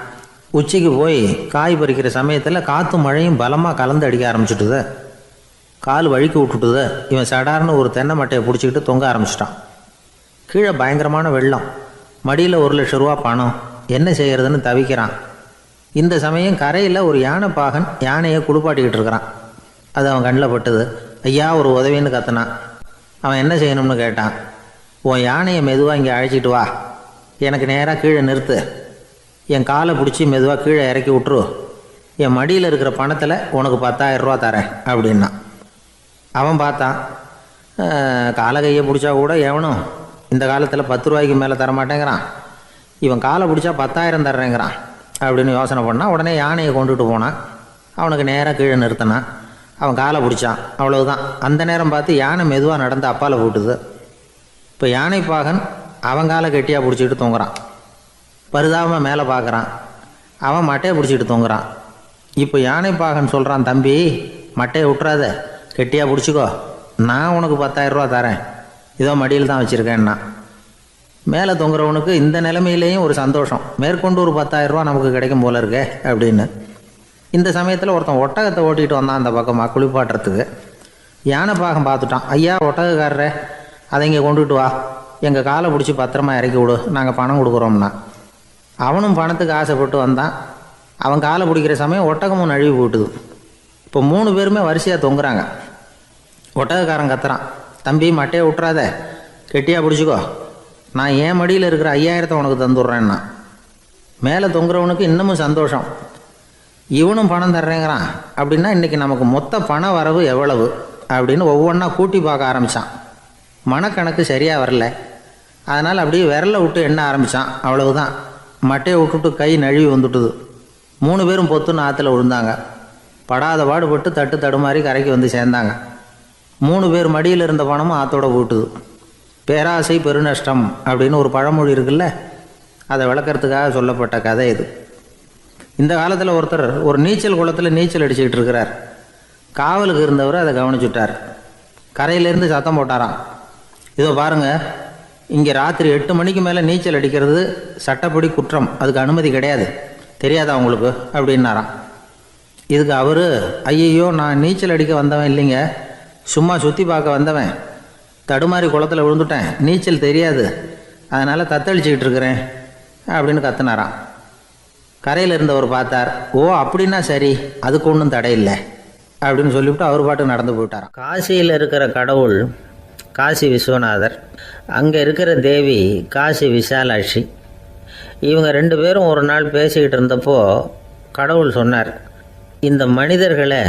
உச்சிக்கு போய் காய் பறிக்கிற சமயத்தில் காற்றும் மழையும் பலமாக கலந்து அடிக்க ஆரம்பிச்சுட்டுது. கால் வழுக்கி விட்டுட்டுது. இவன் சடார்னு ஒரு தென்னை மட்டையை பிடிச்சிக்கிட்டு தொங்க ஆரம்பிச்சிட்டான். கீழே பயங்கரமான வெள்ளம், மடியில் 1,00,000 ரூபா பணம், என்ன செய்கிறதுன்னு தவிக்கிறான். இந்த சமயம் கரையில் ஒரு யானை பாகன் யானையை குளிப்பாட்டிக்கிட்டு இருக்கிறான். அது அவன் கண்ணில் பட்டது. ஐயா ஒரு உதவின்னு கத்துனான். அவன் என்ன செய்யணும்னு கேட்டான். உன் யானையை மெதுவாக இங்கே அழைச்சிட்டு வா, எனக்கு நேராக கீழே நிறுத்து, என் காலை பிடிச்சி மெதுவாக கீழே இறக்கி விட்டுரு, என் மடியில் இருக்கிற பணத்தில் உனக்கு 10,000 ரூபா தரேன் அப்படின்னா. அவன் பார்த்தான். காலை கையை பிடிச்சா கூட எவனும் இந்த காலத்தில் 10 ரூபாய்க்கு மேலே தரமாட்டேங்கிறான், இவன் காலை பிடிச்சா 10,000 தர்றேங்கிறான் அப்படின்னு யோசனை பண்ணான். உடனே யானையை கொண்டுட்டு போனான். அவனுக்கு நேராக கீழே நிறுத்தினான். அவன் காலை பிடிச்சான். அவ்வளவுதான். அந்த நேரம் பார்த்து யானை மெதுவாக நடந்து அப்பால் போட்டுது. இப்போ யானை பாகன் அவன் காலை கெட்டியாக பிடிச்சிக்கிட்டு தொங்குறான். பரிதாபமாக மேலே பார்க்குறான். அவன் மட்டையை பிடிச்சிக்கிட்டு தொங்குறான். இப்போ யானை பாகன் சொல்கிறான், தம்பி மட்டையை விட்டுறாத, கெட்டியாக பிடிச்சிக்கோ, நான் உனக்கு 10,000 ரூபா தரேன், இதோ மடியில் தான் வச்சுருக்கேன்னா. மேலே தொங்குறவனுக்கு இந்த நிலைமையிலேயும் ஒரு சந்தோஷம், மேற்கொண்டு ஒரு 10,000 ரூபா நமக்கு கிடைக்கும் போல இருக்கே அப்படின்னு. இந்த சமயத்தில் ஒருத்தன் ஒட்டகத்தை ஓட்டிகிட்டு வந்தான் அந்த பக்கமாக குளிப்பாட்டுறதுக்கு. யானை பாகம் பார்த்துட்டான். ஐயா ஒட்டகக்காரரே, அதை இங்கே கொண்டுகிட்டு வா, எங்கள் காலை பிடிச்சி பத்திரமா இறக்கி விடு, நாங்கள் பணம் கொடுக்குறோம்னா. அவனும் பணத்துக்கு ஆசைப்பட்டு வந்தான். அவன் காலை பிடிக்கிற சமயம் ஒட்டகமும் நழுவி போட்டுது. இப்போ 3 பேருமே வரிசையாக தொங்குறாங்க. ஒட்டகக்காரன் கத்துறான், தம்பி மட்டையை விட்டுறாத, கெட்டியாக பிடிச்சிக்கோ, நான் என் மடியில் இருக்கிற 5,000 உனக்கு தந்துடுறேன்னா. மேலே தொங்குறவனுக்கு இன்னமும் சந்தோஷம், இவனும் பணம் தர்றேங்கிறான் அப்படின்னா இன்றைக்கி நமக்கு மொத்த பண வரவு எவ்வளவு அப்படின்னு ஒவ்வொன்றா கூட்டி பார்க்க ஆரம்பித்தான். மனக்கணக்கு சரியாக வரல. அதனால் அப்படியே விரலை விட்டு எண்ண ஆரம்பித்தான். அவ்வளவுதான், மட்டையை விட்டுட்டு கை நழுவி வந்துட்டுது. 3 பேரும் பொத்துன்னு ஆற்றுல விழுந்தாங்க. படாத பாடுபட்டு தட்டு தடுமாறி கரைக்கு வந்து சேர்ந்தாங்க. 3 பேர் மடியில் இருந்த பணமும் ஆற்றோட போட்டுது. பேராசை பெருநஷ்டம் அப்படின்னு ஒரு பழமொழி இருக்குல்ல, அதை விளக்கறதுக்காக சொல்லப்பட்ட கதை இது. இந்த காலத்தில் ஒருத்தர் ஒரு நீச்சல் குளத்தில் நீச்சல் அடிச்சுக்கிட்டு இருக்கிறார். காவலுக்கு இருந்தவர் அதை கவனிச்சுட்டார். கரையிலேருந்து சத்தம் போட்டாராம், இதோ பாருங்க, இங்கே ராத்திரி 8 மணிக்கு மேலே நீச்சல் அடிக்கிறது சட்டப்படி குற்றம், அதுக்கு அனுமதி கிடையாது, தெரியாதா உங்களுக்கு அப்படின்னாராம். இதுக்கு அவர், ஐயையோ நான் நீச்சல் அடிக்க வந்தவன் இல்லைங்க, சும்மா சுற்றி பார்க்க வந்தவன், தடுமாறி குளத்தில் விழுந்துட்டேன், நீச்சல் தெரியாது, அதனால் தத்தளிச்சுக்கிட்டு இருக்கிறேன் அப்படின்னு கத்துனாராம். கரையில் இருந்தவர் பார்த்தார், ஓ அப்படின்னா சரி, அதுக்கு ஒன்றும் தடையில்லை அப்படின்னு சொல்லிவிட்டு அவர் பாட்டுக்கு நடந்து போயிட்டாராம். காசியில் இருக்கிற கடவுள் காசி விஸ்வநாதர், அங்கே இருக்கிற தேவி காசி விசாலாட்சி. இவங்க 2 பேரும் ஒரு நாள் பேசிக்கிட்டு இருந்தப்போ கடவுள் சொன்னார், இந்த மனிதர்களை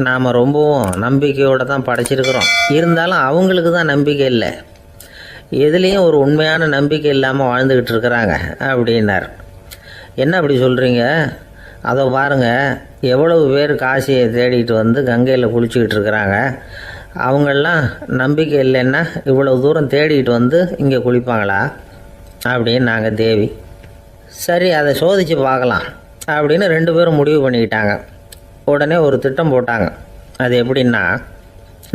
நாம் ரொம்பவும் நம்பிக்கையோடு தான் படைச்சிருக்கிறோம், இருந்தாலும் அவங்களுக்கு தான் நம்பிக்கை இல்லை, எதுலேயும் ஒரு உண்மையான நம்பிக்கை இல்லாமல் வாழ்ந்துக்கிட்டு இருக்கிறாங்க அப்படின்னார். என்ன அப்படி சொல்கிறீங்க? அதை பாருங்கள், எவ்வளவு பேர் காசியை தேடிட்டு வந்து கங்கையில் குளிச்சுக்கிட்டு இருக்கிறாங்க, அவங்களெலாம் நம்பிக்கை இல்லைன்னா இவ்வளவு தூரம் தேடிட்டு வந்து இங்கே குளிப்பாங்களா அப்படின்னு நாங்கள் தேவி. சரி, அதை சோதித்து பார்க்கலாம் அப்படின்னு 2 பேரும் முடிவு பண்ணிக்கிட்டாங்க. உடனே ஒரு திட்டம் போட்டாங்க. அது எப்படின்னா,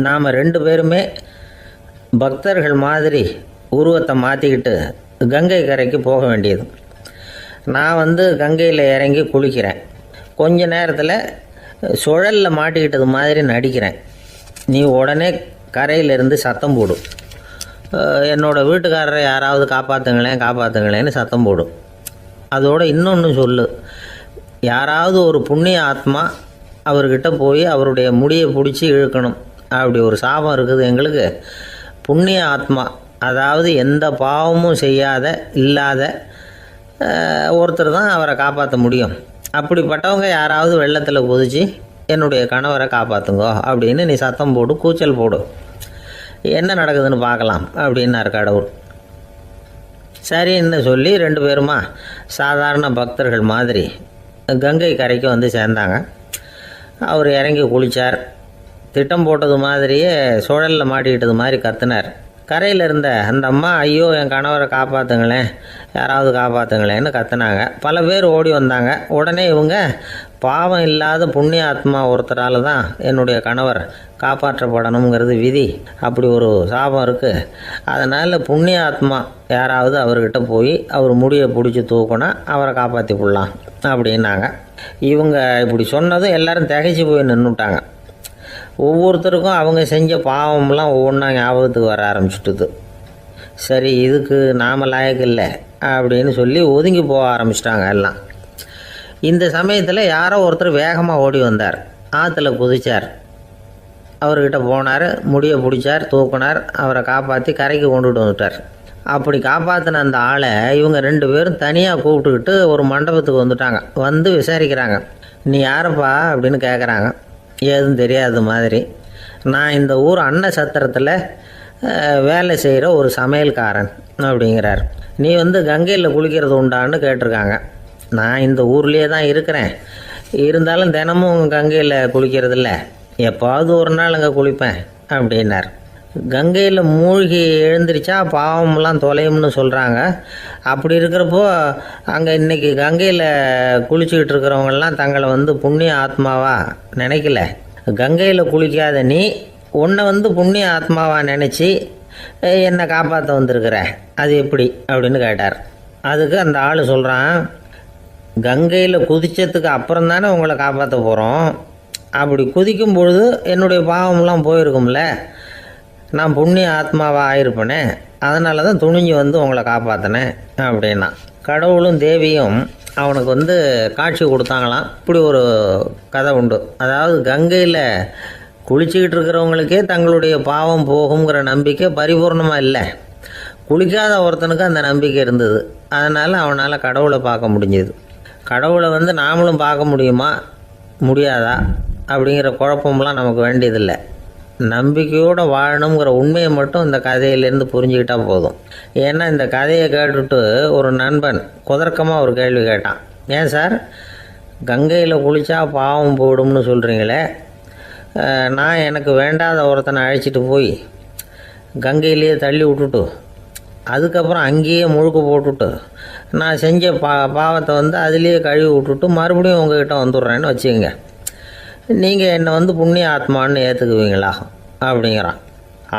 நாம் 2 பேருமே பக்தர்கள் மாதிரி உருவத்தை மாற்றிக்கிட்டு கங்கை கரைக்கு போக வேண்டியது. நான் வந்து கங்கையில் இறங்கி குளிக்கிறேன், கொஞ்ச நேரத்தில் சுழலில் மாட்டிக்கிட்டது மாதிரி நடிக்கிறேன், நீ உடனே கரையிலேருந்து சத்தம் போடும், என்னோடய வீட்டுக்காரரை யாராவது காப்பாற்றுங்களேன்னு சத்தம் போடும். அதோடு இன்னொன்று சொல்லு, யாராவது ஒரு புண்ணிய ஆத்மா அவர்கிட்ட போய் அவருடைய முடியை பிடிச்சி இழுக்கணும், அப்படி ஒரு சாபம் இருக்குது எங்களுக்கு. புண்ணிய ஆத்மா, அதாவது எந்த பாவமும் செய்யாத இல்லாத ஒருத்தர் தான் அவரை காப்பாற்ற முடியும். அப்படிப்பட்டவங்க யாராவது வெள்ளத்தில் குதிச்சு என்னுடைய கணவரை காப்பாற்றுங்கோ அப்படின்னு நீ சத்தம் போடு, கூச்சல் போடு, என்ன நடக்குதுன்னு பார்க்கலாம் அப்படின்னார் கடவுள். சரின்னு சொல்லி 2 பேருமா சாதாரண பக்தர்கள் மாதிரி கங்கை கரைக்கு வந்து சேர்ந்தாங்க. அவர் இறங்கி குளித்தார். திட்டம் போட்டது மாதிரியே சுழலில் மாட்டிக்கிட்டது மாதிரி கத்துனார். கரையில் இருந்த அந்த அம்மா, ஐயோ என் கணவரை காப்பாற்றுங்களேன், யாராவது காப்பாற்றுங்களேன்னு கத்துனாங்க. பல பேர் ஓடி வந்தாங்க. உடனே இவங்க, பாவம் இல்லாத புண்ணிய ஆத்மா ஒருத்தரால் தான் என்னுடைய கணவர் காப்பாற்றப்படணுங்கிறது விதி, அப்படி ஒரு சாபம் இருக்குது, அதனால் புண்ணிய ஆத்மா யாராவது அவர்கிட்ட போய் அவர் முடியை பிடிச்சி தூக்குனா அவரை காப்பாற்றி விடலாம் அப்படின்னாங்க. இவங்க இப்படி சொன்னதும் எல்லாரும் திகைச்சு போய் நின்றுட்டாங்க. ஒவ்வொருத்தருக்கும் அவங்க செஞ்ச பாவம்லாம் ஒவ்வொன்றா ஞாபகத்துக்கு வர ஆரம்பிச்சுட்டுது. சரி, இதுக்கு நாம் லாயக்கு இல்லை அப்படின்னு சொல்லி ஒதுங்கி போக ஆரம்பிச்சிட்டாங்க எல்லாம். இந்த சமயத்தில் யாரோ ஒருத்தர் வேகமாக ஓடி வந்தார், ஆற்றுல குதித்தார், அவர்கிட்ட போனார், முடியை பிடிச்சார், தூக்குனார், அவரை காப்பாற்றி கரைக்கு கொண்டுட்டு வந்துட்டார். அப்படி காப்பாற்றின அந்த ஆளை இவங்க 2 பேரும் தனியாக கூப்பிட்டுக்கிட்டு ஒரு மண்டபத்துக்கு வந்துட்டாங்க. வந்து விசாரிக்கிறாங்க, நீ யாரப்பா அப்படின்னு கேட்குறாங்க. ஏதும் தெரியாத மாதிரி, நான் இந்த ஊர் அன்ன சத்திரத்தில் வேலை செய்கிற ஒரு சமையல்காரன் அப்படிங்கிறார். நீ வந்து கங்கையில் குளிக்கிறது உண்டான்னு கேட்டிருக்காங்க. நான் இந்த ஊர்லேயே தான் இருக்கிறேன், இருந்தாலும் தினமும் கங்கையில் குளிக்கிறதில்ல, எப்பாவது ஒரு நாள் அங்கே குளிப்பேன் அப்படின்னார். கங்கையில் மூழ்கி எழுந்திரிச்சா பாவமெல்லாம் தொலையும்னு சொல்கிறாங்க. அப்படி இருக்கிறப்போ அங்கே இன்றைக்கி கங்கையில் குளிச்சுக்கிட்டு இருக்கிறவங்கெல்லாம் தங்களை வந்து புண்ணிய ஆத்மாவா நினைக்கல. கங்கையில் குளிக்காத நீ உன்னை வந்து புண்ணிய ஆத்மாவா நினச்சி என்னை காப்பாற்ற வந்திருக்கிற, அது எப்படி அப்படின்னு கேட்டார். அதுக்கு அந்த ஆள் சொல்கிறான், கங்கையில் குதித்ததுக்கு அப்புறம் தானே உங்களை காப்பாற்ற போகிறோம், அப்படி குதிக்கும் பொழுது என்னுடைய பாவமெல்லாம் போயிருக்கும்ல, நான் புண்ணிய ஆத்மாவாக ஆயிருப்பேனே, அதனால தான் துணிஞ்சு வந்து உங்களை காப்பாற்றினேன் அப்படின்னா. கடவுளும் தேவியும் அவனுக்கு வந்து காட்சி கொடுத்தாங்களாம். இப்படி ஒரு கதை உண்டு. அதாவது கங்கையில் குளிச்சுக்கிட்டு இருக்கிறவங்களுக்கே தங்களுடைய பாவம் போகுங்கிற நம்பிக்கை பரிபூர்ணமாக இல்லை, குளிக்காத ஒருத்தனுக்கு அந்த நம்பிக்கை இருந்தது. அதனால் அவனால் கடவுளை பார்க்க முடிஞ்சது. கடவுளை வந்து நாமளும் பார்க்க முடியுமா முடியாதா அப்படிங்கிற குழப்பம்லாம் நமக்கு வேண்டியதில்லை. நம்பிக்கையோடு வாழணுங்கிற உண்மையை மட்டும் இந்த கதையிலேருந்து புரிஞ்சுக்கிட்டால் போதும். ஏன்னா இந்த கதையை கேட்டுட்டு ஒரு நண்பன் குதர்க்கமாக ஒரு கேள்வி கேட்டான். ஏன் சார், கங்கையில் குளித்தா பாவம் போயிடும்னு சொல்கிறீங்களே, நான் எனக்கு வேண்டாத ஒருத்தனை அழைச்சிட்டு போய் கங்கையிலேயே தள்ளி விட்டுட்டு அதுக்கப்புறம் அங்கேயே முழுக்க போட்டுட்டு நான் செஞ்ச பாவத்தை வந்து அதுலேயே கழுவி விட்டுட்டு மறுபடியும் உங்ககிட்ட வந்துடுறேன்னு வச்சுக்கோங்க. நீங்கள் என்னை வந்து புண்ணிய ஆத்மான்னு ஏற்றுக்குவீங்களா அப்படிங்கிறான்.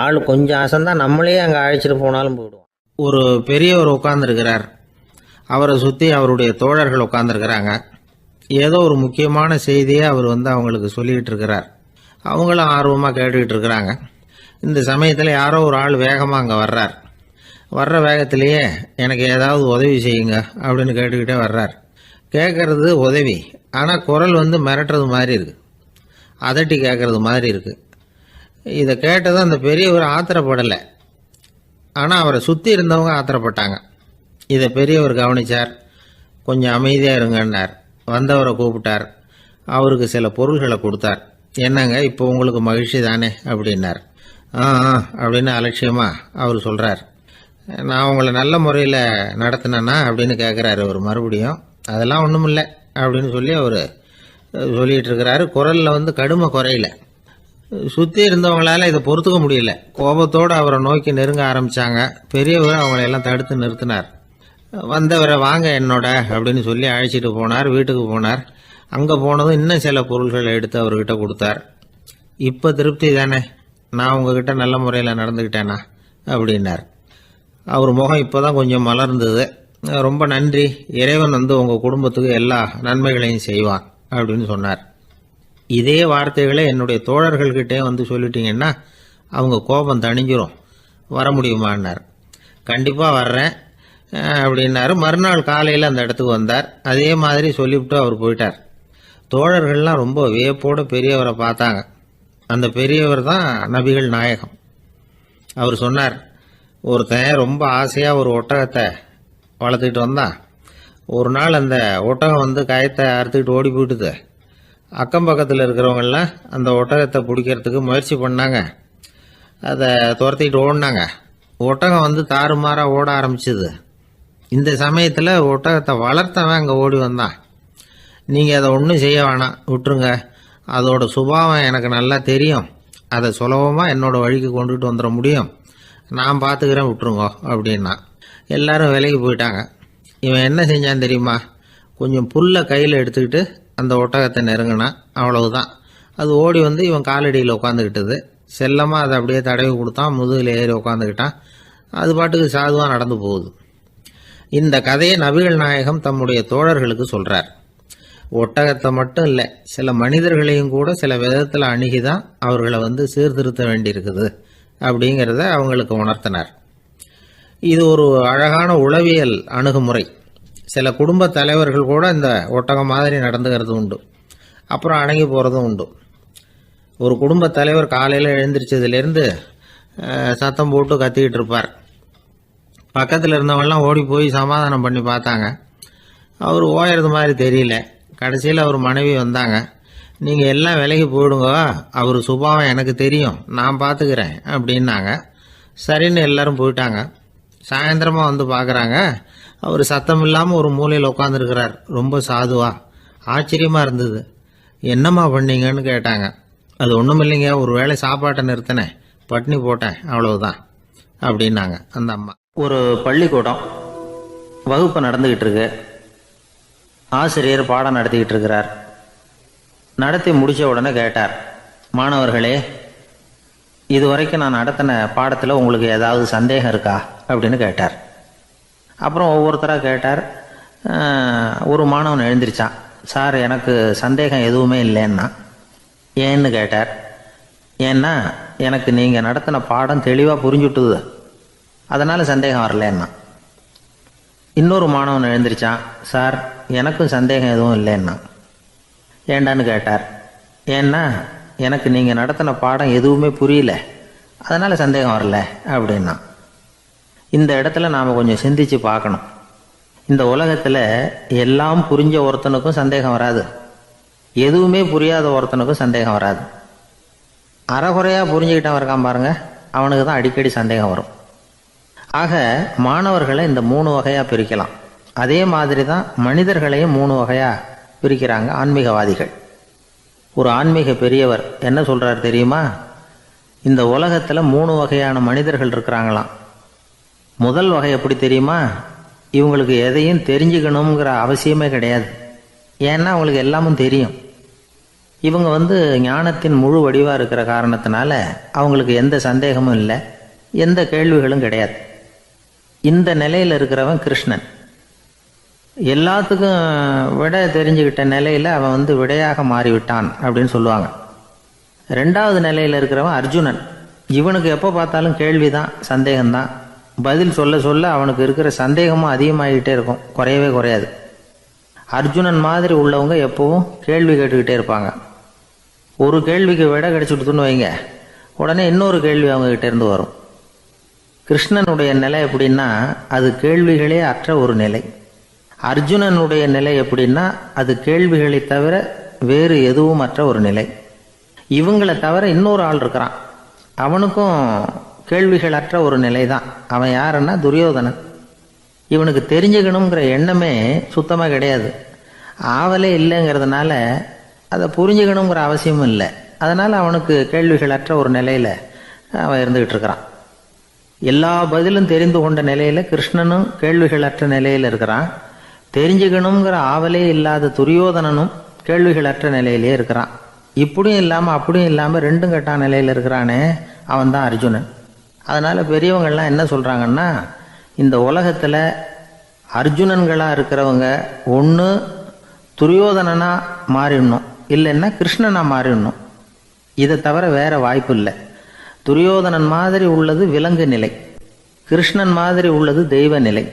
ஆள் கொஞ்சம் அசந்தான் நம்மளே அங்கே அழைச்சிட்டு போனாலும் போயிடுவோம். ஒரு பெரியவர் உட்கார்ந்துருக்கிறார். அவரை சுற்றி அவருடைய தோழர்கள் உட்கார்ந்துருக்கிறாங்க. ஏதோ ஒரு முக்கியமான செய்தியை அவர் வந்து அவங்களுக்கு சொல்லிக்கிட்டு இருக்கிறார். அவங்களும் ஆர்வமாக கேட்டுக்கிட்டு இருக்கிறாங்க. இந்த சமயத்தில் யாரோ ஒரு ஆள் வேகமாக அங்கே வர்றார். வர்ற வேகத்திலேயே எனக்கு ஏதாவது உதவி செய்யுங்க அப்படின்னு கேட்டுக்கிட்டே வர்றார். கேட்கறது உதவி, ஆனால் குரல் வந்து மிரட்டுறது மாதிரி இருக்குது, அதட்டி கேட்கறது மாதிரி இருக்குது. இதை கேட்டதும் அந்த பெரியவர் ஆத்திரப்படலை, ஆனால் அவரை சுற்றி இருந்தவங்க ஆத்திரப்பட்டாங்க. இதை பெரியவர் கவனித்தார். கொஞ்சம் அமைதியாக இருங்கன்னார். வந்தவரை கூப்பிட்டார். அவருக்கு சில பொருள்களை கொடுத்தார். என்னங்க இப்போ உங்களுக்கு மகிழ்ச்சி தானே அப்படின்னார். ஆ அப்படின்னு அலட்சியமாக அவர் சொல்கிறார். நான் உங்களை நல்ல முறையில் நடத்தினேன்னா அப்படின்னு கேட்குறாரு அவர் மறுபடியும். அதெல்லாம் ஒன்றும் இல்லை அப்படின்னு சொல்லி அவர் சொல்லிகிட்டு இருக்கிறாரு. குரலில் வந்து கடுமை குறையில. சுற்றி இருந்தவங்களால இதை பொறுத்துக்க முடியல. கோபத்தோடு அவரை நோக்கி நெருங்க ஆரம்பித்தாங்க. பெரியவர் அவங்களையெல்லாம் தடுத்து நிறுத்தினார். வந்தவரை வாங்க என்னோட அப்படின்னு சொல்லி அழைச்சிட்டு போனார். வீட்டுக்கு போனார். அங்கே போனதும் இன்னும் சில பொருள்களை எடுத்து அவர்கிட்ட கொடுத்தார். இப்போ திருப்தி தானே, நான் உங்ககிட்ட நல்ல முறையில் நடந்துக்கிட்டேனா அப்படின்னார். அவர் முகம் இப்போ தான் கொஞ்சம் மலர்ந்தது. ரொம்ப நன்றி, இறைவன் வந்து உங்கள் குடும்பத்துக்கு எல்லா நன்மைகளையும் செய்வான் அப்படின்னு சொன்னார். இதே வார்த்தைகளை என்னுடைய தோழர்கள்கிட்டே வந்து சொல்லிட்டீங்கன்னா அவங்க கோபம் தணிஞ்சிரும், வர முடியுமான்னார். கண்டிப்பாக வர்றேன் அப்படின்னாரு. மறுநாள் காலையில் அந்த இடத்துக்கு வந்தார். அதே மாதிரி சொல்லிவிட்டு அவர் போயிட்டார். தோழர்கள்லாம் ரொம்ப வியப்போடு பெரியவரை பார்த்தாங்க. அந்த பெரியவர் தான் நபிகள் நாயகம். அவர் சொன்னார், ஒருத்தன் ரொம்ப ஆசையாக ஒரு ஒட்டகத்தை வளர்த்துக்கிட்டு வந்தான். ஒரு நாள் அந்த ஒட்டகம் வந்து கயத்தை அறுத்துக்கிட்டு ஓடி போயிட்டுது. அக்கம் பக்கத்தில் இருக்கிறவங்கெல்லாம் அந்த ஒட்டகத்தை பிடிக்கிறதுக்கு முயற்சி பண்ணாங்க. அதை துரத்திக்கிட்டு ஓடினாங்க. ஒட்டகம் வந்து தாறுமாறாக ஓட ஆரம்பிச்சிது. இந்த சமயத்தில் ஒட்டகத்தை வளர்த்தவன் அங்கே ஓடி வந்தான். நீங்கள் அதை ஒன்றும் செய்ய வேணாம், விட்டுருங்க, அதோட சுபாவம் எனக்கு நல்லா தெரியும், அதை சுலபமாக என்னோடய வழிக்கு கொண்டுகிட்டு வந்துட முடியும், நான் பார்த்துக்கிறேன், விட்டுருங்கோ அப்படின்னா. எல்லாரும் விலைக்கு போயிட்டாங்க. இவன் என்ன செஞ்சான் தெரியுமா? கொஞ்சம் புல்லை கையில் எடுத்துக்கிட்டு அந்த ஒட்டகத்தை நெருங்கினான். அவ்வளவுதான். அது ஓடி வந்து இவன் காலடியில் உட்காந்துக்கிட்டது. செல்லமாக அதை அப்படியே தடவி கொடுத்தான். முதுகில் ஏறி உட்காந்துக்கிட்டான். அது பாட்டுக்கு சாதுவாக நடந்து போகுது. இந்த கதையை நபிகள் நாயகம் தம்முடைய தோழர்களுக்கு சொல்கிறார். ஒட்டகத்தை மட்டும் இல்லை, சில மனிதர்களையும் கூட சில விதத்தில் அணுகி தான் அவர்களை வந்து சீர்திருத்த வேண்டியிருக்குது அப்படிங்கிறத அவங்களுக்கு உணர்த்தினார். இது ஒரு அழகான உளவியல் அணுகுமுறை. சில குடும்ப தலைவர்கள் கூட இந்த ஒட்டகம் மாதிரி நடந்துக்கிறது உண்டு, அப்புறம் அடங்கி போகிறதும் உண்டு. ஒரு குடும்ப தலைவர் காலையில் எழுந்திரிச்சதுலேருந்து சத்தம் போட்டு கத்திக்கிட்டு இருப்பார். பக்கத்தில் இருந்தவங்கலாம் ஓடி போய் சமாதானம் பண்ணி பார்த்தாங்க. அவர் ஓயறது மாதிரி தெரியல. கடைசியில் அவர் மனைவி வந்தாங்க. நீங்கள் எல்லாம் விலைக்கு போயிடுங்க, அவர் சுபாவம் எனக்கு தெரியும், நான் பார்த்துக்கிறேன் அப்படின்னாங்க. சரின்னு எல்லாரும் போயிட்டாங்க. சாயந்தரமாக வந்து பார்க்குறாங்க, அவர் சத்தம் இல்லாமல் ஒரு மூலையில் உட்காந்துருக்கிறார். ரொம்ப சாதுவா. ஆச்சரியமாக இருந்தது. என்னம்மா பண்ணீங்கன்னு கேட்டாங்க. அது ஒன்றும் இல்லைங்க, ஒரு வேளை சாப்பாட்டை நிறுத்தினேன், பட்னி போட்டேன், அவ்வளவுதான் அப்படின்னாங்க அந்த அம்மா. ஒரு பள்ளிக்கூடம் வகுப்பு நடந்துக்கிட்டு இருக்கு. ஆசிரியர் பாடம் நடத்திக்கிட்டு இருக்கிறார். நடத்தி முடித்த உடனே கேட்டார், மாணவர்களே, இதுவரைக்கும் நான் நடத்தின பாடத்தில் உங்களுக்கு ஏதாவது சந்தேகம் இருக்கா அப்படின்னு கேட்டார். அப்புறம் ஒவ்வொருத்தராக கேட்டார். ஒரு மாணவன் எழுந்திரிச்சான். சார், எனக்கு சந்தேகம் எதுவுமே இல்லைன்னா. ஏன்னு கேட்டார். ஏன்னா எனக்கு நீங்கள் நடத்தின பாடம் தெளிவாக புரிஞ்சுட்டுது, அதனால் சந்தேகம் வரலன்னா. இன்னொரு மாணவன் எழுந்திரிச்சான். சார், எனக்கும் சந்தேகம் எதுவும் இல்லைன்னா. ஏண்டான்னு கேட்டார். ஏன்னா எனக்கு நீங்கள் நடத்தின பாடம் எதுவுமே புரியல, அதனால் சந்தேகம் வரல அப்படின்னா. இந்த இடத்துல நாம் கொஞ்சம் சிந்திச்சு பார்க்கணும். இந்த உலகத்தில் எல்லாம் புரிஞ்ச ஒருத்தனுக்கும் சந்தேகம் வராது, எதுவுமே புரியாத ஒருத்தனுக்கும் சந்தேகம் வராது. அறகுறையாக புரிஞ்சுக்கிட்டவன் இருக்கான் பாருங்க, அவனுக்கு தான் அடிக்கடி சந்தேகம் வரும். ஆக மாணவர்களை இந்த 3 வகையாக பிரிக்கலாம். அதே மாதிரி தான் மனிதர்களையும் 3 வகையாக பிரிக்கிறாங்க ஆன்மீகவாதிகள். ஒரு ஆன்மீக பெரியவர் என்ன சொல்கிறார் தெரியுமா? இந்த உலகத்தில் 3 வகையான மனிதர்கள் இருக்கிறாங்களாம். முதல் வகை எப்படி தெரியுமா? இவங்களுக்கு எதையும் தெரிஞ்சுக்கணுங்கிற அவசியமே கிடையாது. ஏன்னா அவங்களுக்கு எல்லாமும் தெரியும். இவங்க ஞானத்தின் முழு வடிவாக இருக்கிற காரணத்தினால அவங்களுக்கு எந்த சந்தேகமும் இல்லை, எந்த கேள்விகளும் கிடையாது. இந்த நிலையில் இருக்கிறவன் கிருஷ்ணன். எல்லாத்துக்கும் விடை தெரிஞ்சுக்கிட்ட நிலையில் அவன் விடையாக மாறிவிட்டான் அப்படின்னு சொல்லுவாங்க. ரெண்டாவது நிலையில் இருக்கிறவன் அர்ஜுனன். இவனுக்கு எப்போ பார்த்தாலும் கேள்விதான், சந்தேகம்தான். பதில் சொல்ல சொல்ல அவனுக்கு இருக்கிற சந்தேகமும் அதிகமாகிட்டே இருக்கும், குறையவே குறையாது. அர்ஜுனன் மாதிரி உள்ளவங்க எப்பவும் கேள்வி கேட்டுக்கிட்டே இருப்பாங்க. ஒரு கேள்விக்கு விடை கிடைச்சுட்டுன்னு வைங்க, உடனே இன்னொரு கேள்வி அவங்ககிட்ட இருந்து வரும். கிருஷ்ணனுடைய நிலை எப்படின்னா அது கேள்விகளே அற்ற ஒரு நிலை. அர்ஜுனனுடைய நிலை எப்படின்னா அது கேள்விகளை தவிர வேறு எதுவும் அற்ற ஒரு நிலை. இவங்களை தவிர இன்னொரு ஆள் இருக்கிறான், அவனுக்கும் கேள்விகள் அற்ற ஒரு நிலை தான். அவன் யாருன்னா துரியோதனன். இவனுக்கு தெரிஞ்சுக்கணுங்கிற எண்ணமே சுத்தமாக கிடையாது. ஆவலே இல்லைங்கிறதுனால அதை புரிஞ்சுக்கணுங்கிற அவசியமும் இல்லை. அதனால் அவனுக்கு கேள்விகள் அற்ற ஒரு நிலையில் அவன் இருந்துக்கிட்டு இருக்கிறான். எல்லா பதிலும் தெரிந்து கொண்ட நிலையில் கிருஷ்ணனும் கேள்விகள் அற்ற நிலையில் இருக்கிறான். தெரிஞ்சுக்கணுங்கிற ஆவலே இல்லாத துரியோதனனும் கேள்விகள் அற்ற நிலையிலே இருக்கிறான். இப்படியும் இல்லாமல் அப்படியும் இல்லாமல் ரெண்டும் கட்டான நிலையில் இருக்கிறானே, அவன் தான் அர்ஜுனன். அதனால் பெரியவங்கள்லாம் என்ன சொல்கிறாங்கன்னா, இந்த உலகத்தில் அர்ஜுனன்களாக இருக்கிறவங்க ஒன்று துரியோதனனாக மாறிடணும், இல்லைன்னா கிருஷ்ணனாக மாறிடணும். இதை தவிர வேறு வாய்ப்பு இல்லை. துரியோதனன் மாதிரி உள்ளது விலங்கு நிலை, கிருஷ்ணன் மாதிரி உள்ளது தெய்வ நிலை.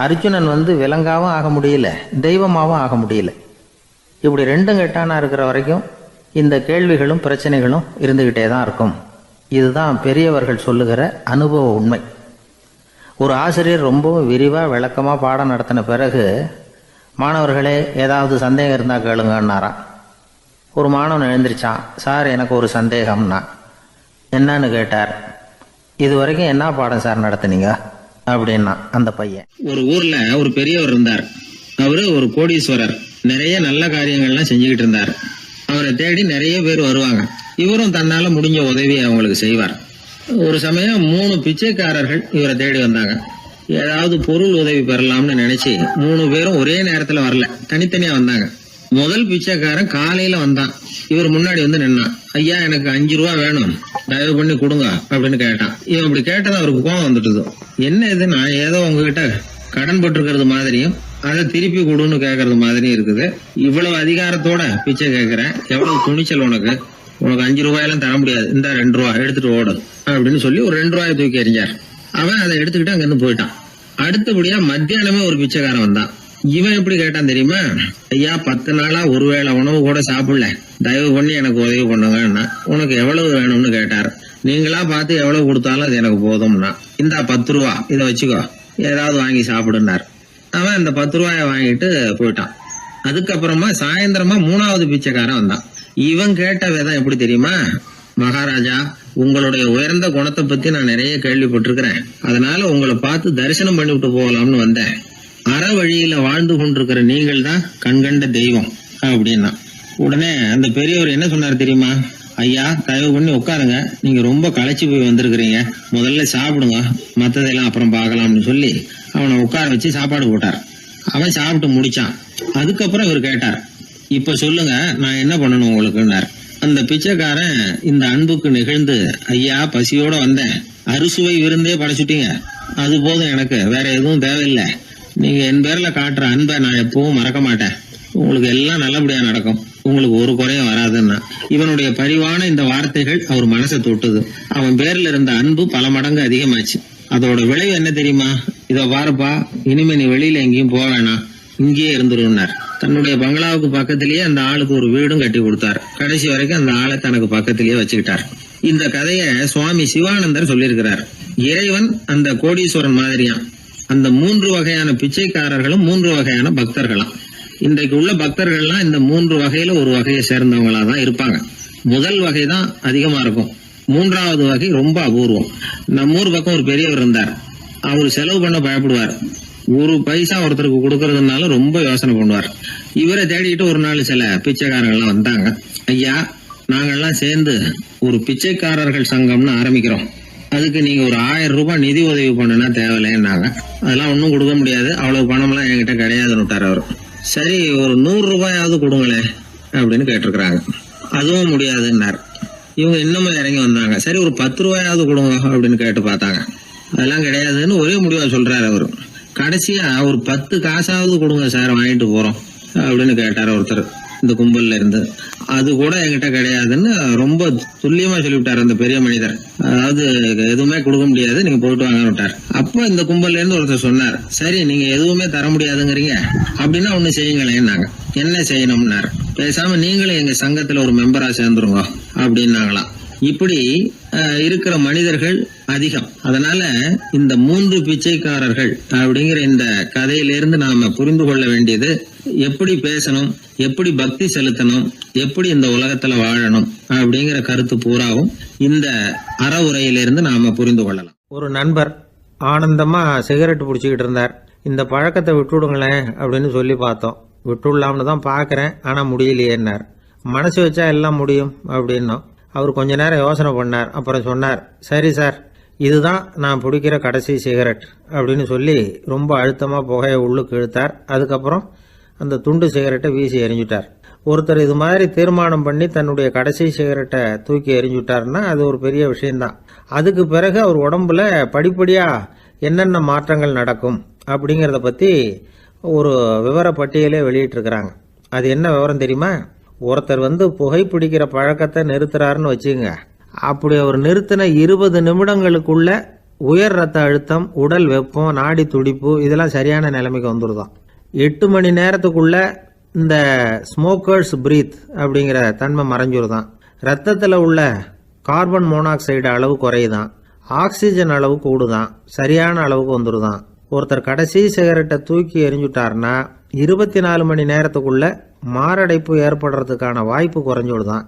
அர்ஜுனன் விலங்காவும் ஆக முடியல, தெய்வமாகவும் ஆக முடியல. இப்படி ரெண்டும் கெட்டானா இருக்கிற வரைக்கும் இந்த கேள்விகளும் பிரச்சனைகளும் இருந்துக்கிட்டே தான் இருக்கும். இதுதான் பெரியவர்கள் சொல்லுகிற அனுபவ உண்மை. ஒரு ஆசிரியர் ரொம்பவும் விரிவாக விளக்கமாக பாடம் நடத்தின பிறகு, மாணவர்களே ஏதாவது சந்தேகம் இருந்தால் கேளுங்கன்னாராம். ஒரு மாணவன் எழுந்திரிச்சான். சார் எனக்கு ஒரு சந்தேகம்னா. என்னன்னு கேட்டார். இது வரைக்கும் என்ன பாடம் சார் நடத்துனீங்க அப்படின்னா அந்த பையன். ஒரு ஊர்ல ஒரு பெரியவர் இருந்தார். அவரு ஒரு கோடீஸ்வரர். நிறைய நல்ல காரியங்கள்லாம் செஞ்சுக்கிட்டு இருந்தார். அவரை தேடி நிறைய பேர் வருவாங்க. இவரும் தன்னால முடிஞ்ச உதவியை அவங்களுக்கு செய்வார். ஒரு சமயம் 3 பிச்சைக்காரர்கள் இவரை தேடி வந்தாங்க. ஏதாவது பொருள் உதவி பெறலாம்னு நினைச்சு 3 பேரும் ஒரே நேரத்துல வரல, தனித்தனியா வந்தாங்க. முதல் பிச்சைக்காரன் காலையில வந்தான். இவர் முன்னாடி நின்னான். ஐயா எனக்கு 5 ரூபா வேணும், தயவு பண்ணி கொடுங்க அப்படின்னு கேட்டான். இவன் இப்படி கேட்டது அவருக்கு கோபம் வந்துட்டுது. என்ன இது, நான் ஏதோ உங்ககிட்ட கடன் பட்டிருக்கிறது மாதிரியும் அதை திருப்பி கொடுன்னு கேட்கறது மாதிரியும் இருக்குது. இவ்வளவு அதிகாரத்தோட பிச்சை கேட்கிறேன், எவ்வளவு துணிச்சல் உனக்கு 5 ரூபாயெல்லாம் தர முடியாது, இந்த 2 ரூபா எடுத்துட்டு ஓடு அப்படின்னு சொல்லி ஒரு 2 ரூபாயை தூக்கி எறிஞ்சார். அவன் அதை எடுத்துக்கிட்டு அங்கிருந்து போயிட்டான். அடுத்தபடியா மத்தியானமே ஒரு பிச்சைக்காரன் வந்தான். இவன் எப்படி கேட்டான் தெரியுமா? ஐயா 10 நாளா ஒருவேளை உணவு கூட சாப்பிடல, தயவு பண்ணி எனக்கு உதவி பண்ணுங்கன்னா. உனக்கு எவ்வளவு வேணும்னு கேட்டார். நீங்களா பார்த்து எவ்வளவு கொடுத்தாலும் அது எனக்கு போதும்னா. இந்தா 10 ரூபா, இதை வச்சுக்கோ, ஏதாவது வாங்கி சாப்பிடுனார். அவன் அந்த 10 ரூபாய வாங்கிட்டு போயிட்டான். அதுக்கப்புறமா சாயந்தரமா 3வது பிச்சைக்காரன் வந்தான். இவன் கேட்ட விதம் எப்படி தெரியுமா? மகாராஜா, உங்களுடைய உயர்ந்த குணத்தை பத்தி நான் நிறைய கேள்விப்பட்டிருக்கிறேன், அதனால உங்களை பார்த்து தரிசனம் பண்ணிவிட்டு போகலாம்னு வந்தேன். அற வழியில வாழ்ந்து கொண்டிருக்கிற நீங்கள் தான் கண்கண்ட தெய்வம் அப்படின்னா. உடனே அந்த பெரியவர் என்ன சொன்னார் தெரியுமா? ஐயா தயவு பண்ணி உட்காருங்க, நீங்க ரொம்ப களைச்சு போய் வந்திருக்கிறீங்க, முதல்ல சாப்பிடுங்க, மற்றதெல்லாம் அப்புறம் பார்க்கலாம்னு சொல்லி அவனை உட்கார வச்சு சாப்பாடு போட்டார். அவன் சாப்பிட்டு முடிச்சான். அதுக்கப்புறம் இவர் கேட்டார், இப்ப சொல்லுங்க நான் என்ன பண்ணணும் உங்களுக்குன்னார். அந்த பிச்சைக்காரன் இந்த அன்புக்கு நெகிழ்ந்து, ஐயா பசியோட வந்தேன், அறுசுவை விருந்தே படைச்சுட்டீங்க, அது போதும், எனக்கு வேற எதுவும் தேவையில்லை, நீங்க என் பேர்ல காட்டுற அன்பை நான் எப்பவும் மறக்க மாட்டேன், உங்களுக்கு எல்லாம் நல்லபடியா நடக்கும், உங்களுக்கு ஒரு குறையும் வராதுன்னா. இவனுடைய பரிவான இந்த வார்த்தைகள் அவர் மனசை தொட்டுது. அவன் பேர்ல இருந்த அன்பு பல மடங்கு அதிகமாச்சு. அதோட விளைவு என்ன தெரியுமா? இதோ பாருப்பா, இனிமே நீ வெளியில எங்கேயும் போக வேணாம், இங்கேயே இருந்துருன்னார். தன்னுடைய பங்களாவுக்கு பக்கத்திலேயே அந்த ஆளுக்கு ஒரு வீடும் கட்டி கொடுத்தார். கடைசி வரைக்கும் அந்த ஆளை தனக்கு பக்கத்திலேயே வச்சுக்கிட்டார். இந்த கதையை சுவாமி சிவானந்தர் சொல்லியிருக்கிறார். இறைவன் அந்த கோடீஸ்வரன் மாதிரியான். அந்த 3 வகையான பிச்சைக்காரர்களும் 3 வகையான பக்தர்களாம். இன்றைக்கு உள்ள பக்தர்கள்லாம் இந்த 3 வகையில ஒரு வகையை சேர்ந்தவங்களா தான் இருப்பாங்க. முதல் வகை தான் அதிகமா இருக்கும், 3வது வகை ரொம்ப அபூர்வம். நம்ம ஊர் பக்கம் ஒரு பெரியவர் இருந்தார். அவர் செலவு பண்ண பயப்படுவார். 1 பைசா ஒருத்தருக்கு கொடுக்கறதுனால ரொம்ப யோசனை பண்ணுவார். இவரை தேடிட்டு ஒரு நாள் சில பிச்சைக்காரங்கள்லாம் வந்தாங்க. ஐயா நாங்கள்லாம் சேர்ந்து ஒரு பிச்சைக்காரர்கள் சங்கம்னு ஆரம்பிக்கிறோம், அதுக்கு நீங்க ஒரு 1000 ரூபாய் நிதி உதவி பண்ணுனா தேவையில்லைன்னாங்க. அதெல்லாம் ஒன்றும் கொடுக்க முடியாது, அவ்வளவு பணம்லாம் என்கிட்ட கிடையாதுன்னு விட்டார் அவர். சரி ஒரு 100 ரூபாயாவது கொடுங்களே அப்படின்னு கேட்டிருக்கிறாங்க. அதுவும் முடியாதுன்னாரு. இவங்க இன்னமும் இறங்கி வந்தாங்க. சரி ஒரு 10 ரூபாயாவது கொடுங்க அப்படின்னு கேட்டு பார்த்தாங்க. அதெல்லாம் கிடையாதுன்னு ஒரே முடிவா சொல்றாரு அவரு. கடைசியா ஒரு 10 காசாவது கொடுங்க சார், வாங்கிட்டு போறோம் அப்படின்னு கேட்டார் ஒருத்தர் இந்த கும்பல்ல இருந்து. அது கூட என்கிட்ட கிடையாதுன்னு ரொம்ப துல்லியமா சொல்லிவிட்டார் அந்த பெரிய மனிதர். அதாவது எதுவுமே கொடுக்க முடியாது, நீங்க போயிட்டு வாங்க விட்டார். அப்ப இந்த கும்பல்ல இருந்து ஒருத்தர் சொன்னார், சரி நீங்க எதுவுமே தர முடியாதுங்கிறீங்க, அப்படின்னா ஒண்ணு செய்யுங்களேன்னாங்க. என்ன செய்யணும்னாரு. பேசாம நீங்களும் எங்க சங்கத்துல ஒரு மெம்பரா சேர்ந்துருங்க அப்படின்னாங்களாம். இப்படி இருக்கிற மனிதர்கள் அதிகம். அதனால இந்த 3 பிச்சைக்காரர்கள் அப்படிங்கிற இந்த கதையிலிருந்து நாம புரிந்து கொள்ள வேண்டியது, எப்படி பேசணும், எப்படி பக்தி செலுத்தணும், எப்படி இந்த உலகத்துல வாழணும் அப்படிங்கிற கருத்து பூராவும் இந்த அறவுரையிலிருந்து நாம புரிந்து கொள்ளலாம். ஒரு நண்பர் ஆனந்தமா சிகரெட் பிடிச்சிக்கிட்டு இருந்தார். இந்த பழக்கத்தை விட்டுவிடுங்களேன் அப்படின்னு சொல்லி பார்த்தோம். விட்டுடலாம்னு தான் பார்க்குறேன், ஆனால் முடியலையேன்னார். மனசு வச்சா எல்லாம் முடியும் அப்படின்னோம். அவர் கொஞ்ச நேரம் யோசனை பண்ணார். அப்புறம் சொன்னார், சரி சார், இதுதான் நான் பிடிக்கிற கடைசி சிகரெட் அப்படின்னு சொல்லி ரொம்ப அழுத்தமாக புகையை உள்ளுக்கு இழுத்தார். அதுக்கப்புறம் அந்த துண்டு சிகரெட்டை வீசி எறிஞ்சுட்டார். ஒருத்தர் இது மாதிரி தீர்மானம் பண்ணி தன்னுடைய கடைசி சிகரெட்டை தூக்கி எறிஞ்சுட்டாருன்னா அது ஒரு பெரிய விஷயம்தான். அதுக்கு பிறகு அவர் உடம்புல படிப்படியாக என்னென்ன மாற்றங்கள் நடக்கும் அப்படிங்கிறத பற்றி ஒரு விவர பட்டியலே வெளியிட்டிருக்கிறாங்க. அது என்ன விவரம் தெரியுமா? ஒருத்தர் புகைப்பிடிக்கிற பழக்கத்தை நிறுத்துறாருன்னு வச்சுங்க. அப்படி அவர் நிறுத்தின 20 நிமிடங்களுக்குள்ள உயர் ரத்த அழுத்தம், உடல் வெப்பம், நாடி துடிப்பு இதெல்லாம் சரியான நிலைமைக்கு வந்துடுதான். 8 மணி நேரத்துக்குள்ள இந்த ஸ்மோக்கர்ஸ் பிரீத் அப்படிங்கிற தன்மை மறைஞ்சிருதான். ரத்தத்தில் உள்ள கார்பன் மோனாக்சைடு அளவு குறையுதான், ஆக்சிஜன் அளவு கூடுதான், சரியான அளவுக்கு வந்துடுதான். ஒருத்தர் கடைசி சிகரெட்டை தூக்கி எறிஞ்சுட்டாருன்னா 24 மணி நேரத்துக்குள்ள மாரடைப்பு ஏற்படுறதுக்கான வாய்ப்பு குறைஞ்சுடுதான்.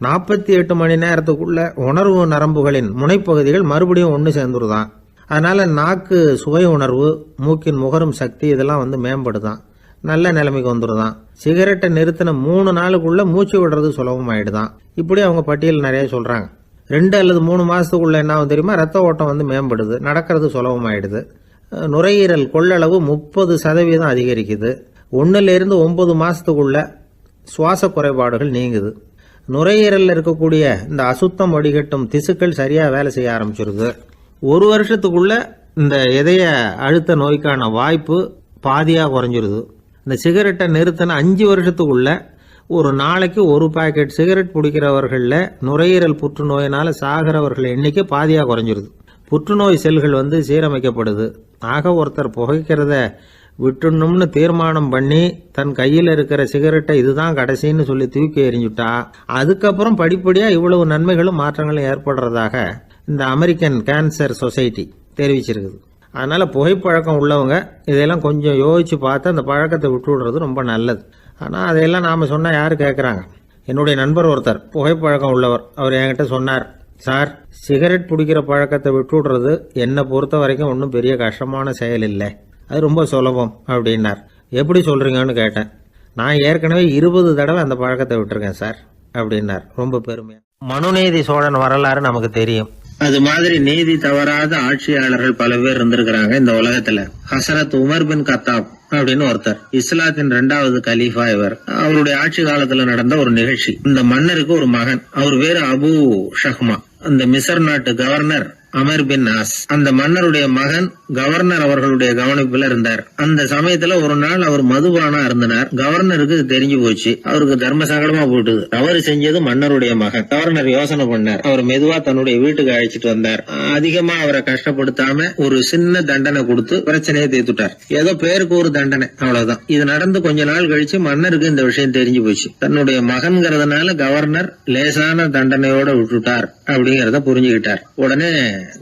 48 மணி நேரத்துக்குள்ள உணர்வு நரம்புகளின் முனைப்பகுதிகள் மறுபடியும் ஒன்று சேர்ந்துருதான். அதனால நாக்கு சுவை உணர்வு, மூக்கின் முகரும் சக்தி இதெல்லாம் மேம்படுதான், நல்ல நிலைமைக்கு வந்துடுதான். சிகரெட்டை நிறுத்தின 3 நாளுக்குள்ள மூச்சு விடுறது சுலபமாயிடுதான். இப்படி அவங்க பட்டியல் நிறைய சொல்றாங்க. 2 அல்லது 3 மாசத்துக்குள்ள என்ன ஆகும் தெரியுமா? ரத்த ஓட்டம் மேம்படுது, நடக்கிறது சுலபமாயிடுது. நுரையீரல் கொள்ளளவு 30% அதிகரிக்குது. 1லிருந்து 9 மாசத்துக்குள்ள சுவாச குறைபாடுகள் நீங்குது. நுரையீரலில் இருக்கக்கூடிய இந்த அசுத்தம் வடிகட்டும் திசுக்கள் சரியா வேலை செய்ய ஆரம்பிச்சிருது. 1 வருஷத்துக்குள்ள இந்த இதய அழுத்த நோய்க்கான வாய்ப்பு பாதியா குறைஞ்சிருது. இந்த சிகரெட்டை நிறுத்தின 5 வருஷத்துக்குள்ள ஒரு நாளைக்கு 1 பாக்கெட் சிகரெட் பிடிக்கிறவர்களில் நுரையீரல் புற்றுநோயினால சாகிறவர்கள் எண்ணிக்கை பாதியா குறைஞ்சிருது. புற்றுநோய் செல்கள் சீரமைக்கப்படுது. ஆக ஒருத்தர் புகைக்கிறத விட்டுணும்னு தீர்மானம் பண்ணி தன் கையில் இருக்கிற சிகரெட்டை இதுதான் கடைசின்னு சொல்லி தூக்கி எறிஞ்சுட்டா அதுக்கப்புறம் படிப்படியா இவ்வளவு நன்மைகளும் மாற்றங்களும் ஏற்படுறதாக இந்த அமெரிக்கன் கேன்சர் சொசைட்டி தெரிவிச்சிருக்குது. அதனால புகைப்பழக்கம் உள்ளவங்க இதெல்லாம் கொஞ்சம் யோசிச்சு பார்த்து அந்த பழக்கத்தை விட்டு விடுறது ரொம்ப நல்லது. ஆனால் அதையெல்லாம் நாம சொன்னா யாரு கேட்குறாங்க? என்னுடைய நண்பர் ஒருத்தர் புகைப்பழக்கம் உள்ளவர். அவர் என்கிட்ட சொன்னார், சார், சிகரெட் பிடிக்கிற பழக்கத்தை விட்டு விடுறது என்னை பொறுத்த வரைக்கும் ஒன்றும் பெரிய கஷ்டமான செயல் இல்லை, அது ரொம்ப சுலபம் அப்படின்னார். எப்படி சொல்றீங்கன்னு கேட்டேன். நான் ஏற்கனவே 20 தடவை அந்த பழக்கத்தை விட்டுருக்கேன் சார் அப்படின்னார் ரொம்ப பெருமையா. மனுநீதி சோழன் வரலாறு நமக்கு தெரியும். அது மாதிரி நீதி தவறாத ஆட்சியாளர்கள் பல பேர் இருந்திருக்கிறாங்க இந்த உலகத்துல. ஹசரத் உமர் பின் கத்தாப் அப்படின்னு ஒருத்தர், இஸ்லாத்தின் 2வது கலீஃபா இவர். அவருடைய ஆட்சி காலத்துல நடந்த ஒரு நிகழ்ச்சி. இந்த மன்னருக்கு ஒரு மகன், அவர் பேரு அபு ஷஹ்மா. அந்த மிசர் நாட்டு கவர்னர் அமர் பின் ஆஸ், அந்த மன்னருடைய மகன் கவர்னர் அவர்களுடைய கவனிப்புல இருந்தார். அந்த சமயத்துல ஒரு நாள் அவர் மதுபானா இருந்தனர். கவர்னருக்கு தெரிஞ்சு போச்சு. அவருக்கு தர்ம சங்கடமா போயிட்டுது. தவறு செஞ்சது மன்னருடைய மகன். கவர்னர் யோசனை பண்ணார். அவர் மெதுவா தன்னுடைய வீட்டுக்கு அழைச்சிட்டு வந்தார். அதிகமா அவரை கஷ்டப்படுத்தாம ஒரு சின்ன தண்டனை கொடுத்து பிரச்சனையை தீர்த்துட்டார். ஏதோ பேருக்கு ஒரு தண்டனை, அவ்வளவுதான். இது நடந்து கொஞ்ச நாள் கழிச்சு மன்னருக்கு இந்த விஷயம் தெரிஞ்சு போச்சு. தன்னுடைய மகன்கிறதுனால கவர்னர் லேசான தண்டனையோட விட்டுட்டார் அப்படிங்கறத புரிஞ்சுக்கிட்டார். உடனே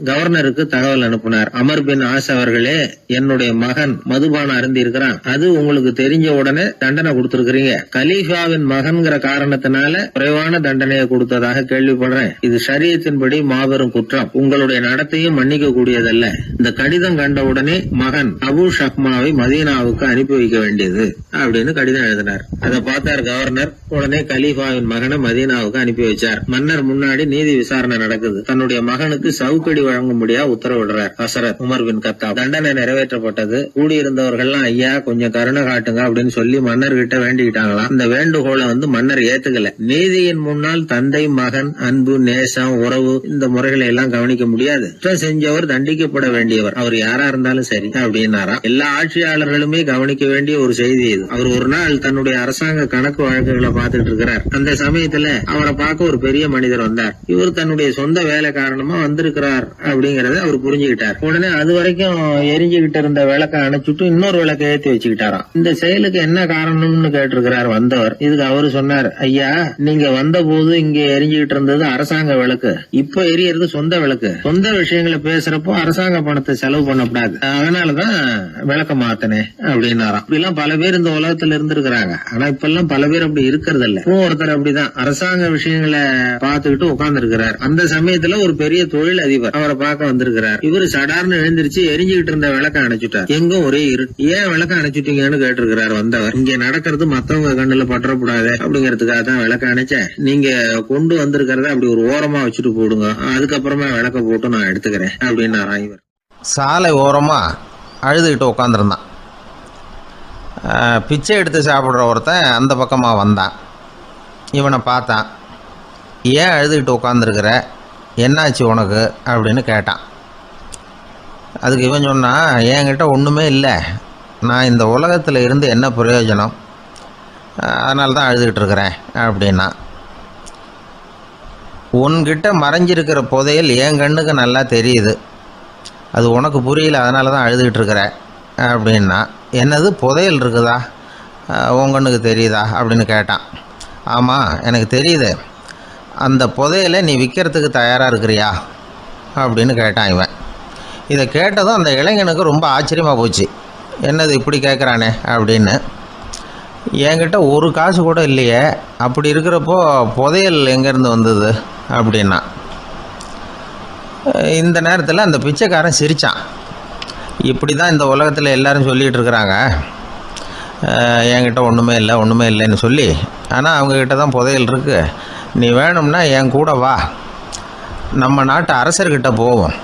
கவர்னருக்கு தகவல் அனுப்பினார். அமர் பின் ஆஸ் தாஸ் அவர்களே, என்னுடைய மகன் மதுபானம் அருந்தி இருக்கிறான், அது உங்களுக்கு தெரிஞ்ச உடனே தண்டனை கொடுத்திருக்கிறீங்க. கலீஃபாவின் மகன்கிற காரணத்தினால குறைவான தண்டனையை கொடுத்ததாக கேள்விப்படுறேன். இது ஷரியத்தின்படி மாபெரும் குற்றம். உங்களுடைய நடத்தையும் மன்னிக்க கூடியதல்ல. இந்த கடிதம் கண்ட உடனே மகன் அபு ஷஹ்மாவை மதீனாவுக்கு அனுப்பி வைக்க வேண்டியது அப்படின்னு கடிதம் எழுதினார். அதை பார்த்தார் கவர்னர். உடனே கலீஃபாவின் மகனை மதீனாவுக்கு அனுப்பி வச்சார். மன்னர் முன்னாடி நீதி விசாரணை நடக்குது. தன்னுடைய மகனுக்கு சவுக்கடி வழங்கும்படியா உத்தரவிடுறார் ஹசரத் உமர் பின் கத்தாப். தண்டனை நிறைவேற்றப்பட்டது. கூடியிருந்தவர்கள்லாம் ஐயா கொஞ்சம் கருணை காட்டுங்க அப்படின்னு சொல்லி மன்னர்கிட்ட வேண்டிக்கிட்டாங்களாம். இந்த வேண்டுகோளை மன்னர் ஏத்துக்கல. நீதியின் முன்னால் தந்தை மகன் அன்பு நேசம் உறவு இந்த முறைகளை எல்லாம் கவனிக்க முடியாது. குற்றம் செஞ்சவர் தண்டிக்கப்பட வேண்டியவர், அவர் யாரா இருந்தாலும் சரி அப்படின்னாராம். எல்லா ஆட்சியாளர்களுமே கவனிக்க வேண்டிய ஒரு செய்தி இது. அவர் ஒரு நாள் தன்னுடைய அரசாங்க கணக்கு வழக்குகளை பார்த்துட்டு இருக்கிறார். அந்த சமயத்துல அவரை பார்க்க ஒரு பெரிய மனிதர் வந்தார். இவர் தன்னுடைய சொந்த வேலை காரணமா வந்திருக்கிறார் அப்படிங்கறத அவர் புரிஞ்சுக்கிட்டார். உடனே அது வரைக்கும் எரிஞ்சுகிட்டு இருந்த விளக்க அணைச்சுட்டு இன்னொரு விளக்க ஏற்றி வச்சுக்கிட்டாராம். இந்த செயலுக்கு என்ன காரணம்னு கேட்டிருக்கிறார் வந்தவர். இதுக்கு அவரு சொன்னார், ஐயா நீங்க வந்த போது இங்க எரிஞ்சுகிட்டு இருந்தது அரசாங்க விளக்கு, இப்ப எரியறது சொந்த விளக்கு. சொந்த விஷயங்களை பேசுறப்போ அரசாங்க பணத்தை செலவு பண்ணக்கூடாது, அதனாலதான் விளக்க மாத்தனே அப்படின்னாராம். இப்படிலாம் பல பேர் இந்த உலகத்துல இருந்திருக்கிறாங்க. ஆனா இப்ப எல்லாம் பல பேர் அப்படி இருக்கிறது இல்ல. ஒருத்தர் அப்படிதான் அரசாங்க விஷயங்களை பார்த்துக்கிட்டு உட்கார்ந்து இருக்கிறார். அந்த சமயத்துல ஒரு பெரிய தொழில் அதிபர் அவரை பார்க்க வந்திருக்கிறார். இவரு சடார்னு எழுந்திருச்சு எரிஞ்சுகிட்டு இருந்த விளக்க அணைச்சுட்டார். எங்கும் ஒரே இருட்டு. ஏன் விளக்க அணைச்சுட்டீங்கன்னு கேட்டிருக்கிறார் வந்தவர். இங்க நடக்கிறது மத்தவங்க கண்ணுல பற்றக்கூடாது அப்படிங்கறதுக்காக தான் விளக்க அணைச்சேன். நீங்க கொண்டு வந்திருக்கிறத அப்படி ஒரு ஓரமா வச்சுட்டு போடுங்க, அதுக்கப்புறமா விளக்க போட்டு நான் எடுத்துக்கிறேன் அப்படின்னாராம் இவர். சாலை ஓரமா அழுதுகிட்டு உட்காந்துருந்தான். பிச்சை எடுத்து சாப்பிட்ற ஒருத்தன் அந்த பக்கமாக வந்தான். இவனை பார்த்தான். ஏன் அழுதுகிட்டு உட்காந்துருக்கிற, என்னாச்சு உனக்கு அப்படின்னு கேட்டான். அதுக்கு இவன் சொன்னான், என்கிட்ட ஒன்றுமே இல்லை, நான் இந்த உலகத்தில் இருந்து என்ன பிரயோஜனம், அதனால தான் அழுதுகிட்டு இருக்கிறேன் அப்படின்னா. உன்கிட்ட மறைஞ்சிருக்கிற புதையல் என் கண்ணுக்கு நல்லா தெரியுது, அது உனக்கு புரியல, அதனால தான் அழுதுகிட்டு இருக்கிற அப்படின்னா. என்னது புதையல் இருக்குதா, உன் கண்ணுக்கு தெரியுதா அப்படின்னு கேட்டான். ஆமாம் எனக்கு தெரியுது, அந்த புதையலை நீ விற்கிறதுக்கு தயாராக இருக்கிறியா அப்படின்னு கேட்டான் இவன். இதை கேட்டதும் அந்த இளைஞனுக்கு ரொம்ப ஆச்சரியமாக போச்சு. என்னது இப்படி கேட்குறானே அப்படின்னு. என்கிட்ட ஒரு காசு கூட இல்லையே, அப்படி இருக்கிறப்போ புதையல் எங்கேருந்து வந்தது அப்படின்னா. இந்த நேரத்தில் அந்த பிச்சைக்காரன் சிரித்தான். இப்படி தான் இந்த உலகத்தில் எல்லோரும் சொல்லிகிட்டு இருக்கிறாங்க, என்கிட்ட ஒன்றுமே இல்லைன்னு சொல்லி. ஆனால் அவங்கக்கிட்ட தான் புதையல் இருக்குது, நீ வேணும்னா என் கூட வா, நம்ம நாட்டு அரசர்கிட்ட போவோம்,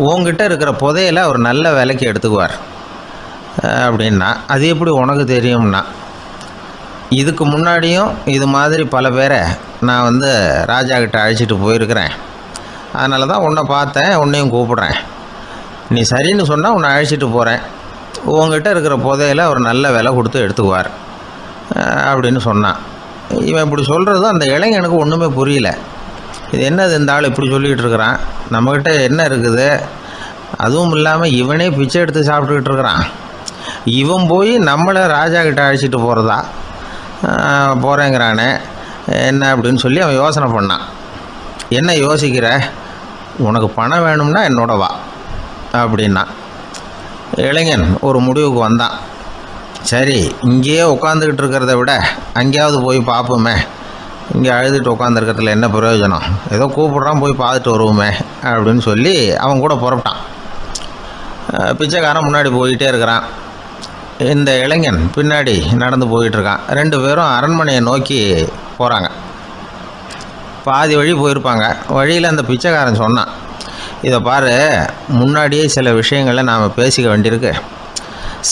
உங்ககிட்ட இருக்கிற புதையலை அவர் நல்ல விலைக்கு எடுத்துக்குவார் அப்படின்னா. அது எப்படி உனக்கு தெரியும்னா, இதுக்கு முன்னாடியும் இது மாதிரி பல பேரை நான் ராஜா கிட்ட அழைச்சிட்டு போயிருக்கிறேன், அதனால தான் உன்னை பார்த்தேன், உன்னையும் கூப்பிட்றேன், நீ சரின்னு சொன்னால் உன்னை அழைச்சிட்டு போகிறேன், உங்ககிட்ட இருக்கிற புதையலை அவர் நல்ல விலை கொடுத்து எடுத்துக்குவார் அப்படின்னு சொன்னான். இவன் இப்படி சொல்கிறதும் அந்த இளைஞனுக்கு ஒன்றுமே புரியல. இது என்னது இந்த ஆள் இப்படி சொல்லிக்கிட்டு இருக்கிறான், நம்மக்கிட்ட என்ன இருக்குது, அதுவும் இல்லாமல் இவனே பிச்சை எடுத்து சாப்பிட்டுக்கிட்டு இருக்கிறான், இவன் போய் நம்மளை ராஜா கிட்ட அழைச்சிட்டு போகிறதா போகிறேங்கிறானே என்ன அப்படின்னு சொல்லி அவன் யோசனை பண்ணான். என்ன யோசிக்கிற, உனக்கு பணம் வேணும்னா என்னோட வா அப்படின்னா. இளைஞன் ஒரு முடிவுக்கு வந்தான். சரி, இங்கேயே உட்காந்துக்கிட்டு இருக்கிறத விட அங்கேயாவது போய் பார்ப்போமே, இங்கே அழுதுட்டு உட்காந்துருக்கிறதுல என்ன பிரயோஜனம், ஏதோ கூப்பிட்றான் போய் பார்த்துட்டு வருவோமே அப்படின்னு சொல்லி அவன் கூட புறப்பட்டான். பிச்சைக்காரன் முன்னாடி போயிட்டே இருக்கிறான், இந்த இளைஞன் பின்னாடி நடந்து போயிட்டுருக்கான். ரெண்டு பேரும் அரண்மனையை நோக்கி போகிறாங்க. பாதி வழி போயிருப்பாங்க. வழியில் அந்த பிச்சைக்காரன் சொன்னான், இதை பாரு, முன்னாடியே சில விஷயங்களை நாம் பேசிக்க வேண்டியிருக்கு,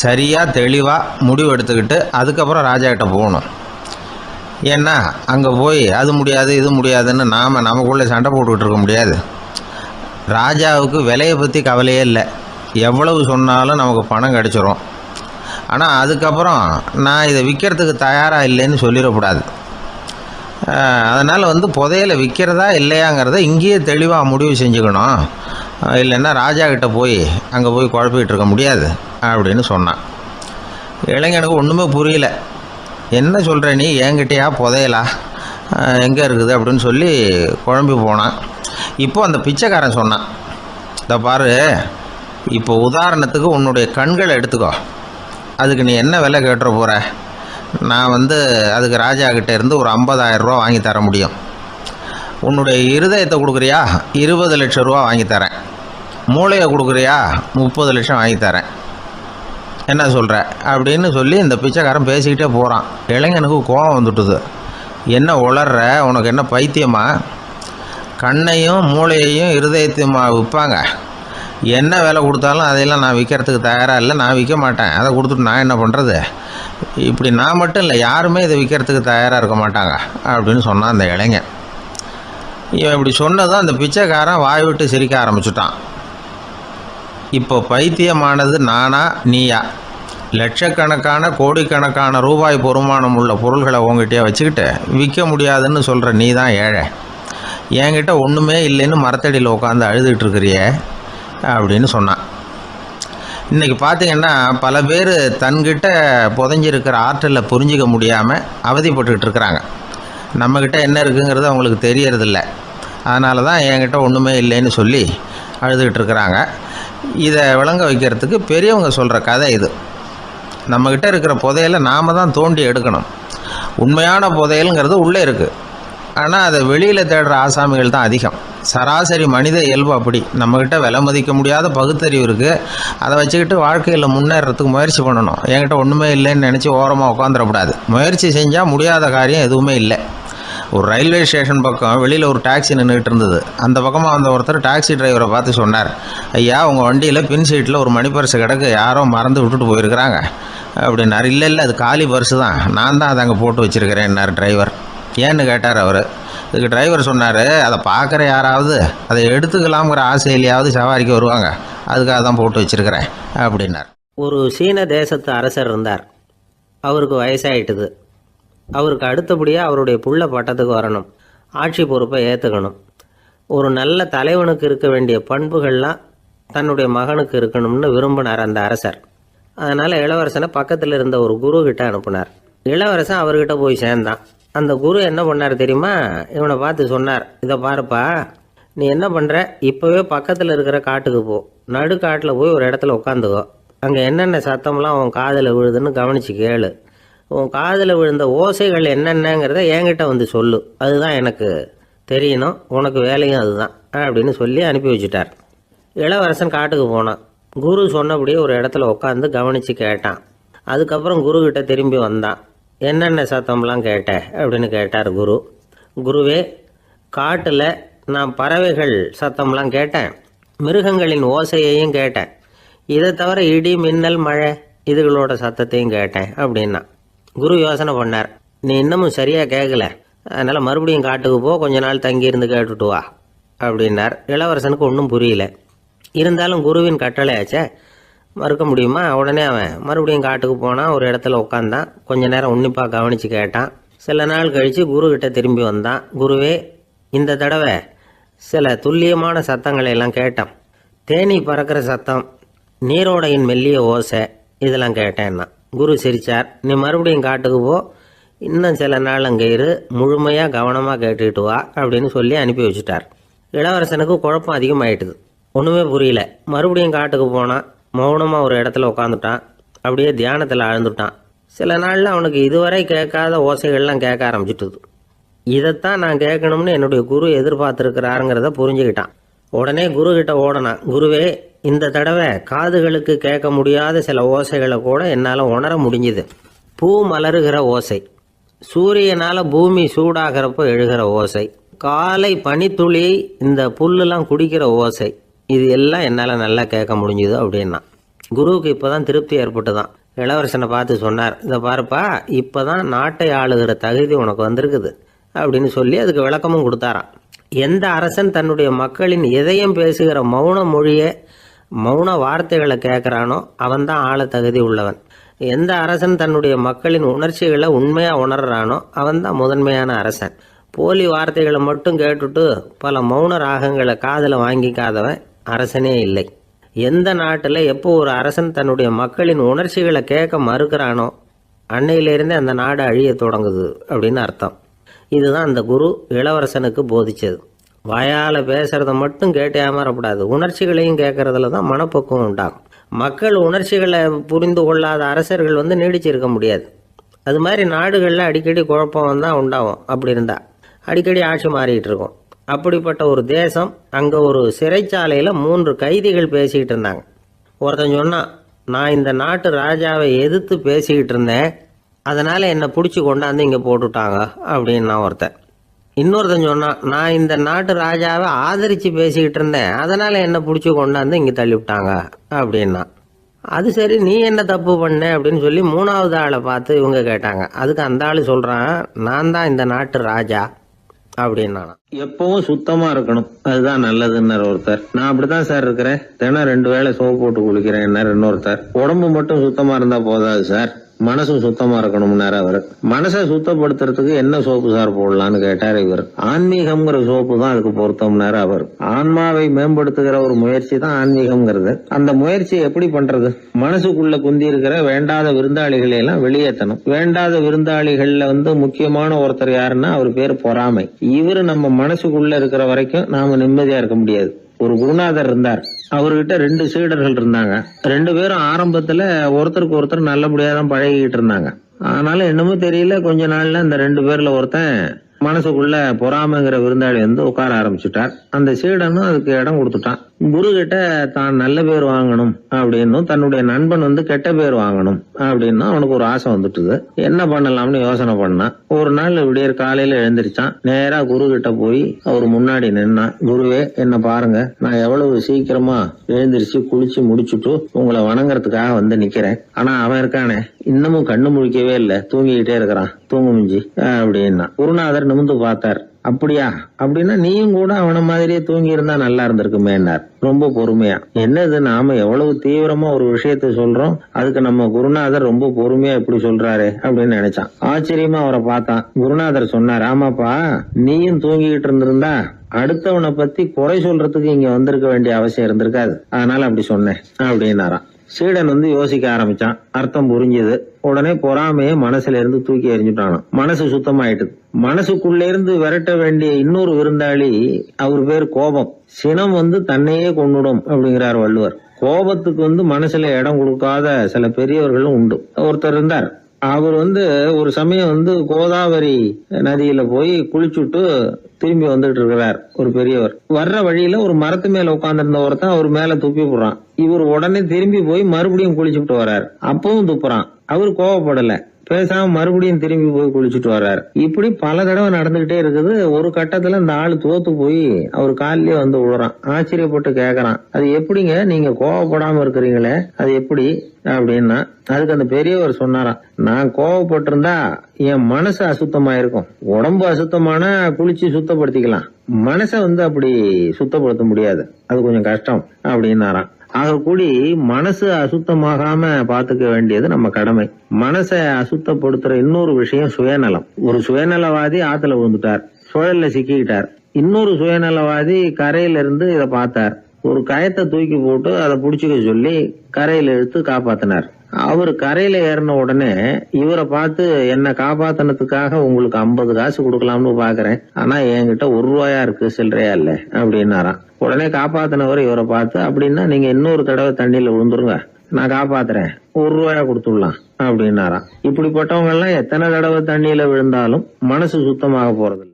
சரியாக தெளிவாக முடிவு எடுத்துக்கிட்டு அதுக்கப்புறம் ராஜாக்கிட்ட போகணும். ஏன்னா அங்கே போய் அது முடியாது இது முடியாதுன்னு நாம் நமக்குள்ளே சண்டை போட்டுக்கிட்டு இருக்க முடியாது. ராஜாவுக்கு விலையை பற்றி கவலையே இல்லை, எவ்வளவு சொன்னாலும் நமக்கு பணம் கிடச்சிரும். ஆனால் அதுக்கப்புறம் நான் இதை விற்கிறதுக்கு தயாராக இல்லைன்னு சொல்லிடக்கூடாது. அதனால் புதையலை விற்கிறதா இல்லையாங்கிறத இங்கேயே தெளிவாக முடிவு செஞ்சுக்கணும், இல்லைன்னா ராஜா கிட்ட போய் அங்கே போய் குழப்பிக்கிட்டு இருக்க முடியாது அப்படின்னு சொன்னான். இளைஞனுக்கு ஒன்றுமே புரியல. என்ன சொல்கிற நீ, என்கிட்டயா புதையலா, எங்கே இருக்குது அப்படின்னு சொல்லி குழம்பி போனான். இப்போ அந்த பிச்சைக்காரன் சொன்னான், இதை பாரு, இப்போ உதாரணத்துக்கு உன்னுடைய கண்களை எடுத்துக்கோ. அதுக்கு நீ என்ன விலை கேட்டுற போகிற? நான் அதுக்கு ராஜா கிட்ட இருந்து ஒரு 50,000 ரூபா வாங்கி தர முடியும். உன்னுடைய இருதயத்தை கொடுக்குறியா? 20 லட்சம் ரூபா வாங்கி தரேன். மூளையை கொடுக்குறியா? 30 லட்சம் வாங்கி தரேன். என்ன சொல்கிற அப்படின்னு சொல்லி இந்த பிச்சைக்காரன் பேசிக்கிட்டே போகிறான். இளைஞனுக்கு கோபம் வந்துட்டுது. என்ன உளர்ற? உனக்கு என்ன பைத்தியமா? கண்ணையும் மூளையையும் இருதயத்தையுமா விற்பாங்க? என்ன விலை கொடுத்தாலும் அதையெல்லாம் நான் விற்கிறதுக்கு தயாராக இல்லை, நான் விற்க மாட்டேன். அதை கொடுத்துட்டு நான் என்ன பண்ணுறது? இப்படி நான் மட்டும் இல்லை, யாருமே இதை விற்கிறதுக்கு தயாராக இருக்க மாட்டாங்க அப்படின்னு சொன்னான் அந்த இளைஞன். இவன் இப்படி சொன்னதும் அந்த பிச்சைக்காரன் வாய் விட்டு சிரிக்க ஆரம்பிச்சுட்டான். இப்போ பைத்தியமானது நானா நீயா? லட்சக்கணக்கான கோடிக்கணக்கான ரூபாய் பொறுமானம் உள்ள பொருள்களை உங்ககிட்டயே வச்சுக்கிட்டு விற்க முடியாதுன்னு சொல்கிற நீ தான் ஏழை. என்கிட்ட ஒன்றுமே இல்லைன்னு மரத்தடியில் உட்காந்து அழுதுகிட்டு இருக்கிறியே அப்படின்னு சொன்னான். இன்றைக்கி பார்த்திங்கன்னா பல பேர் தன்கிட்ட புதைஞ்சிருக்கிற ஆற்றலை புரிஞ்சிக்க முடியாமல் அவதிப்பட்டுக்கிட்டு இருக்கிறாங்க. நம்மக்கிட்ட என்ன இருக்குங்கிறது அவங்களுக்கு தெரியறதில்ல. அதனால தான் என்கிட்ட ஒன்றுமே இல்லைன்னு சொல்லி அழுதுகிட்டு இருக்கிறாங்க. இதை விளங்க வைக்கிறதுக்கு பெரியவங்க சொல்கிற கதை இது. நம்மக்கிட்ட இருக்கிற புதையலை நாம் தான் தோண்டி எடுக்கணும். உண்மையான புதையலுங்கிறது உள்ளே இருக்குது. ஆனால் அதை வெளியில் தேடுற ஆசாமிகள் தான் அதிகம். சராசரி மனித இயல்பு அப்படி. நம்மக்கிட்ட விலை மதிக்க முடியாத பகுத்தறிவு இருக்குது. அதை வச்சுக்கிட்டு வாழ்க்கையில் முன்னேறதுக்கு முயற்சி பண்ணணும். என்கிட்ட ஒன்றுமே இல்லைன்னு நினச்சி ஓரமாக உட்காந்துடக்கூடாது. முயற்சி செஞ்சால் முடியாத காரியம் எதுவுமே இல்லை. ஒரு ரயில்வே ஸ்டேஷன் பக்கம் வெளியில் ஒரு டாக்ஸி நின்றுட்டு இருந்தது. அந்த பக்கமாக வந்த ஒருத்தர் டாக்ஸி டிரைவரை பார்த்து சொன்னார், ஐயா உங்கள் வண்டியில் பின் சீட்டில் ஒரு மணி பர்ஸு கிடக்கு, யாரோ மறந்து விட்டுட்டு போயிருக்கிறாங்க அப்படின்னார். இல்லை அது காலி பர்ஸு தான், நான் தான் அதை அங்கே போட்டு வச்சுருக்கிறேன்னார் டிரைவர். ஏன்னு கேட்டார் அவர். இதுக்கு டிரைவர் சொன்னார், அதை பார்க்குற யாராவது அதை எடுத்துக்கலாம்ங்கிற ஆசையிலையாவது சவாரிக்கு வருவாங்க, அதுக்காக தான் போட்டு வச்சுருக்கிறேன் அப்படின்னார். ஒரு சீன தேசத்து அரசர் இருந்தார். அவருக்கு வயசாயிட்டுது. அவருக்கு அடுத்தபடியாக அவருடைய புள்ள பட்டத்துக்கு வரணும், ஆட்சி பொறுப்பை ஏற்றுக்கணும். ஒரு நல்ல தலைவனுக்கு இருக்க வேண்டிய பண்புகள்லாம் தன்னுடைய மகனுக்கு இருக்கணும்னு விரும்பினார் அந்த அரசர். அதனால் இளவரசனை பக்கத்தில் இருந்த ஒரு குரு கிட்ட அனுப்புனார். இளவரசன் அவர்கிட்ட போய் சேர்ந்தான். அந்த குரு என்ன பண்ணார் தெரியுமா? இவனை பார்த்து சொன்னார், இதை பாருப்பா, நீ என்ன பண்ணுற, இப்போவே பக்கத்தில் இருக்கிற காட்டுக்கு போ, நடுக்காட்டில் போய் ஒரு இடத்துல உட்காந்துக்கோ. அங்கே என்னென்ன சத்தம்லாம் உன் காதில் விழுதுன்னு கவனித்து கேளு. உன் காதில் விழுந்த ஓசைகள் என்னென்னங்கிறத என்கிட்ட வந்து சொல்லு, அதுதான் எனக்கு தெரியணும், உனக்கு வேலையும் அதுதான் அப்படின்னு சொல்லி அனுப்பி வச்சுட்டார். இளவரசன் காட்டுக்கு போனான். குரு சொன்னபடியே ஒரு இடத்துல உட்காந்து கவனித்து கேட்டான். அதுக்கப்புறம் குருக்கிட்ட திரும்பி வந்தான். என்னென்ன சத்தம்லாம் கேட்ட அப்படின்னு கேட்டார் குரு. குருவே, காட்டில் நான் பறவைகள் சத்தம்லாம் கேட்டேன், மிருகங்களின் ஓசையையும் கேட்டேன், இதை தவிர இடி மின்னல் மழை இதுகளோட சத்தத்தையும் கேட்டேன் அப்படின்னா. குரு யோசனை பண்ணார், நீ இன்னமும் சரியாக கேட்கல, அதனால் மறுபடியும் காட்டுக்கு போ, கொஞ்ச நாள் தங்கியிருந்து கேட்டுட்டு வா அப்படின்னார். இளவரசனுக்கு ஒன்றும் புரியல. இருந்தாலும் குருவின் கட்டளையாச்சே, மறுக்க முடியுமா? உடனே அவன் மறுபடியும் காட்டுக்கு போனான். ஒரு இடத்துல உட்காந்தான். கொஞ்ச நேரம் உன்னிப்பாக கவனித்து கேட்டான். சில நாள் கழித்து குருக்கிட்ட திரும்பி வந்தான். குருவே, இந்த தடவை சில துல்லியமான சத்தங்களை எல்லாம் கேட்டான். தேனி பறக்கிற சத்தம், நீரோடையின் மெல்லிய ஓசை, இதெல்லாம் கேட்டேன்னா. குரு சிரித்தார். நீ மறுபடியும் காட்டுக்கு போ, இன்னும் சில நாள் அங்கே இரு, முழுமையாக கவனமாக கேட்டுக்கிட்டு வா அப்படின்னு சொல்லி அனுப்பி வச்சுட்டார். இளவரசனுக்கு குழப்பம் அதிகமாயிட்டுது. ஒன்றுமே புரியல. மறுபடியும் காட்டுக்கு போனான். மௌனமாக ஒரு இடத்துல உட்காந்துட்டான். அப்படியே தியானத்தில் ஆழ்ந்துட்டான். சில நாளில் அவனுக்கு இதுவரை கேட்காத ஓசைகள்லாம் கேட்க ஆரம்பிச்சிட்டுது. இதைத்தான் நான் கேட்கணும்னு என்னுடைய குரு எதிர்பார்த்துருக்கிறாருங்கிறத புரிஞ்சுக்கிட்டான். உடனே குருக்கிட்ட ஓடனான். குருவே, இந்த தடவை காதுகளுக்கு கேட்க முடியாத சில ஓசைகளை கூட என்னால் உணர முடிஞ்சுது. பூ மலருகிற ஓசை, சூரியனால் பூமி சூடாகிறப்போ எழுகிற ஓசை, காலை பனித்துளி இந்த புல்லுலாம் குடிக்கிற ஓசை, இது எல்லாம் என்னால் நல்லா கேட்க முடிஞ்சுது அப்படின்னா. குருவுக்கு இப்போ தான் திருப்தி ஏற்பட்டு தான். இளவரசனை பார்த்து சொன்னார், இதை பாருப்பா, இப்போ தான் நாட்டை ஆளுகிற தகுதி உனக்கு வந்திருக்குது அப்படின்னு சொல்லி அதுக்கு விளக்கமும் கொடுத்தாராம். எந்த அரசன் தன்னுடைய மக்களின் எதையும் பேசுகிற மௌன மொழியை, மௌன வார்த்தைகளை கேட்குறானோ அவன்தான் ஆள தகுதி உள்ளவன். எந்த அரசன் தன்னுடைய மக்களின் உணர்ச்சிகளை உண்மையாக உணர்றானோ அவன்தான் முதன்மையான அரசன். போலி வார்த்தைகளை மட்டும் கேட்டுட்டு பல மௌன ராகங்களை காதில் வாங்கிக்காதவன் அரசனே இல்லை. எந்த நாட்டில் எப்போ ஒரு அரசன் தன்னுடைய மக்களின் உணர்ச்சிகளை கேட்க மறுக்கிறானோ அன்னையிலேருந்தே அந்த நாடு அழிய தொடங்குது அப்படின்னு அர்த்தம். இதுதான் அந்த குரு இளவரசனுக்கு போதிச்சது. வாயால் பேசுகிறத மட்டும் கேட்டு ஏமாறப்படாது. உணர்ச்சிகளையும் கேட்கறதுல தான் மனப்பக்குவம் உண்டாகும். மக்கள் உணர்ச்சிகளை புரிந்து கொள்ளாத அரசர்கள் நீடிச்சிருக்க முடியாது. அது மாதிரி நாடுகளில் அடிக்கடி குழப்பம் தான் உண்டாகும். அப்படி இருந்தால் அடிக்கடி ஆட்சி மாறிக்கிட்டு இருக்கும். அப்படிப்பட்ட ஒரு தேசம், அங்கே ஒரு சிறைச்சாலையில் 3 கைதிகள் பேசிக்கிட்டு இருந்தாங்க. ஒருத்தன் சொன்னான், நான் இந்த நாட்டு ராஜாவை எதிர்த்து பேசிக்கிட்டு இருந்தேன், அதனால் என்னை பிடிச்சி கொண்டாந்து இங்கே போட்டுட்டாங்க அப்படின்னா ஒருத்தன். இன்னொருத்தன் சொன்னான், நான் இந்த நாட்டு ராஜாவை ஆதரித்து பேசிக்கிட்டு இருந்தேன், அதனால் என்னை பிடிச்சி கொண்டாந்து இங்கே தள்ளிவிட்டாங்க அப்படின்னா. அது சரி, நீ என்ன தப்பு பண்ண அப்படின்னு சொல்லி 3வது ஆளை பார்த்து இவங்க கேட்டாங்க. அதுக்கு அந்த ஆள் சொல்கிறான், நான் தான் இந்த நாட்டு ராஜா அப்படின்னா. எப்பவும் சுத்தமா இருக்கணும், அதுதான் நல்லதுன்னு ஒருத்தர். நான் அப்படித்தான் சார் இருக்கிறேன், தினம் 2 வேளை சோப்பு போட்டு குளிக்கிறேன் இன்னொருத்தர். உடம்பு மட்டும் சுத்தமா இருந்தா போதாது சார், மனசும் சுத்தமா இருக்கணும்னாரு அவர். மனசை சுத்தப்படுத்துறதுக்கு என்ன சோப்பு சார் போடலான்னு கேட்டார் இவர். ஆன்மீகம்ங்கிற சோப்பு தான் அதுக்கு பொருத்தம்னாரு அவர். ஆன்மாவை மேம்படுத்துகிற ஒரு முயற்சி தான் ஆன்மீகம்ங்கிறது. அந்த முயற்சியை எப்படி பண்றது? மனசுக்குள்ள குந்தி இருக்கிற வேண்டாத விருந்தாளிகளை எல்லாம் வெளியேற்றணும். வேண்டாத விருந்தாளிகள்ல முக்கியமான ஒருத்தர் யாருன்னா அவர் பேர் பொறாமை. இவரு நம்ம மனசுக்குள்ள இருக்கிற வரைக்கும் நாம நிம்மதியா இருக்க முடியாது. ஒரு குருநாதர் இருந்தார், அவர்கிட்ட 2 சீடர்கள் இருந்தாங்க. 2 பேரும் ஆரம்பத்துல ஒருத்தருக்கு ஒருத்தர் நல்லபடியா தான் பழகிட்டு இருந்தாங்க. ஆனாலும் என்னமோ தெரியல, கொஞ்ச நாள்ல அந்த 2 பேர்ல ஒருத்தன் மனசுக்குள்ள பொறாமைங்கிற விருந்தாளி உட்கார ஆரம்பிச்சுட்டார். அந்த சீடனும் அதுக்கு இடம் கொடுத்துட்டான். குரு கிட்ட தான் நல்ல பேர் வாங்கணும் அப்படின்னும், தன்னுடைய நண்பன் கெட்ட பேர் வாங்கணும் அப்படின்னு அவனுக்கு ஒரு ஆசை வந்துட்டுது. என்ன பண்ணலாம்னு யோசனை பண்ணான். ஒரு நாள் விடியற் காலையில எழுந்திரிச்சான். நேரா குரு கிட்ட போய் அவர் முன்னாடி நின்னான். குருவே, என்ன பாருங்க, நான் எவ்வளவு சீக்கிரமா எழுந்திரிச்சு குளிச்சு முடிச்சுட்டு உங்களை வணங்குறதுக்காக நிக்கிறேன். ஆனா அவன் இருக்கானே, இன்னமும் கண்ணு முழிக்கவே இல்லை, தூங்கிக்கிட்டே இருக்கிறான், தூங்கு மிஞ்சி அப்படின்னா. குருநாதர் நிமிந்து பார்த்தார். அப்படியா? அப்படின்னா நீயும் கூட அவன மாதிரியே தூங்கி இருந்தா நல்லா இருந்திருக்குமேன்னார் ரொம்ப பொறுமையா. என்னது, நாம எவ்வளவு தீவிரமா ஒரு விஷயத்த சொல்றோம், அதுக்கு நம்ம குருநாதர் ரொம்ப பொறுமையா இப்படி சொல்றாரு அப்படின்னு நினைச்சான். ஆச்சரியமா அவரை பார்த்தான். குருநாதர் சொன்னார், ஆமாப்பா, நீயும் தூங்கிக்கிட்டு இருந்திருந்தா அடுத்தவனை பத்தி குறை சொல்றதுக்கு இங்க வந்திருக்க வேண்டிய அவசியம் இருந்திருக்காது, அதனால அப்படி சொன்னேன் அப்படின்னாராம். சீடன் யோசிக்க ஆரம்பிச்சான். அர்த்தம் புரிஞ்சது. உடனே பொறாமைய மனசுல இருந்து தூக்கி எறிஞ்சுட்டானோ. மனசு சுத்தமாயிட்டுது. மனசுக்குள்ள இருந்து விரட்ட வேண்டிய இன்னொரு விருந்தாளி, அவர் பேர் கோபம். சினம் தன்னையே கொண்டுடும் அப்படிங்கிறார் வள்ளுவர். கோபத்துக்கு மனசுல இடம் கொடுக்காத சில பெரியவர்களும் உண்டு. ஒருத்தர் இருந்தார். அவர் ஒரு சமயம் கோதாவரி நதியில போய் குளிச்சுட்டு திரும்பி வந்துட்டு இருக்கிறார். ஒரு பெரியவர் வர்ற வழியில ஒரு மரத்து மேல உட்கார்ந்திருந்த ஒருத்தன் அவர் மேல துப்பி போடுறான். இவர் உடனே திரும்பி போய் மறுபடியும் குளிச்சுட்டு வர்றார். அப்பவும் துப்புறான். அவர் கோவப்படல, பேசாம மறுபடியும் திரும்பி போய் குளிச்சுட்டு வர்றாரு. இப்படி பல தடவை நடந்துகிட்டே இருக்குது. ஒரு கட்டத்துல இந்த ஆளு தோத்து போய் அவர் காலிலேயே விழுறான். ஆச்சரியப்பட்டு கேக்குறான், அது எப்படிங்க நீங்க கோவப்படாம இருக்கிறீங்களே, அது எப்படி அப்படின்னா. அதுக்கு அந்த பெரியவர் சொன்னாராம், நான் கோவப்பட்டிருந்தா என் மனசு அசுத்தமா இருக்கும். உடம்பு அசுத்தமான குளிச்சு சுத்தப்படுத்திக்கலாம், மனசை அப்படி சுத்தப்படுத்த முடியாது, அது கொஞ்சம் கஷ்டம் அப்படின்னாராம். ஆக கூடி மனசு அசுத்தமாகாம பாத்துக்க வேண்டியது நம்ம கடமை. மனசை அசுத்தப்படுத்துற இன்னொரு விஷயம் சுயநலம். ஒரு சுயநலவாதி ஆத்துல விழுந்துட்டார், சுழல்ல சிக்கிக்கிட்டார். இன்னொரு சுயநலவாதி கரையில இருந்து இதை பார்த்தார். ஒரு கயத்தை தூக்கி போட்டு அதை புடிச்சுக்க சொல்லி கரையில இழுத்து காப்பாத்தினார். அவர் கரையில ஏறின உடனே இவரை பார்த்து, என்ன காப்பாத்தினதுக்காக உங்களுக்கு 50 காசு கொடுக்கலாம்னு பாக்குறேன், ஆனா என்கிட்ட 1 ரூபாயா இருக்கு, சில்லறையா இல்ல அப்படின்னாராம். உடனே காப்பாத்தினவர் இவரை பார்த்து, அப்படின்னா நீங்க இன்னொரு தடவை தண்ணியில விழுந்துருங்க, நான் காப்பாத்துறேன், 1 ரூபாயா கொடுத்துடலாம் அப்படின்னாராம். இப்படிப்பட்டவங்க எல்லாம் எத்தனை தடவை தண்ணியில விழுந்தாலும் மனசு சுத்தமாக போறதில்லை.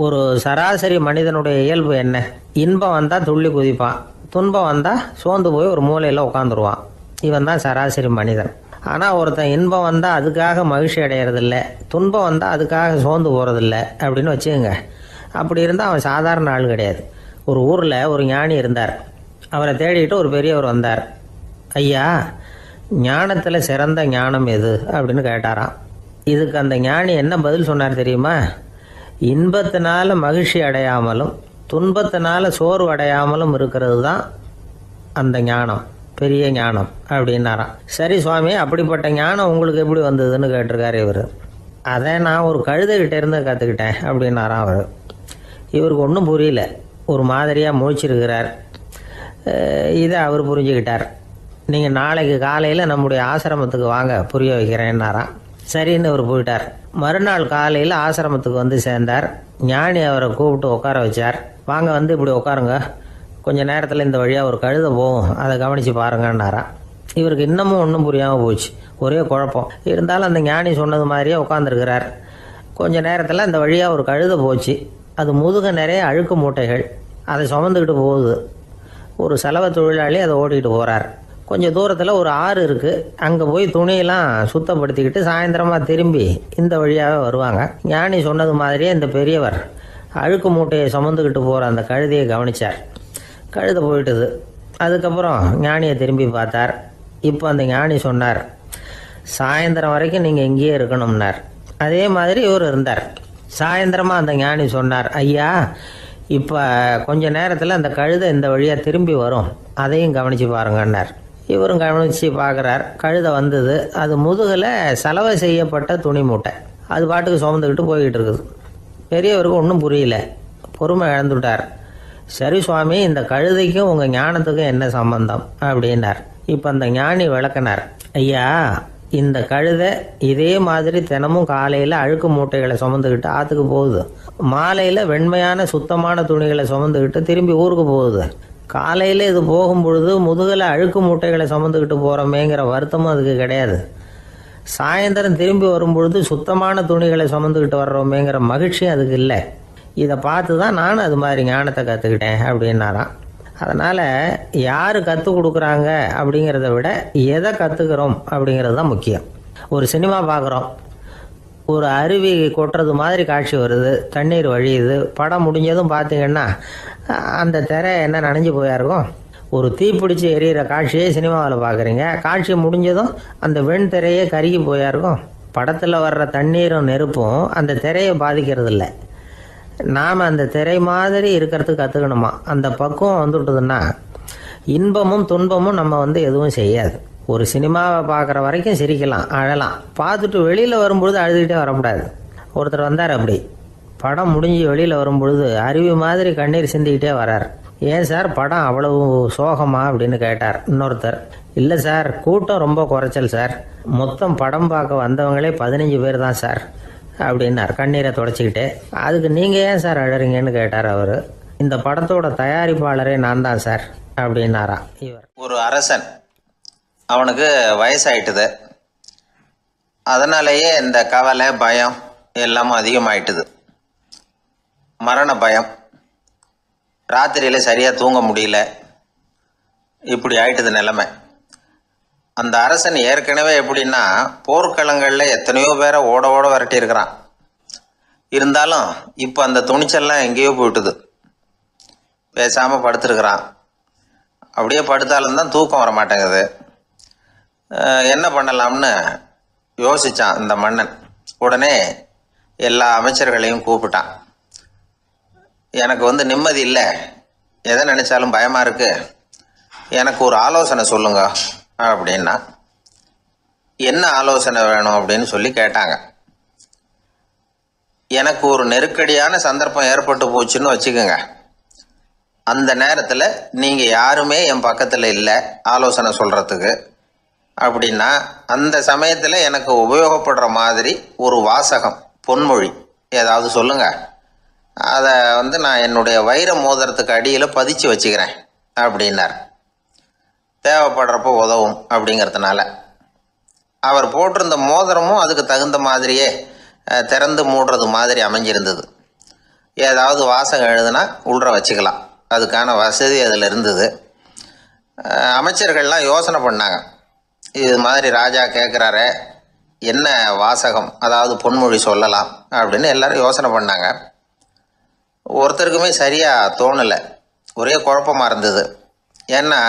ஒரு சராசரி மனிதனுடைய இயல்பு என்ன? இன்பம் வந்தா துள்ளி குதிப்பான், துன்பம் வந்தா சோர்ந்து போய் ஒரு மூலையில உட்காந்துருவான். இவன் தான் சராசரி மனிதன். ஆனால் ஒருத்தன் இன்பம் வந்தால் அதுக்காக மகிழ்ச்சி அடையிறதில்ல, துன்பம் வந்தால் அதுக்காக சோர்ந்து போகிறதில்ல அப்படின்னு வச்சுக்கோங்க. அப்படி இருந்தால் அவன் சாதாரண ஆள் கிடையாது. ஒரு ஊரில் ஒரு ஞானி இருந்தார். அவரை தேடிட்டு ஒரு பெரியவர் வந்தார். ஐயா, ஞானத்தில் சிறந்த ஞானம் எது அப்படின்னு கேட்டாராம். இதுக்கு அந்த ஞானி என்ன பதில் சொன்னார் தெரியுமா? இன்பத்தினால மகிழ்ச்சி அடையாமலும் துன்பத்தினால சோர்வு அடையாமலும் இருக்கிறது தான் அந்த ஞானம், பெரிய ஞானம் அப்படின்னாராம். சரி சுவாமி, அப்படிப்பட்ட ஞானம் உங்களுக்கு எப்படி வந்ததுன்னு கேட்டிருக்காரு இவர். அதை நான் ஒரு கழுதைகிட்ட இருந்து கற்றுக்கிட்டேன் அப்படின்னாராம் அவர். இவருக்கு ஒன்றும் புரியல, ஒரு மாதிரியாக முழிச்சிருக்கிறார். இதை அவர் புரிஞ்சுக்கிட்டார். நீங்கள் நாளைக்கு காலையில் நம்முடைய ஆசிரமத்துக்கு வாங்க, புரிய வைக்கிறேன்னாராம். சரின்னு அவர் போயிட்டார். மறுநாள் காலையில் ஆசிரமத்துக்கு சேர்ந்தார். ஞானி அவரை கூப்பிட்டு உட்கார வச்சார். வாங்க வந்து இப்படி உட்காருங்க, கொஞ்ச நேரத்தில் இந்த வழியாக ஒரு கழுதை போகும், அதை கவனித்து பாருங்கன்னாராம். இவருக்கு இன்னமும் ஒன்றும் புரியாமல் போச்சு, ஒரே குழப்பம். இருந்தாலும் அந்த ஞானி சொன்னது மாதிரியே உட்காந்துருக்கிறார். கொஞ்ச நேரத்தில் அந்த வழியாக ஒரு கழுதை போச்சு. அது முதுக நிறைய அழுக்கு மூட்டைகள், அதை சுமந்துக்கிட்டு போகுது. ஒரு செலவு தொழிலாளி அதை ஓட்டிகிட்டு போகிறார். கொஞ்சம் தூரத்தில் ஒரு ஆறு இருக்குது. அங்கே போய் துணியெல்லாம் சுத்தப்படுத்திக்கிட்டு சாயந்தரமாக திரும்பி இந்த வழியாகவே வருவாங்க. ஞானி சொன்னது மாதிரியே இந்த பெரியவர் அழுக்கு மூட்டையை சுமந்துக்கிட்டு போகிற அந்த கழுதையை கவனித்தார். கழுதை போயிட்டுது. அதுக்கப்புறம் ஞானியை திரும்பி பார்த்தார். இப்போ அந்த ஞானி சொன்னார், சாயந்தரம் வரைக்கும் நீங்கள் இங்கேயே இருக்கணும்னார். அதே மாதிரி இவர் இருந்தார். சாயந்தரமாக அந்த ஞானி சொன்னார், ஐயா இப்போ கொஞ்ச நேரத்தில் அந்த கழுதை இந்த வழியாக திரும்பி வரும், அதையும் கவனித்து பாருங்கன்னார். இவரும் கவனித்து பார்க்குறார். கழுதை வந்தது. அது முதுகில் சலவை செய்யப்பட்ட துணி மூட்டை, அது பாட்டுக்கு சுமந்துக்கிட்டு போய்கிட்டு இருக்குது. பெரியவருக்கு ஒன்றும் புரியல, பொறுமை இழந்துவிட்டார். சரி சுவாமி, இந்த கழுதைக்கும் உங்கள் ஞானத்துக்கும் என்ன சம்பந்தம் அப்படின்னார். இப்போ அந்த ஞானி விளக்கினார், ஐயா இந்த கழுதை இதே மாதிரி தினமும் காலையில் அழுக்கு மூட்டைகளை சுமந்துக்கிட்டு ஆற்றுக்கு போகுது, மாலையில் வெண்மையான சுத்தமான துணிகளை சுமந்துக்கிட்டு திரும்பி ஊருக்கு போகுது. காலையில் இது போகும் பொழுது முதுகில் அழுக்கு மூட்டைகளை சுமந்துக்கிட்டு போகிறோமேங்கிற வருத்தமும் அதுக்கு கிடையாது. சாயந்தரம் திரும்பி வரும்பொழுது சுத்தமான துணிகளை சுமந்துக்கிட்டு வர்றோமேங்கிற மகிழ்ச்சி அதுக்கு இல்லை. இதை பார்த்து தான் நானும் அது மாதிரி ஞானத்தை கற்றுக்கிட்டேன் அப்படின்னாராம். அதனால் யார் கற்றுக் கொடுக்குறாங்க அப்படிங்கிறத விட எதை கற்றுக்கிறோம் அப்படிங்கிறது தான் முக்கியம். ஒரு சினிமா பார்க்குறோம், ஒரு அருவி கொட்டுறது மாதிரி காட்சி வருது, தண்ணீர் வழியுது. படம் முடிஞ்சதும் பார்த்தீங்கன்னா அந்த திரை என்ன நனைஞ்சு போயாருக்கும். ஒரு தீப்பிடிச்சு எரியிற காட்சியே சினிமாவில் பார்க்குறீங்க, காட்சி முடிஞ்சதும் அந்த வெண் திரையே கருகி போயாருக்கும். படத்தில் வர்ற தண்ணீரும் நெருப்பும் அந்த திரையை பாதிக்கிறது இல்லை. நாம் அந்த திரை மாதிரி இருக்கிறதுக்கு கற்றுக்கணுமா. அந்த பக்குவம் வந்துவிட்டதுன்னா இன்பமும் துன்பமும் நம்ம எதுவும் செய்யாது. ஒரு சினிமாவை பார்க்குற வரைக்கும் சிரிக்கலாம், அழலாம். பார்த்துட்டு வெளியில் வரும்பொழுது அழுதுகிட்டே வரக்கூடாது. ஒருத்தர் வந்தார், அப்படி படம் முடிஞ்சு வெளியில் வரும்பொழுது அருவி மாதிரி கண்ணீர் சிந்திக்கிட்டே வரார். ஏன் சார் படம் அவ்வளவு சோகமா அப்படின்னு கேட்டார். இன்னொருத்தர், இல்லை சார் கூட்டம் ரொம்ப குறைச்சல் சார், மொத்தம் படம் பார்க்க வந்தவங்களே 15 பேர் தான் சார் அப்படின்னார் கண்ணீரை தொடச்சிக்கிட்டே. அதுக்கு நீங்கள் ஏன் சார் அழறீங்கன்னு கேட்டார் அவர். இந்த படத்தோட தயாரிப்பாளரே நான் தான் சார் அப்படின்னாரா இவர். ஒரு அரசன், அவனுக்கு வயசாயிட்டுது. அதனாலேயே இந்த கவலை பயம் எல்லாமும் அதிகமாயிட்டுது. மரண பயம், ராத்திரியில் சரியாக தூங்க முடியல, இப்படி ஆயிட்டுது நிலைமை. அந்த அரசன் ஏற்கனவே எப்படின்னா போர்க்களங்களில் எத்தனையோ பேரை ஓட ஓட விரட்டியிருக்கிறான். இருந்தாலும் இப்போ அந்த துணிச்சல்லாம் எங்கேயோ போயிட்டுது. பேசாமல் படுத்துருக்கிறான். அப்படியே படுத்தாலும் தான் தூக்கம் வர மாட்டேங்குது. என்ன பண்ணலாம்னு யோசித்தான் இந்த மன்னன். உடனே எல்லா அமைச்சர்களையும் கூப்பிட்டான். எனக்கு நிம்மதி இல்லை, எதை நினச்சாலும் பயமாக இருக்கு, எனக்கு ஒரு ஆலோசனை சொல்லுங்க அப்படின்னா. என்ன ஆலோசனை வேணும் அப்படின்னு சொல்லி கேட்டாங்க. எனக்கு ஒரு நெருக்கடியான சந்தர்ப்பம் ஏற்பட்டு போச்சுன்னு வச்சுக்கோங்க. அந்த நேரத்தில் நீங்கள் யாருமே என் பக்கத்தில் இல்லை ஆலோசனை சொல்கிறதுக்கு அப்படின்னா, அந்த சமயத்தில் எனக்கு உபயோகப்படுற மாதிரி ஒரு வாசகம், பொன்மொழி ஏதாவது சொல்லுங்கள். அதை நான் என்னுடைய வைர மோதிரத்துக்கு அடியில் பதிச்சு வச்சுக்கிறேன் அப்படின்னார். தேவைப்படுறப்போ உதவும் அப்படிங்கிறதுனால. அவர் போட்டிருந்த மோதிரமும் அதுக்கு தகுந்த மாதிரியே திறந்து மூடுறது மாதிரி அமைஞ்சிருந்தது. ஏதாவது வாசகம் எழுதுனா உள்ற வச்சுக்கலாம், அதுக்கான வசதி அதில் இருந்தது. அமைச்சர்கள்லாம் யோசனை பண்ணாங்க, இது மாதிரி ராஜா கேட்குறாரு, என்ன வாசகம் அதாவது பொன்மொழி சொல்லலாம் அப்படின்னு எல்லாரும் யோசனை பண்ணாங்க. ஒருத்தருக்குமே சரியாக தோணலை, ஒரே குழப்பமாக இருந்தது. ஏன்னா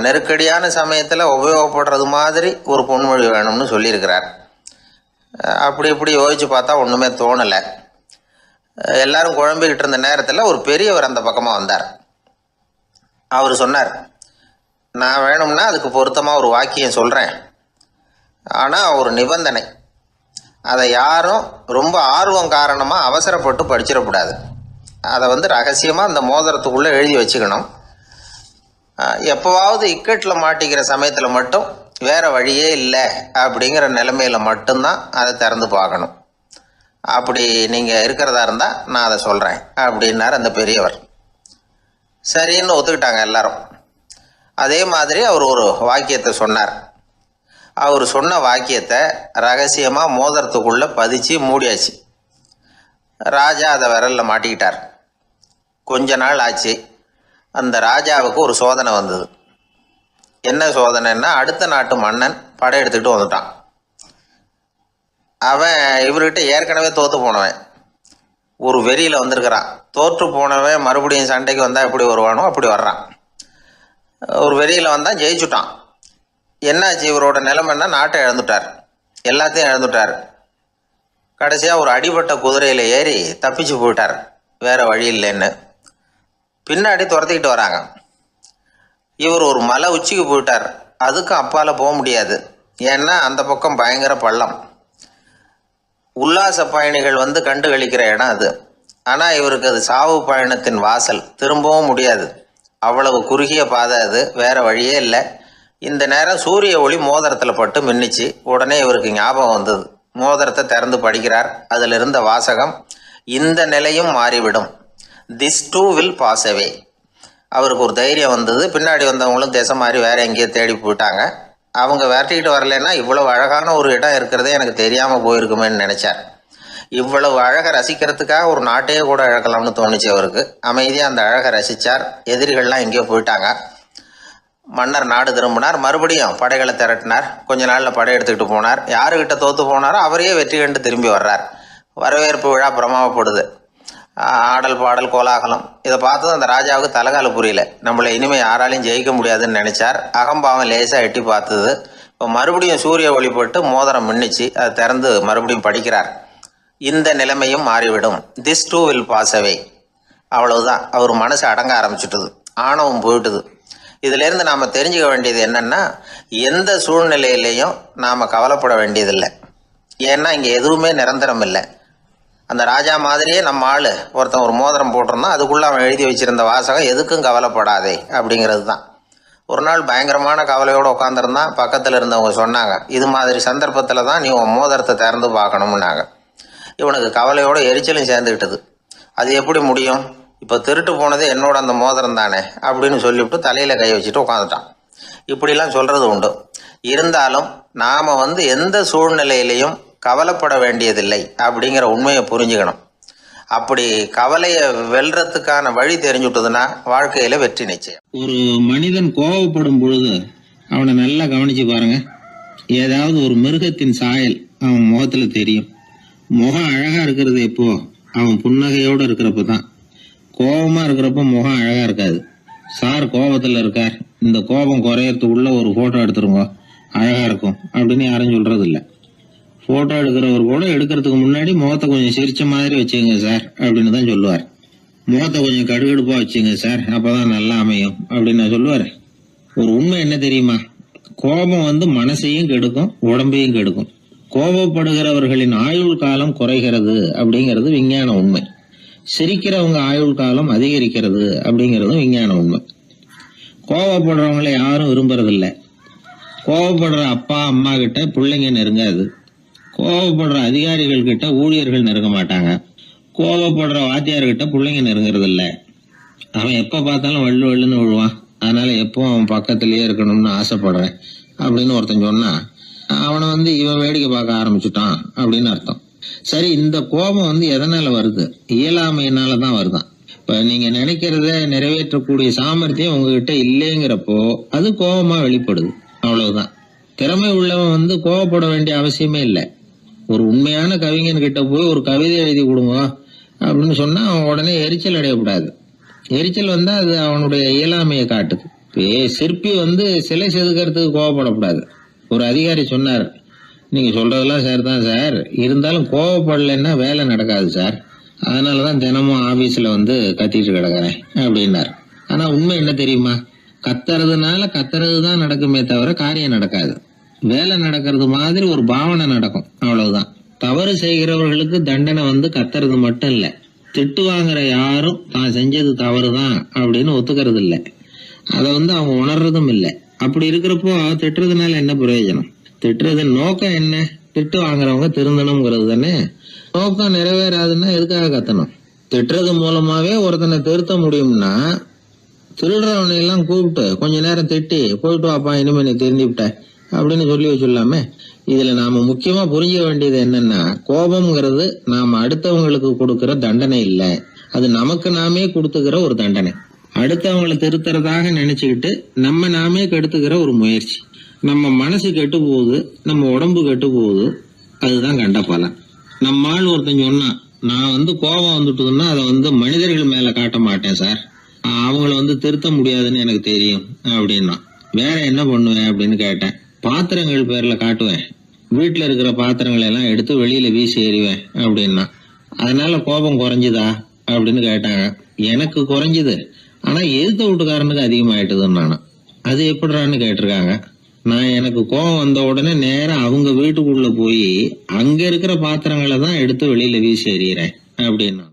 நெருக்கடியான சமயத்தில் உபயோகப்படுறது மாதிரி ஒரு பொன்மொழி வேணும்னு சொல்லியிருக்கிறார். அப்படி இப்படி யோசித்து பார்த்தா ஒன்றுமே தோணலை. எல்லாரும் குழம்பிக்கிட்டு இருந்த நேரத்தில் ஒரு பெரியவர் அந்த பக்கமாக வந்தார். அவர் சொன்னார், நான் வேணும்னா அதுக்கு பொருத்தமாக ஒரு வாக்கியம் சொல்கிறேன், ஆனால் ஒரு நிபந்தனை. அதை யாரும் ரொம்ப ஆர்வம் காரணமாக அவசரப்பட்டு படிச்சிடக்கூடாது. அதை ரகசியமாக அந்த மோதிரத்துக்குள்ளே எழுதி வச்சுக்கணும். எப்போவாவது இக்கட்டில் மாட்டிக்கிற சமயத்தில் மட்டும் வேறு வழியே இல்லை அப்படிங்கிற நிலைமையில் மட்டும்தான் அதை திறந்து பார்க்கணும். அப்படி நீங்கள் இருக்கிறதா இருந்தால் நான் அதை சொல்கிறேன் அப்படின்னார் அந்த பெரியவர். சரின்னு ஒத்துக்கிட்டாங்க எல்லாரும். அதே மாதிரி அவர் ஒரு வாக்கியத்தை சொன்னார். அவர் சொன்ன வாக்கியத்தை ரகசியமாக மோதிரத்துக்குள்ளே பதிச்சு மூடியாச்சு. ராஜா அதை விரலில் மாட்டிக்கிட்டார். கொஞ்ச நாள் ஆச்சு. அந்த ராஜாவுக்கு ஒரு சோதனை வந்தது. என்ன சோதனைன்னா, அடுத்த நாட்டு மன்னன் படையெடுத்துக்கிட்டு வந்துட்டான். அவன் இவர்கிட்ட ஏற்கனவே தோற்று போனவன், ஒரு வெறியில் வந்திருக்கிறான். தோற்று போனவன் மறுபடியும் சண்டைக்கு வந்தால் எப்படி வருவானோ அப்படி வர்றான். ஒரு வெறியில் வந்தால் ஜெயிச்சுட்டான். என்னாச்சு, இவரோட நிலைமைன்னா நாட்டை இழந்துட்டார், எல்லாத்தையும் இழந்துட்டார். கடைசியாக ஒரு அடிபட்ட குதிரையில் ஏறி தப்பிச்சு போயிட்டார், வேறு வழி இல்லைன்னு. பின்னாடி துரத்திக்கிட்டு வராங்க. இவர் ஒரு மலை உச்சிக்கு போயிட்டார். அதுக்கும் அப்பால் போக முடியாது, ஏன்னா அந்த பக்கம் பயங்கர பள்ளம். உல்லாச பயணிகள் வந்து கண்டு கழிக்கிற இடம் அது. ஆனால் இவருக்கு அது சாவு பயணத்தின் வாசல், திரும்பவும் முடியாது. அவ்வளவு குறுகிய பாதை அது, வேறு வழியே இல்லை. இந்த நேரம் சூரிய ஒளி மோதிரத்தில் பட்டு மின்னிச்சு. உடனே இவருக்கு ஞாபகம் வந்தது. மோதிரத்தை திறந்து படிக்கிறார். அதில் இருந்த வாசகம், இந்த நிலையும் மாறிவிடும், this too will pass away. அவருக்கு ஒரு தைரியம் வந்தது. பின்னாடி வந்தவங்களும் திசை மாதிரி வேறு எங்கேயோ தேடி போயிட்டாங்க. அவங்க விரட்டிக்கிட்டு வரலைன்னா இவ்வளவு அழகான ஒரு இடம் இருக்கிறதே எனக்கு தெரியாமல் போயிருக்குமேன்னு நினச்சார். இவ்வளவு அழகை ரசிக்கிறதுக்காக ஒரு நாட்டையே கூட இழக்கலாம்னு தோணுச்சு அவருக்கு. அமைதியாக அந்த அழகை ரசித்தார். எதிரிகள்லாம் எங்கேயோ போயிட்டாங்க. மன்னர் நாடு திரும்பினார். மறுபடியும் படைகளை திரட்டினார். கொஞ்ச நாளில் படை எடுத்துக்கிட்டு போனார். யாருக்கிட்ட தோற்று போனாரோ அவரையே வெற்றி கண்டு திரும்பி வர்றார். வரவேற்பு விழா பிரமாவப்படுது. ஆடல் பாடல் கோலாகலம். இதை பார்த்ததும் அந்த ராஜாவுக்கு தலைகால புரியல. நம்மளை இனிமேல் யாராலையும் ஜெயிக்க முடியாதுன்னு நினைச்சார். அகம்பாவம் லேசாக எட்டி பார்த்தது. இப்போ மறுபடியும் சூரிய ஒளிப்பட்டு மோதிரம் மின்னிச்சு. அதை திறந்து மறுபடியும் படிக்கிறார். இந்த நிலைமையும் மாறிவிடும், this too will pass away. அவ்வளவுதான். அவர் மனசு அடங்க ஆரம்பிச்சுட்டுது, ஆணவம் போயிட்டுது. இதிலேருந்து நாம் தெரிஞ்சுக்க வேண்டியது என்னென்னா, எந்த சூழ்நிலையிலையும் நாம் கவலைப்பட வேண்டியதில்லை. ஏன்னா இங்கே எதுவுமே நிரந்தரம் இல்லை. அந்த ராஜா மாதிரியே நம்ம ஆள் ஒருத்தன் ஒரு மோதிரம் போட்டிருந்தான். அதுக்குள்ளே அவன் எழுதி வச்சிருந்த வாசகம், எதுக்கும் கவலைப்படாதே அப்படிங்கிறது தான். ஒரு நாள் பயங்கரமான கவலையோடு உட்காந்துருந்தான். பக்கத்தில் இருந்தவங்க சொன்னாங்க, இது மாதிரி சந்தர்ப்பத்தில் தான் நீ உன் மோதிரத்தை திறந்து பார்க்கணும்னாங்க. இவனுக்கு கவலையோடு எரிச்சலும் சேர்ந்துக்கிட்டது. அது எப்படி முடியும், இப்போ திருட்டு போனதே என்னோட அந்த மோதிரம் தானே அப்படின்னு சொல்லிவிட்டு தலையில் கை வச்சுட்டு உட்காந்துட்டான். இப்படிலாம் சொல்கிறது உண்டு. இருந்தாலும் நாம் எந்த சூழ்நிலையிலையும் கவலைப்பட வேண்டியதில்லை அப்படிங்கிற உண்மையை புரிஞ்சுக்கணும். அப்படி கவலையை வெல்றதுக்கான வழி தெரிஞ்சுட்டதுன்னா வாழ்க்கையில வெற்றி நிச்சயம். ஒரு மனிதன் கோபப்படும் பொழுது அவனை நல்லா கவனிச்சு பாருங்க. ஏதாவது ஒரு மிருகத்தின் சாயல் அவன் முகத்துல தெரியும். முகம் அழகா இருக்கிறது எப்போ, அவன் புன்னகையோடு இருக்கிறப்ப தான். கோபமா இருக்கிறப்ப முகம் அழகா இருக்காது. சார் கோபத்துல இருக்கார், இந்த கோபம் குறையறதுக்குள்ள ஒரு போட்டோ எடுத்துருங்க, அழகா இருக்கும் அப்படின்னு யாரும் சொல்றது இல்லை. போட்டோ எடுக்கிறவர் கூட எடுக்கிறதுக்கு முன்னாடி முகத்தை கொஞ்சம் சிரிச்ச மாதிரி வச்சுங்க சார் அப்படின்னு தான் சொல்லுவார். முகத்தை கொஞ்சம் கடுகடுப்பா வச்சுங்க சார், அப்பதான் நல்லா அமையும் அப்படின்னு சொல்லுவார். ஒரு உண்மை என்ன தெரியுமா, கோபம் மனசையும் கெடுக்கும், உடம்பையும் கெடுக்கும். கோபப்படுகிறவர்களின் ஆயுள் காலம் குறைகிறது அப்படிங்கிறது விஞ்ஞான உண்மை. சிரிக்கிறவங்க ஆயுள் காலம் அதிகரிக்கிறது அப்படிங்கிறதும் விஞ்ஞான உண்மை. கோபப்படுறவங்களை யாரும் விரும்புறதில்லை. கோபப்படுற அப்பா அம்மா கிட்ட பிள்ளைங்க நெருங்காது. கோபப்படுற அதிகாரிகள் கிட்ட ஊழியர்கள் நெருங்க மாட்டாங்க. கோபப்படுற வாத்தியார்கிட்ட பிள்ளைங்க நெருங்கிறது இல்லை. அவன் எப்ப பார்த்தாலும் வள்ளு வள்ளுன்னு விழுவான். அதனால எப்போ அவன் பக்கத்திலேயே இருக்கணும்னு ஆசைப்படுறேன் அப்படின்னு ஒருத்தன் சொன்னா அவனை இவன் வேடிக்கை பார்க்க ஆரம்பிச்சுட்டான் அப்படின்னு அர்த்தம். சரி, இந்த கோபம் எதனால வருது? இயலாமையினால தான் வருதான். இப்ப நீங்க நினைக்கிறத நிறைவேற்றக்கூடிய சாமர்த்தியம் உங்ககிட்ட இல்லைங்கிறப்போ அது கோபமா வெளிப்படுது, அவ்வளவுதான். திறமை உள்ளவன் கோபப்பட வேண்டிய அவசியமே இல்லை. ஒரு உண்மையான கவிஞன் கிட்ட போய் ஒரு கவிதை எழுதி கொடுங்க அப்படின்னு சொன்னா அவன் உடனே எரிச்சல் அடையக்கூடாது. எரிச்சல் வந்தா அது அவனுடைய இயலாமையை காட்டுது. சிற்பி சிலை செதுக்கிறதுக்கு கோபப்படக்கூடாது. ஒரு அதிகாரி சொன்னார், நீங்க சொல்றதெல்லாம் சார் தான் சார், இருந்தாலும் கோபப்படலைன்னா வேலை நடக்காது சார், அதனாலதான் தினமும் ஆபீஸ்ல கத்திட்டு கிடக்குறேன் அப்படின்னார். ஆனா உண்மை என்ன தெரியுமா, கத்துறதுனால கத்துறது தான் நடக்குமே தவிர காரியம் நடக்காது. வேலை நடக்கிறது மாதிரி ஒரு பாவனை நடக்கும், அவ்வளவுதான். தவறு செய்கிறவர்களுக்கு தண்டனை கத்துறது மட்டும் இல்ல, திட்டு வாங்குற யாரும் தான் செஞ்சது தவறுதான் அப்படின்னு ஒத்துக்கிறது இல்லை. அதை அவங்க உணர்றதும் இல்லை. அப்படி இருக்கிறப்போ திட்டுறதுனால என்ன பிரயோஜனம்? திட்டுறது நோக்கம் என்ன? திட்டு வாங்குறவங்க திருந்தணுங்கிறது தானே. நோக்கம் நிறைவேறாதுன்னா எதுக்காக கத்தணும்? திட்டுறது மூலமாவே ஒருத்தனை திருத்த முடியும்னா திருடுறவனை எல்லாம் கூப்பிட்டு கொஞ்ச நேரம் திட்டி போயிட்டு வாப்பா இனிமே நீ திருந்திவிட்ட அப்படின்னு சொல்லி வச்சுடலாமே. இதுல நாம முக்கியமா புரிஞ்ச வேண்டியது என்னன்னா, கோபம்ங்கிறது நாம அடுத்தவங்களுக்கு கொடுக்கிற தண்டனை இல்ல, அது நமக்கு நாமே கொடுத்துக்கிற ஒரு தண்டனை. அடுத்தவங்களை திருத்துறதாக நினைச்சுக்கிட்டு நம்ம நாமே கெடுத்துக்கிற ஒரு முயற்சி. நம்ம மனசு கெட்டு போகுது, நம்ம உடம்பு கெட்டு போகுது, அதுதான் கண்ட பலன். நம்ம ஆள் ஒருத்தன் சொன்னான், நான் கோபம் வந்துட்டுதுன்னா அதை மனிதர்கள் மேல காட்ட மாட்டேன் சார், அவங்கள திருத்த முடியாதுன்னு எனக்கு தெரியும் அப்படின்னா. வேற என்ன பண்ணுவேன் அப்படின்னு கேட்டேன். பாத்திரங்கள் பேர்ல காட்டுவேன், வீட்டுல இருக்கிற பாத்திரங்களை எல்லாம் எடுத்து வெளியில வீசி எறிவேன் அப்படின்னா. அதனால கோபம் குறைஞ்சுதா அப்படின்னு கேட்டாங்க. எனக்கு குறைஞ்சுது, ஆனா எதிர்த்த வீட்டுக்காரனுக்கு அதிகமாயிட்டுதுன்னு நானும். அது எப்படிறான்னு கேட்டிருக்காங்க. நான் எனக்கு கோபம் வந்த உடனே நேரா அவங்க வீட்டுக்குள்ள போய் அங்க இருக்கிற பாத்திரங்களை தான் எடுத்து வெளியில வீசி எறிகிறேன் அப்படின்னா.